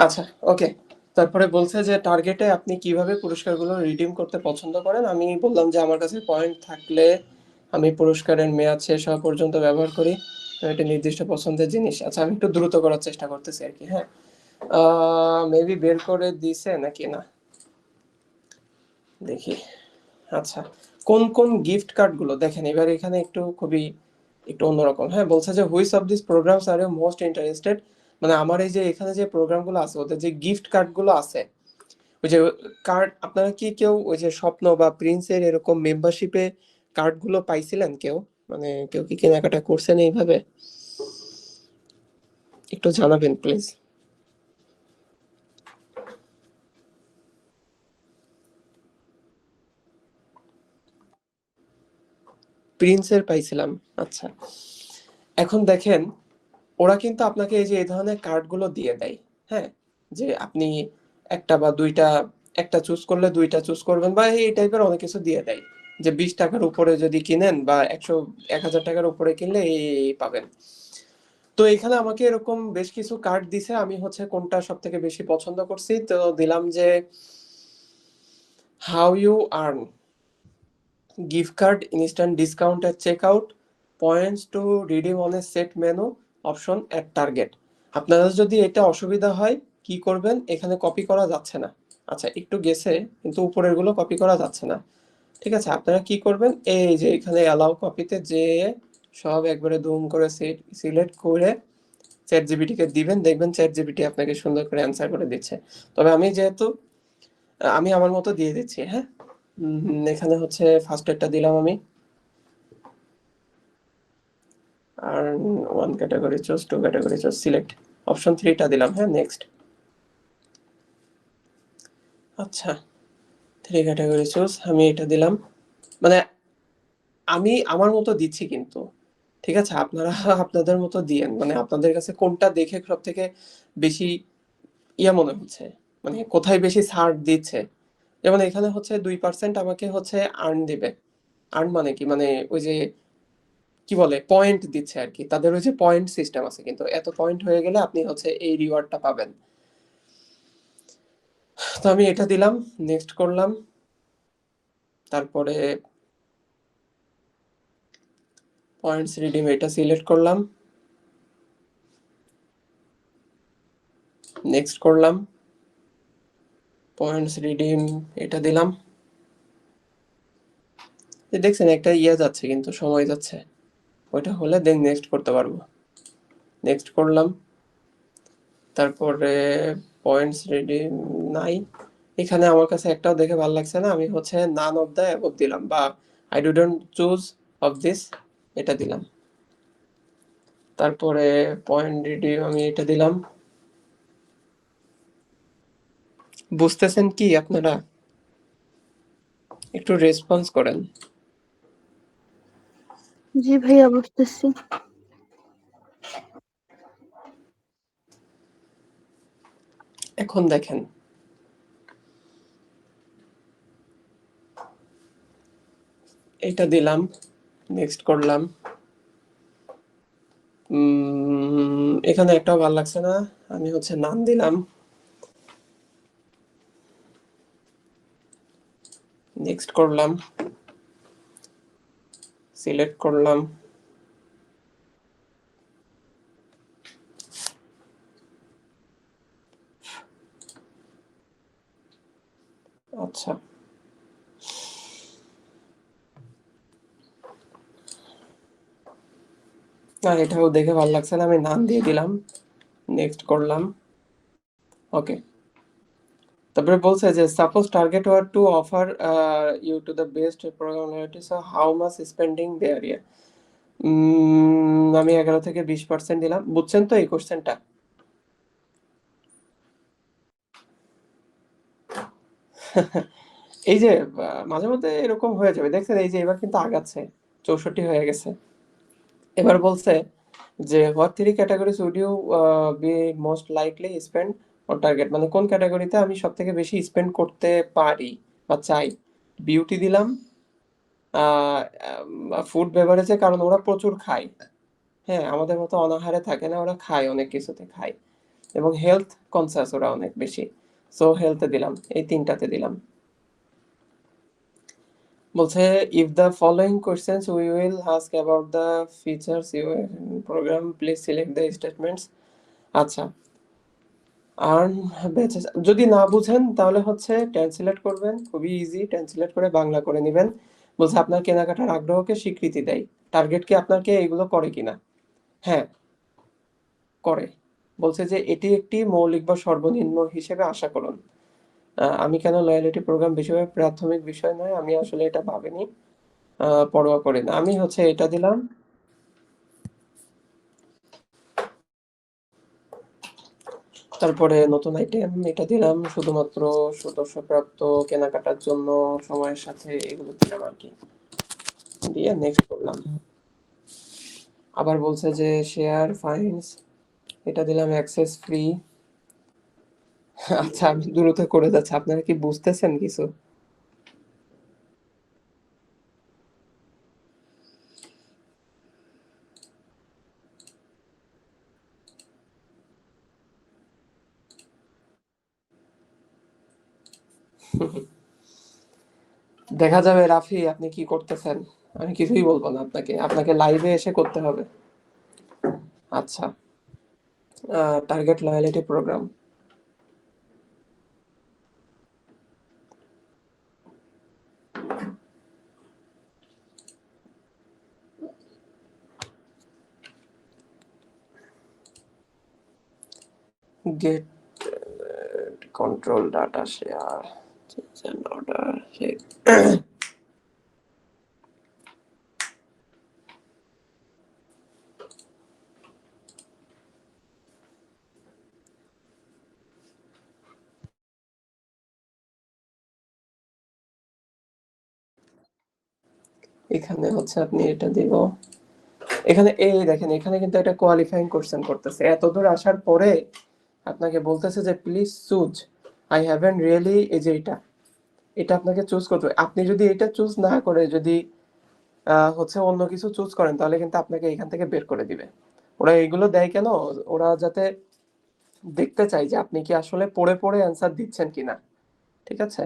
আচ্ছা ওকে, তারপরে বলছে যে টার্গেটে আপনি কিভাবে পুরস্কারগুলো রিডিম করতে পছন্দ করেন? আমি বললাম যে আমার কাছে পয়েন্ট থাকলে আমি পুরস্কারের মেয়াদ শেষ হওয়া পর্যন্ত ব্যবহার করি, এটা নির্দিষ্ট পছন্দের জিনিস। আচ্ছা, আমি একটু দ্রুত করার চেষ্টা করতেছি আর কি। হ্যাঁ, মেবি বের করে দিছে নাকি না দেখি। আচ্ছা, কোন কোন গিফট কার্ড গুলো দেখেন এবার এখানে একটু অন্যরকম। হ্যাঁ, বলছে যে which of this programs are you most interested, মানে আমার এই যে এখানে যে প্রোগ্রাম গুলো আছে ওদের যে গিফট কার্ড গুলো আছে, ওই যে কার্ড আপনারা কি কেউ ওই যে স্বপ্ন বা প্রিন্সের এরকম মেম্বারশিপে কার্ড গুলো পাইছিলেন কেউ, মানে কেউ কি কেনাকাটা করছেন এইভাবে? একটু জানাবেন প্লিজ। প্রিন্সের পাইছিলাম, আচ্ছা। এখন দেখেন ওরা কিন্তু আপনাকে এই যে এই ধরনের কার্ডগুলো দিয়ে দেয়। হ্যাঁ, যে আপনি একটা বা দুইটা, একটা চুজ করলে দুইটা চুজ করবেন বা এই টাইপের অনেক কিছু দিয়ে দেয়, যে 20 টাকার উপরে যদি কিনেন বা 1000 টাকার উপরে কিনলে এই পাবেন। তো এখানে আমাকে এরকম বেশ কিছু কার্ড দিছে, আমি হচ্ছে কোনটা সব থেকে বেশি পছন্দ করছি, তো দিলাম যে how you earn gift card, instant discount at checkout, points to redeem on a set menu, option at target। আপনাদের যদি এটা অসুবিধা হয় কি করবেন, এখানে কপি করা যাচ্ছে না। আচ্ছা, একটু গেছে কিন্তু উপরের গুলো কপি করা যাচ্ছে না। ঠিক আছে, আপনারা কি করবেন, এই যে এখানে অ্যালাউ কপিতে যে সব একবারে দুম করে সিলেক্ট করে চ্যাট জিপিটিকে দিবেন, দেখবেন চ্যাট জিপিটি আপনাকে সুন্দর করে অ্যান্সার করে দিচ্ছে। তবে আমি আমার মতো দিয়ে দিচ্ছি। হ্যাঁ, এখানে হচ্ছে ফার্স্ট এডটা দিলাম আমি, আর one category choose, two category choose, select, option 3টা দিলাম। হ্যাঁ, নেক্সট। আচ্ছা, 3 ক্যাটাগরি চুজ, আমি এটা দিলাম, মানে আমি আমার মতো দিচ্ছি কিন্তু। ঠিক আছে, আপনারা আপনাদের মতো দিয়েন, মানে আপনাদের কাছে কোনটা দেখে সব থেকে বেশি মনে হচ্ছে, মানে কোথায় বেশি ছাড় দিচ্ছে। যেমন এখানে হচ্ছে 2% আমাকে হচ্ছে আর্ন দিবে। আর্ন মানে কি, মানে ওই যে কি বলে পয়েন্ট দিচ্ছে আর কি, তাদের ওই যে পয়েন্ট সিস্টেম আছে, কিন্তু এত পয়েন্ট হয়ে গেলে আপনি হচ্ছে এই রিওয়ার্ডটা পাবেন। তো আমি এটা দিলাম, নেক্সট করলাম, তারপরে পয়েন্টস রিডিম এটা সিলেক্ট করলাম, নেক্সট করলাম, পয়েন্টস রিডিম এটা দিলাম। দেখছেন একটা যাচ্ছে কিন্তু সময় যাচ্ছে, ওইটা হলে দেন নেক্সট করতে পারবো। নেক্সট করলাম, তারপরে পয়েন্টস রিডিম নাই, এখানে আমার কাছে একটাও দেখে ভালো লাগছে না, আমি হচ্ছে নান অফ দ্য অ্যাবভ দিলাম, বা I didn't choose of this এটা দিলাম। তারপরে পয়েন্ট রিডিম আমি এটা দিলাম। বুঝতেছেন কি আপনারা? একটু রেসপন্স করেন। জি ভাইয়া, বুঝতেছি। এখন দেখেন এটা দিলাম, নেক্সট করলাম, এখানে একটাও ভালো লাগছে না, আমি হচ্ছে নাম দিলাম, নেক্সট করলাম, সিলেক্ট করলাম, আচ্ছা, না এটাও দেখে ভালো লাগছে না, আমি নাম দিয়ে দিলাম, নেক্সট করলাম, ওকে। তারপরে বলছে যে suppose target were to offer you to the best program, so how much spending their year. আমি 11 থেকে 20% দিলাম, বুঝছেন তো এই কোশ্চেনটা? এই যে মাঝে মধ্যে এরকম হয়ে যাবে, দেখছেন এই যে এবার কিন্তু আগাচ্ছে, 64 হয়ে গেছে। এবার বলছে যে what 3 categories would you be most likely spend on Target, মানে কোন ক্যাটাগরিতে আমি সব থেকে বেশি স্পেন্ড করতে পারি বা চাই। বিউটি দিলাম, ফুড বেভারেজে, কারণ ওরা প্রচুর খায়। হ্যাঁ, আমাদের মতো অনাহারে থাকে না, ওরা খায়, অনেক কিছুতে খায়, এবং হেলথ কনসাস ওরা অনেক বেশি, সো হেলথে দিলাম, এই 3টাতে দিলাম। বলছে if the following questions we will ask about the features you program, please select the statements. আচ্ছা, আর্ন বেঁচে, যদি না বুঝেন তাহলে হচ্ছে ট্রান্সলেট করবেন, খুবই ইজি, ট্রান্সলেট করে বাংলা করে নেবেন। বলছে আপনার কেনাকাটার আগ্রহকে স্বীকৃতি দেয়, টার্গেট কি আপনাকে এগুলো করে কিনা? হ্যাঁ, করে। বলছে যে এটি একটি মৌলিক বা সর্বনিম্ন হিসেবে আশা করুন। আমি কেন লয়ালিটি প্রোগ্রাম বিষয়ে প্রাথমিক বিষয় নয়, আমি আসলে এটা ভাবিনি, পরোয়া করি না। আমি হচ্ছে এটা দিলাম। তারপরে নতুন আইটেম এটা দিলাম, শুধুমাত্র সদস্যপ্রাপ্ত কেনাকাটার জন্য সময়ের সাথে এগুলো দিলাম আর কি, দিয়ে নেক্সট করলাম। আবার বলছে যে শেয়ার ফাইন্স, এটা দিলাম অ্যাক্সেস ফ্রি। আচ্ছা, আমি দ্রুত করে যাচ্ছি, আপনারা কি বুঝতেছেন কিছু? দেখা যাবে রাফি আপনি কি করতেছেন, আমি কিছুই বলবো না আপনাকে, আপনাকে লাইভে এসে করতে হবে। আচ্ছা, Target loyalty program. Get control data share order. এখানে হচ্ছে আপনি এটা দিব, এখানে এই দেখেন, এখানে কিন্তু একটা কোয়ালিফাইং কোশ্চেন করতেছে, এত দূর আসার পরে আপনাকে বলতেছে যে please choose, I haven't really, এই যে এটা, এটা আপনাকে চুজ করতে হবে। আপনি যদি এটা চুজ না করে যদি হচ্ছে অন্য কিছু চুজ করেন, তাহলে কিন্তু আপনাকে এখান থেকে বের করে দিবে। ওরা এগুলো দেয় কেন? ওরা যাতে দেখতে চায় যে আপনি কি আসলে পড়ে পড়ে অ্যান্সার দিচ্ছেন কিনা। ঠিক আছে,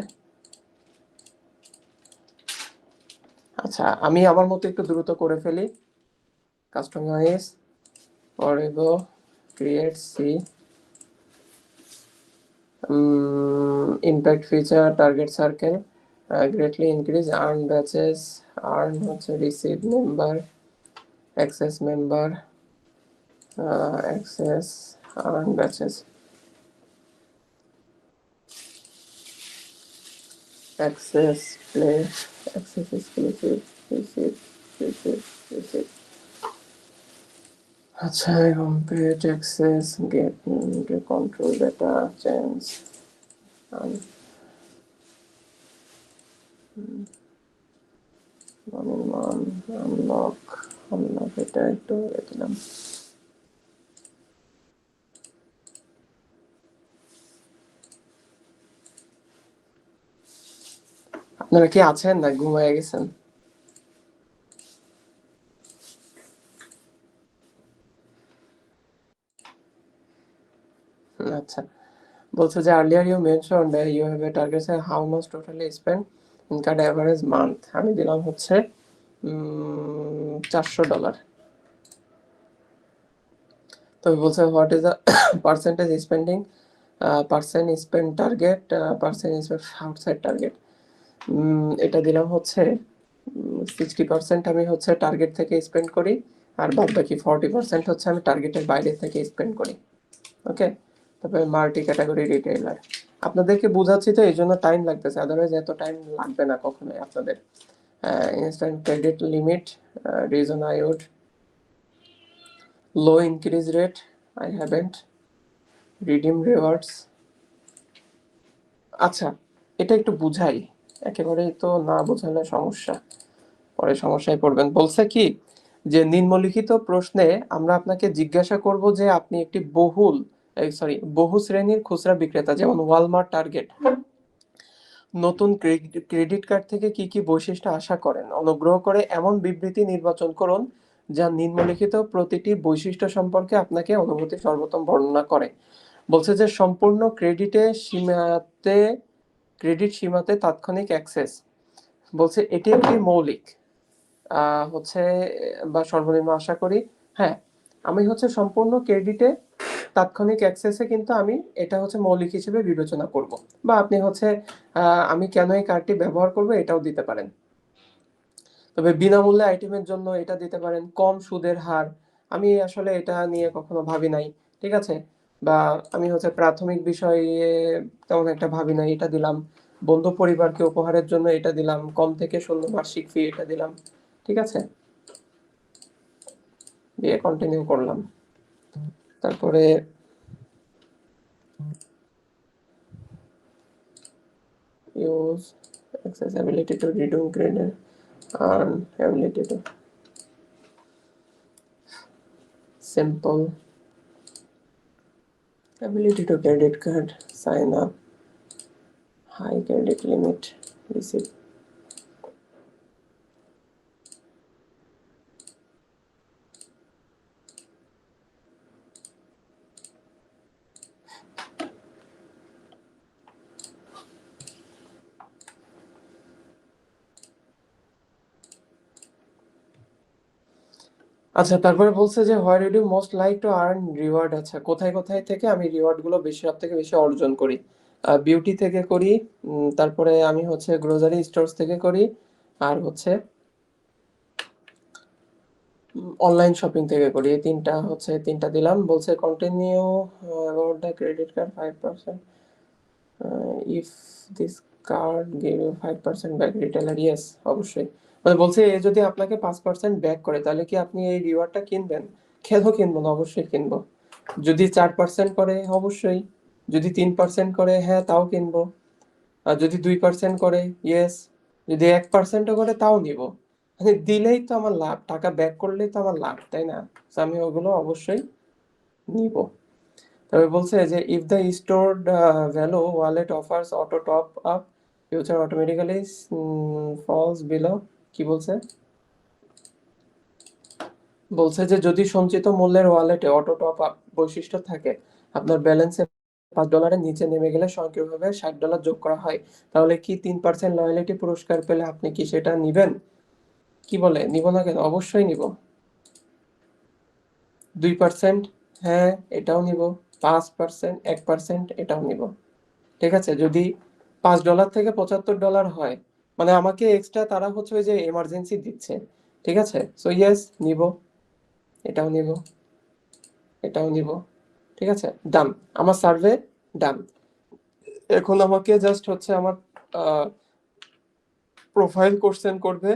আচ্ছা আমি আমার মতো একটু দ্রুত করে ফেলি। কাস্টমাইজ, অরেগো, create see, impact feature, target circle, greatly increase, earn badges, earn হচ্ছে receive member, access member, access, earn badges, access play, access exclusive, receive, receive, receive. আচ্ছা, home page access, get control data, change, unlock, unlock, এটা একটু দিলাম। আপনারা কি আছেন না ঘুমায় গেছেন? আচ্ছা, বলছে যে earlier you mentioned you have a Target how much totally spend in card average month, আমি দিলাম হচ্ছে $400। তবে বলছে what is the percentage spending, percent spend Target, percent spend outside Target. এটা দিলাম হচ্ছে 60% আমি হচ্ছে টার্গেট থেকে স্পেন্ড করি, আর বাদ বাকি 40% হচ্ছে আমি টার্গেটের বাইরে থেকে স্পেন্ড করি। ওকে, তারপরে মাল্টি ক্যাটাগরি রিটেইলার। আপনাদেরকে বোঝাচ্ছি তো এই জন্য টাইম লাগতেছে, আদারওয়াইজ এত টাইম লাগবে না কখনোই আপনাদের। Instant credit limit, reason I would, low increase rate, I haven't, redeem rewards. আচ্ছা, এটা একটু বুঝাই, একেবারেই তো না বোঝালে সমস্যা, পরে সমস্যায় পড়বেন। বলছে কি যে নিম্নলিখিত প্রশ্নে আমরা আপনাকে জিজ্ঞাসা করব যে আপনি একটি বহু শ্রেণীর খুচরা বিক্রেতা, যেমন ওয়ালমার্ট, টার্গেট, নতুন ক্রেডিট কার্ড থেকে কি কি বৈশিষ্ট্য আশা করেন। অনুগ্রহ করে এমন বিবৃতি নির্বাচন করুন যা নিম্নলিখিত প্রতিটি বৈশিষ্ট্য সম্পর্কে আপনাকে অনুভূতি সর্বোত্তম বর্ণনা করে। বলছে যে সম্পূর্ণ ক্রেডিট সীমাতে তাৎক্ষণিক অ্যাক্সেস। বলছে এটি একটি মৌলিক হচ্ছে বা সর্বনিম্ন আশা করি। হ্যাঁ, আমি হচ্ছে সম্পূর্ণ ক্রেডিটে তাৎক্ষণিক অ্যাক্সেসে কিন্তু আমি এটা হচ্ছে মৌলিক হিসেবে বিবেচনা করব। বা আপনি হচ্ছে আমি কেন এই কার্ডটি ব্যবহার করব এটাও দিতে পারেন। তবে বিনামূল্যে আইটেমের জন্য এটা দিতে পারেন, কম সুদের হার। আমি আসলে এটা নিয়ে কখনো ভাবি নাই, ঠিক আছে? বা আমি হচ্ছে প্রাথমিক বিষয়ে তেমন একটা ভাবি নাই, এটা দিলাম। বন্ধু পরিবারকে উপহারের জন্য এটা দিলাম, কম থেকে শূন্য বার্ষিক ফি এটা দিলাম, ঠিক আছে? দিয়ে কন্টিনিউ করলাম। তারপরে use accessibility to redeem credit and ability to simple ability to credit card sign up high credit limit receipt. আচ্ছা, তারপরে বলছে যে where you do most like to earn reward. আচ্ছা, কোথায় কোথায় থেকে আমি রিওয়ার্ড গুলো সব থেকে বেশি অর্জন করি? বিউটি থেকে করি, তারপরে আমি হচ্ছে গ্রোসারি স্টোরস থেকে করি, আর হচ্ছে অনলাইন শপিং থেকে করি। এই তিনটা দিলাম। বলছে continue about the credit card 5%, if this card give you 5% back retailer, yes অবশ্যই। মানে বলছে এ যদি আপনাকে 5% ব্যাক করে তাহলে কি আপনি এই রিওয়ার্ডটা কিনবেন? কেন কিনবো না, অবশ্যই কিনবো। যদি 4% করে অবশ্যই, যদি 3% করে হ্যাঁ তাও কিনবো, আর যদি 2% করে ইয়েস, যদি 1%ও করে তাও নিব। মানে দিলেই তো আমার লাভ, টাকা ব্যাক করলেই তো আমার লাভ, তাই না? তো আমি ওগুলো অবশ্যই নিব। তবে বলছে যে if the stored value wallet offers auto top up future automatically falls below, কি বলছে? বলছে যে যদি সঞ্চিত মূল্যের ওয়ালেটে অটো টপ আপ বৈশিষ্ট্য থাকে, আপনার ব্যালেন্সে $5 নিচে নেমে গেলে স্বয়ংক্রিয়ভাবে $60 যোগ করা হয়, তাহলে কি 3% লয়ালিটি পুরস্কার পেলে আপনি কি সেটা নিবেন? কি বলে, নিব না কেন? অবশ্যই নিব। 2%, হ্যাঁ এটাও নিব। 5%, 1%, এটাও নিব। ঠিক আছে, যদি $5 থেকে $75 হয়, মানে আমাকে এক্সট্রা তারা হচ্ছে ওই যে এমার্জেন্সি দিচ্ছে, ঠিক আছে? সো ইয়েস, নিব। এটাও নিব, এটাও নিব, ঠিক আছে, ডান। আমার সার্ভে ডান। এখন আমাকে জাস্ট হচ্ছে আমার প্রোফাইল কোশ্চেন করবে,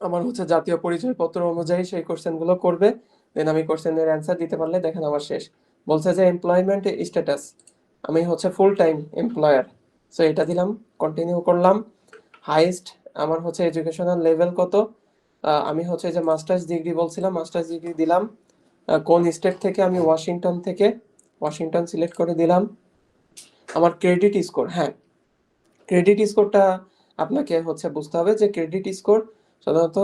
আমার হচ্ছে জাতীয় পরিচয়পত্র অনুযায়ী সেই কোশ্চেন গুলো করবে, দেন আমি কোশ্চেনের অ্যান্সার দিতে পারলে দেখেন আমার শেষ। বলছে যে এমপ্লয়মেন্ট স্ট্যাটাস, আমি হচ্ছে ফুল টাইম এমপ্লয়ার, সো এটা দিলাম, কন্টিনিউ করলাম। হাইয়েস্ট আমার হচ্ছে এডুকেশনাল লেভেল কত? আমি হচ্ছে যে মাস্টার্স ডিগ্রি বলছিলাম, মাস্টার্স ডিগ্রি দিলাম। কোন স্টেট থেকে? আমি ওয়াশিংটন থেকে, ওয়াশিংটন সিলেক্ট করে দিলাম। আমার ক্রেডিট স্কোর, হ্যাঁ ক্রেডিট স্কোরটা আপনাকে হচ্ছে বুঝতে হবে যে ক্রেডিট স্কোর সাধারণত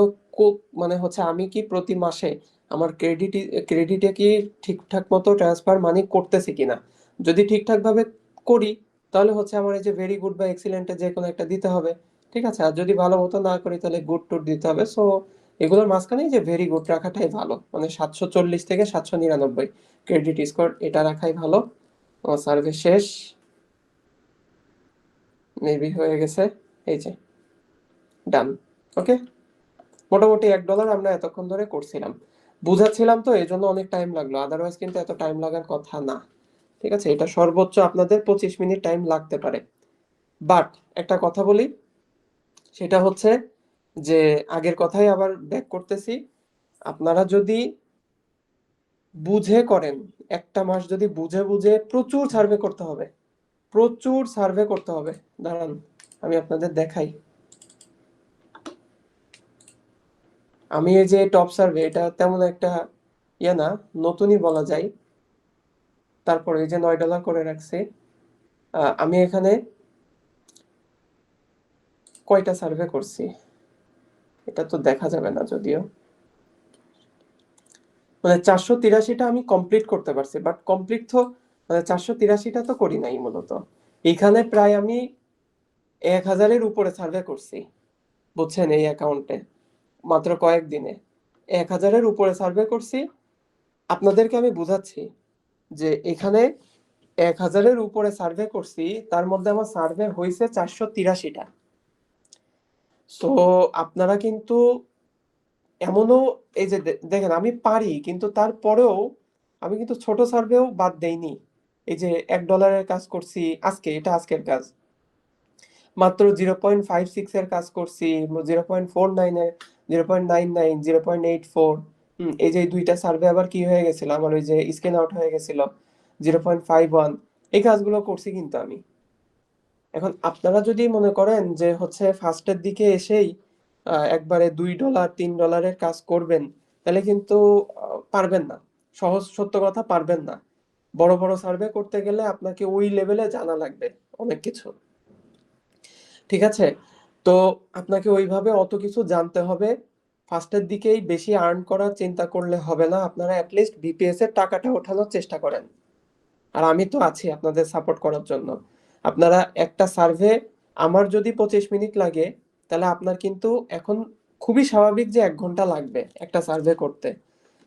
মানে হচ্ছে আমি কি প্রতি মাসে আমার ক্রেডিটে কি ঠিকঠাক মতো ট্রান্সফার মানি করতেছি কিনা। যদি ঠিকঠাক ভাবে করি তাহলে হচ্ছে আমার এই যে ভেরি গুড বা এক্সিলেন্টে যে কোনো একটা দিতে হবে, ঠিক আছে? আর যদি ভালো মতো না করি তাহলে গুড টুড দিতে হবে। সো এগুলোর মাঝখানে যে ভেরি গুড রাখাটাই ভালো, মানে 740 থেকে 799 ক্রেডিট স্কোর, এটা রাখাই ভালো। আমার সার্ভে শেষ, মেবি হয়ে গেছে, এই যে ডান। ওকে, মোটামুটি $1 আমরা এতক্ষণ ধরে করছিলাম, বুঝাচ্ছিলাম, তো এই জন্য অনেক টাইম লাগলো, আদারওয়াইজ কিন্তু এত টাইম লাগার কথা না। ঠিক আছে, এটা সর্বোচ্চ আপনাদের 25 মিনিট টাইম লাগতে পারে। বাট একটা কথা বলি, সেটা হচ্ছে যে আগের কথাই আবার ব্যাক করতেছি, আপনারা যদি বুঝে করেন, একটা মাস যদি বুঝে বুঝে প্রচুর সার্ভে করতে হবে, প্রচুর সার্ভে করতে হবে। দাঁড়ান আমি আপনাদের দেখাই। আমি এই যে টপ সার্ভে, এটা তেমন একটা ইয়ে না, নতুনই বলা যায়। তারপরে এই যে $9 করে রাখছি। আমি এখানে কয়টা সার্ভে করছি এটা তো দেখা যাবে না যদিও, মানে 483টা আমি কমপ্লিট করতে পারছি, বাট কমপ্লিট তো মানে 483টা তো করি নাই মূলত। এখানে প্রায় আমি 1000-এর উপরে সার্ভে করছি, বুঝছেন? এই অ্যাকাউন্টে মাত্র কয়েকদিনে 1000-এর উপরে সার্ভে করছি। আপনাদেরকে আমি বুঝাচ্ছি যে এখানে 1000-এর উপরে সার্ভে করছি, তার মধ্যে আমার সার্ভে হয়েছে 483টা। সো আপনারা কিন্তু এমনও, এই যে দেখেন আমি পারি, কিন্তু তারপরেও আমি কিন্তু ছোট সার্ভেও বাদ দেইনি। এই যে $1 কাজ করছি আজকে, এটা আজকের কাজ, মাত্র 0.56 এর কাজ করছি, 0.49 এর, 0.99, 0.84। এই যে এই দুইটা সার্ভে আবার কি হয়ে গেছিল আমার, ওই যে স্ক্যান আউট হয়ে গেছিল, 0.51। এই কাজগুলো করছি কিন্তু আমি। এখন আপনারা যদি মনে করেন যে হচ্ছে ফার্স্টের দিকে এসেই একবারে $2 $3 কাজ করবেন, তাহলে কিন্তু পারবেন না। সহজ সত্য কথা, পারবেন না। বড় বড় সার্ভে করতে গেলে আপনাকে ওই লেভেলে জানা লাগবে অনেক কিছু। ঠিক আছে? তো আপনাকে ওইভাবে অত কিছু জানতে হবে। ফার্স্টের দিকেই বেশি আর্ন করার চিন্তা করলে হবে না। আপনারা অ্যাটলিস্ট বিপিএস এর টাকাটা ওঠানোর চেষ্টা করেন। আর আমি তো আছি আপনাদের সাপোর্ট করার জন্য। আপনারা একটা সার্ভে, আমার যদি 25 মিনিট লাগে, তাহলে আপনার কিন্তু এখন খুবই স্বাভাবিক যে 1 ঘন্টা লাগবে একটা সার্ভে করতে।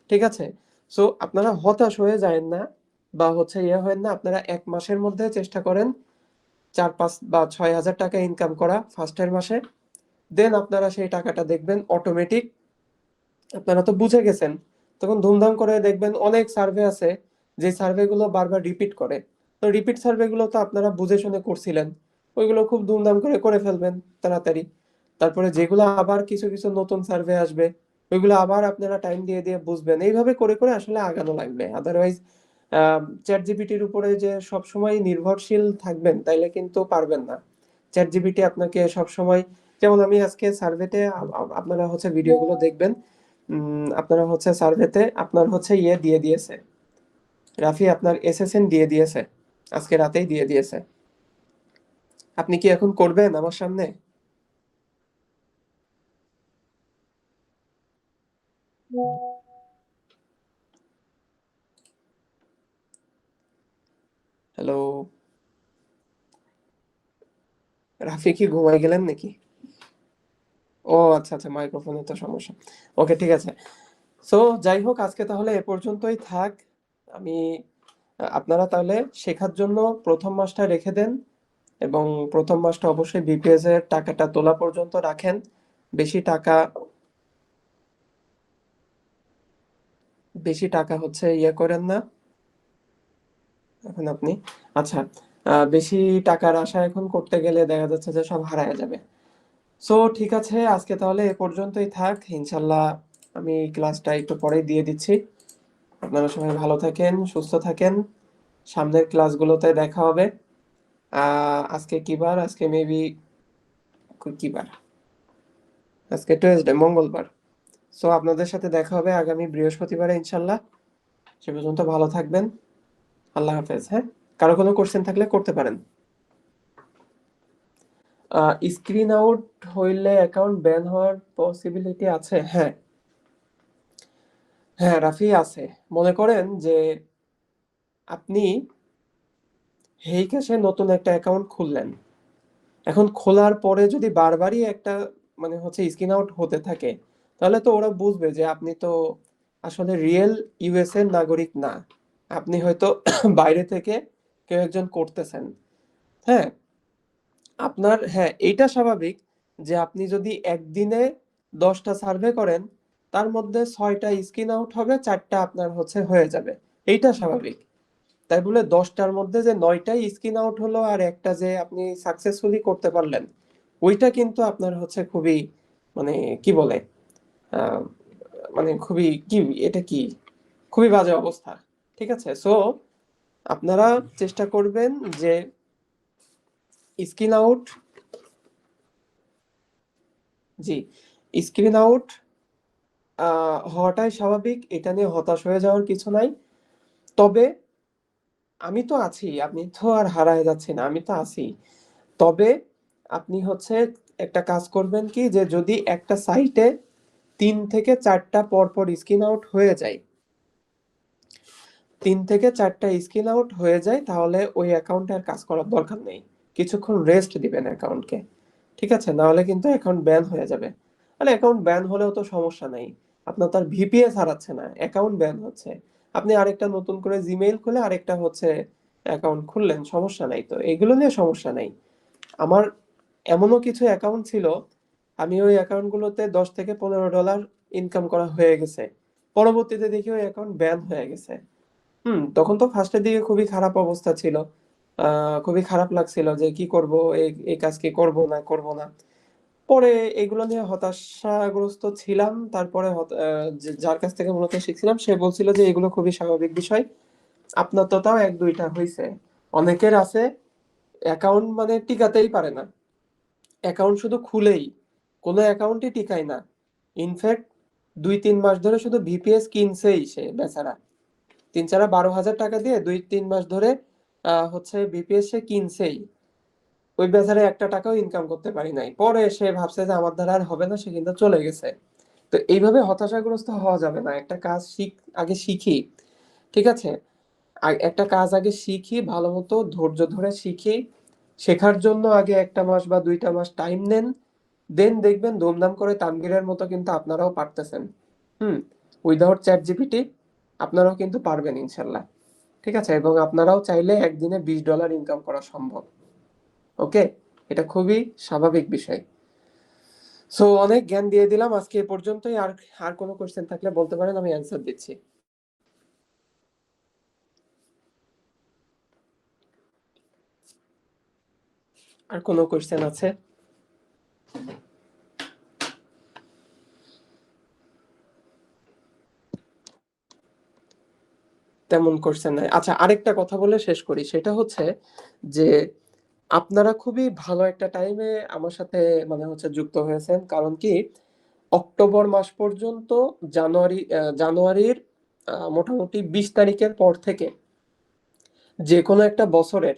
ঠিক আছে? সো আপনারা হতাশ হয়ে যায়েন না, বা হচ্ছে হয়েন না। আপনারা 1 মাসের মধ্যে চেষ্টা করেন 4-5 বা 6 হাজার টাকা ইনকাম করা ফার্স্টের মাসে। দেন আপনারা সেই টাকাটা দেখবেন অটোমেটিক। আপনারা তো বুঝে গেছেন, তখন ধুমধাম করে দেখবেন অনেক সার্ভে আছে যে সার্ভেগুলো বারবার রিপিট করে। তো রিপিট সার্ভেগুলো তো আপনারা বুঝে শুনে করছিলেন, ওইগুলো খুব ধুমধাম করে করে ফেলবেন তাড়াতাড়ি। তারপরে যেগুলো আবার কিছু কিছু নতুন সার্ভে আসবে, ওইগুলো আবার আপনারা টাইম দিয়ে দিয়ে বুঝবেন। এইভাবে করে করে আসলে আগানো লাগবে। আদারওয়াইজ চ্যাট জিপিটির উপরে যে সবসময় নির্ভরশীল থাকবেন, তাইলে কিন্তু পারবেন না। চ্যাট জিপিটি আপনাকে সবসময়, যেমন আমি আজকে সার্ভেতে, আপনারা হচ্ছে ভিডিওগুলো দেখবেন, আপনারা হচ্ছে সার্ভেতে আপনার হচ্ছে দিয়ে দিয়েছে, রাফি আপনার এসএসএন দিয়ে দিয়েছে, আজকে রাতেই দিয়ে দিয়েছে। আপনি কি এখন করবেন আমার সামনে? হ্যালো, রাফি কি ঘুমাই গেলেন নাকি? ও আচ্ছা আচ্ছা, মাইক্রোফোনের তো সমস্যা। ওকে, ঠিক আছে। সো যাই হোক, আজকে তাহলে এ পর্যন্তই থাক। আমি আপনারা তাহলে শেখার জন্য প্রথম মাসটা রেখে দেন, এবং প্রথম মাসটা অবশ্যই বিপিএস এর টাকাটা তোলা পর্যন্ত রাখেন। বেশি টাকা, বেশি টাকা হচ্ছে করেন না এখন আপনি। আচ্ছা, বেশি টাকার আশা এখন করতে গেলে দেখা যাচ্ছে যে সব হারায় যাবে। সো ঠিক আছে, আজকে তাহলে এ পর্যন্তই থাক। ইনশাল্লাহ আমি ক্লাসটা একটু পরেই দিয়ে দিচ্ছি। আপনারা সবাই ভালো থাকেন, সুস্থ থাকেন। সামনের ক্লাসগুলোতে দেখা হবে। আজকে কি বার? আজকে মেবি কি বার? আজকে টুয়েসডে, মঙ্গলবার। সো আপনাদের সাথে দেখা হবে আগামী বৃহস্পতিবারে ইনশাল্লাহ। সে পর্যন্ত ভালো থাকবেন। আল্লাহ হাফেজ। হ্যাঁ, কারো কোনো কোশ্চেন থাকলে করতে পারেন। স্ক্রিন আউট হইলে অ্যাকাউন্ট ব্যান হওয়ার পসিবিলিটি আছে? হ্যাঁ হ্যাঁ রাফি, আছে। মনে করেন যে আপনি হেই ক্যাশে নতুন একটা অ্যাকাউন্ট খুললেন। এখন খোলার পরে যদি বারবারই একটা মানে হচ্ছে স্ক্রিন আউট হতে থাকে, তাহলে তো ওরা বুঝবে যে আপনি তো আসলে রিয়েল ইউএস এর নাগরিক না। আপনি হয়তো বাইরে থেকে কেউ একজন করতেছেন। হ্যাঁ, আপনার, হ্যাঁ এইটা স্বাভাবিক যে আপনি যদি একদিনে 10টা সার্ভে করেন, তার মধ্যে 6টা স্ক্রিন আউট হবে, 4টা আপনার হচ্ছে হয়ে যাবে। এইটা স্বাভাবিক। তাই বলে 10টার মধ্যে যে 9টাই স্ক্রিন আউট হলো আর একটা যে আপনি সাকসেসফুলি করতে পারলেন, ওইটা কিন্তু আপনার হচ্ছে খুবই, মানে কি বলে, আহ, মানে খুবই কি, এটা কি, খুবই বাজে অবস্থা। ঠিক আছে? সো আপনারা চেষ্টা করবেন যে স্ক্রিন আউট, জি, স্ক্রিন আউট হওয়াটাই স্বাভাবিক। এটা নিয়ে হতাশ হয়ে যাওয়ার কিছু নাই। তবে আমি তো আছি, আপনি তো আর হারায় যাচ্ছি না, আমি তো আছি। তবে আপনি হচ্ছে একটা কাজ করবেন কি, যে যদি একটা সাইটে 3 থেকে 4টা পরপর স্ক্রিন আউট হয়ে যায়, 3 থেকে 4টা স্ক্রিন আউট হয়ে যায়, তাহলে ওই অ্যাকাউন্টে আর কাজ করার দরকার নেই। কিছুক্ষণ রেস্ট দিবেন অ্যাকাউন্টকে। ঠিক আছে? নাহলে কিন্তু অ্যাকাউন্ট ব্যান হয়ে যাবে। মানে অ্যাকাউন্ট ব্যান হলেও তো সমস্যা নাই, আপনার তার ভিপিএস হারাচ্ছে না, অ্যাকাউন্ট ব্যান হচ্ছে। আপনি আরেকটা নতুন করে জিমেইল খুলে আরেকটা হচ্ছে অ্যাকাউন্ট খুললেন, সমস্যা নাই তো, এগুলো নিয়ে সমস্যা নাই। আমার এমনও কিছু অ্যাকাউন্ট ছিল আমি ওই অ্যাকাউন্টগুলোতে $10 থেকে $15 ইনকাম করা হয়ে গেছে। পরবর্তীতে দেখি ওই অ্যাকাউন্ট ব্যান হয়ে গেছে। তখন তো ফার্স্টের দিকে খুবই খারাপ অবস্থা ছিল। খুবই খারাপ লাগছিল যে কি করব, এই এই কাজ কি করব না। পরে এগুলো নিয়ে হতাশাগ্রস্ত ছিলাম। তারপরে যার কাছ থেকে মূলত শিখছিলাম সে বলছিল যে এগুলো খুবই স্বাভাবিক বিষয়। আপনার তো তাও 1-2টা হয়েছে, অনেকের আছে অ্যাকাউন্ট মানে টিকাতেই পারে না, অ্যাকাউন্ট শুধু খুলেই কোনো অ্যাকাউন্টই টিকায় না। ইনফ্যাক্ট 2-3 মাস ধরে শুধু ভিপিএস কিনছেই সে বেচারা, 3-12 হাজার টাকা দিয়ে 2-3 মাস ধরে হচ্ছে ভিপিএস সে কিনছেই। ওই বেচারা একটা টাকাও ইনকাম করতে পারি নাই। পরে সে ভাবছে যে আমার দ্বারা আর হবে না, সে কিন্তু চলে গেছে। তো এইভাবে হতাশাগ্রস্ত হওয়া যাবে না। একটা কাজ আগে শিখি, ঠিক আছে? একটা কাজ আগে শিখি, ভালো মতো ধৈর্য ধরে শিখি। শেখার জন্য আগে 1 মাস বা 2 মাস টাইম নেন, দেন দেখবেন ধুমধাম করে তানভীরের মতো কিন্তু আপনারাও পারতেছেন। হুম উইদাউট চ্যাট জিপিটি আপনারাও কিন্তু পারবেন ইনশাল্লাহ। ঠিক আছে? এবং আপনারাও চাইলে একদিনে $20 ইনকাম করা সম্ভব। ওকে, এটা খুবই স্বাভাবিক বিষয়। সো অনেক জ্ঞান দিয়ে দিলাম আজকে এ পর্যন্তই। আর আর কোনো কোশ্চেন থাকলে বলতে পারেন, আমি অ্যান্সার দিচ্ছি। আর কোনো কোশ্চেন আছে? তেমন কোশ্চেন নাই। আচ্ছা, আরেকটা কথা বলে শেষ করি, সেটা হচ্ছে যে আপনারা খুবই ভালো একটা টাইমে আমার সাথে মানে হচ্ছে যুক্ত হয়েছেন। কারণ কি, অক্টোবর মাস পর্যন্ত জানুয়ারির মোটামুটি 20 তারিখের পর থেকে, যে কোনো একটা বছরের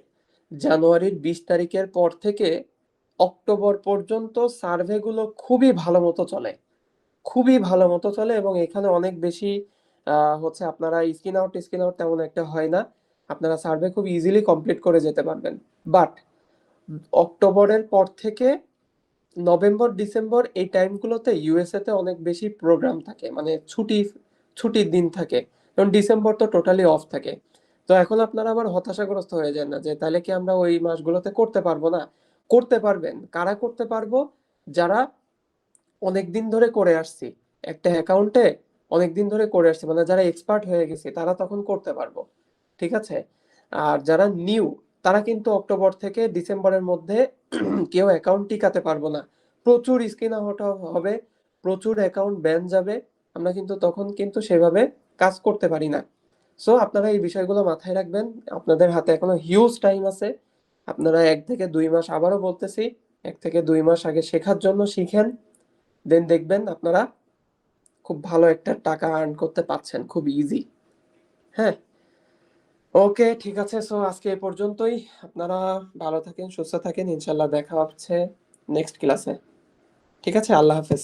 জানুয়ারির 20 তারিখের পর থেকে অক্টোবর পর্যন্ত সার্ভেগুলো খুবই ভালো মতো চলে, খুবই ভালো মতো চলে। এবং এখানে অনেক বেশি হচ্ছে আপনারা স্ক্রিন আউট তেমন একটা হয় না। আপনারা সার্ভে খুব ইজিলি কমপ্লিট করে যেতে পারবেন। বাট অক্টোবরের পর থেকে নভেম্বর ডিসেম্বর এই টাইমগুলোতে ইউএসএ তে অনেক বেশি প্রোগ্রাম থাকে, মানে ছুটির দিন থাকে। কারণ ডিসেম্বর তো টোটালি অফ থাকে। তো এখন আপনারা আবার হতাশাগ্রস্ত হয়ে যান না যে তাহলে কি আমরা ওই মাসগুলোতে করতে পারবো না। করতে পারবেন। কারা করতে পারবো? যারা অনেকদিন ধরে করে আসছি, একটা অ্যাকাউন্টে অনেকদিন ধরে করে আসছি, মানে যারা এক্সপার্ট হয়ে গেছে তারা তখন করতে পারবো। ঠিক আছে? আর যারা নিউ, তারা কিন্তু অক্টোবর থেকে ডিসেম্বরের মধ্যে কেউ অ্যাকাউন্ট টিকাতে পারবো না। প্রচুর স্ক্রিন আউট হবে, প্রচুর অ্যাকাউন্ট ব্যান যাবে। আমরা কিন্তু তখন কিন্তু সেভাবে কাজ করতে পারি না। সো আপনারা এই বিষয়গুলো মাথায় রাখবেন। আপনাদের হাতে এখনো হিউজ টাইম আছে। আপনারা 1 থেকে 2 মাস, আবারও বলতেছি, 1 থেকে 2 মাস আগে শেখার জন্য শিখেন। দেন দেখবেন আপনারা খুব ভালো একটা টাকা আর্ন করতে পারছেন খুব ইজি। হ্যাঁ, ওকে, ঠিক আছে। সো আজকে এই পর্যন্তই। আপনারা ভালো থাকেন, সুস্থ থাকেন, ইনশাল্লাহ দেখা হচ্ছে নেক্সট ক্লাসে। ঠিক আছে, আল্লাহ হাফেজ।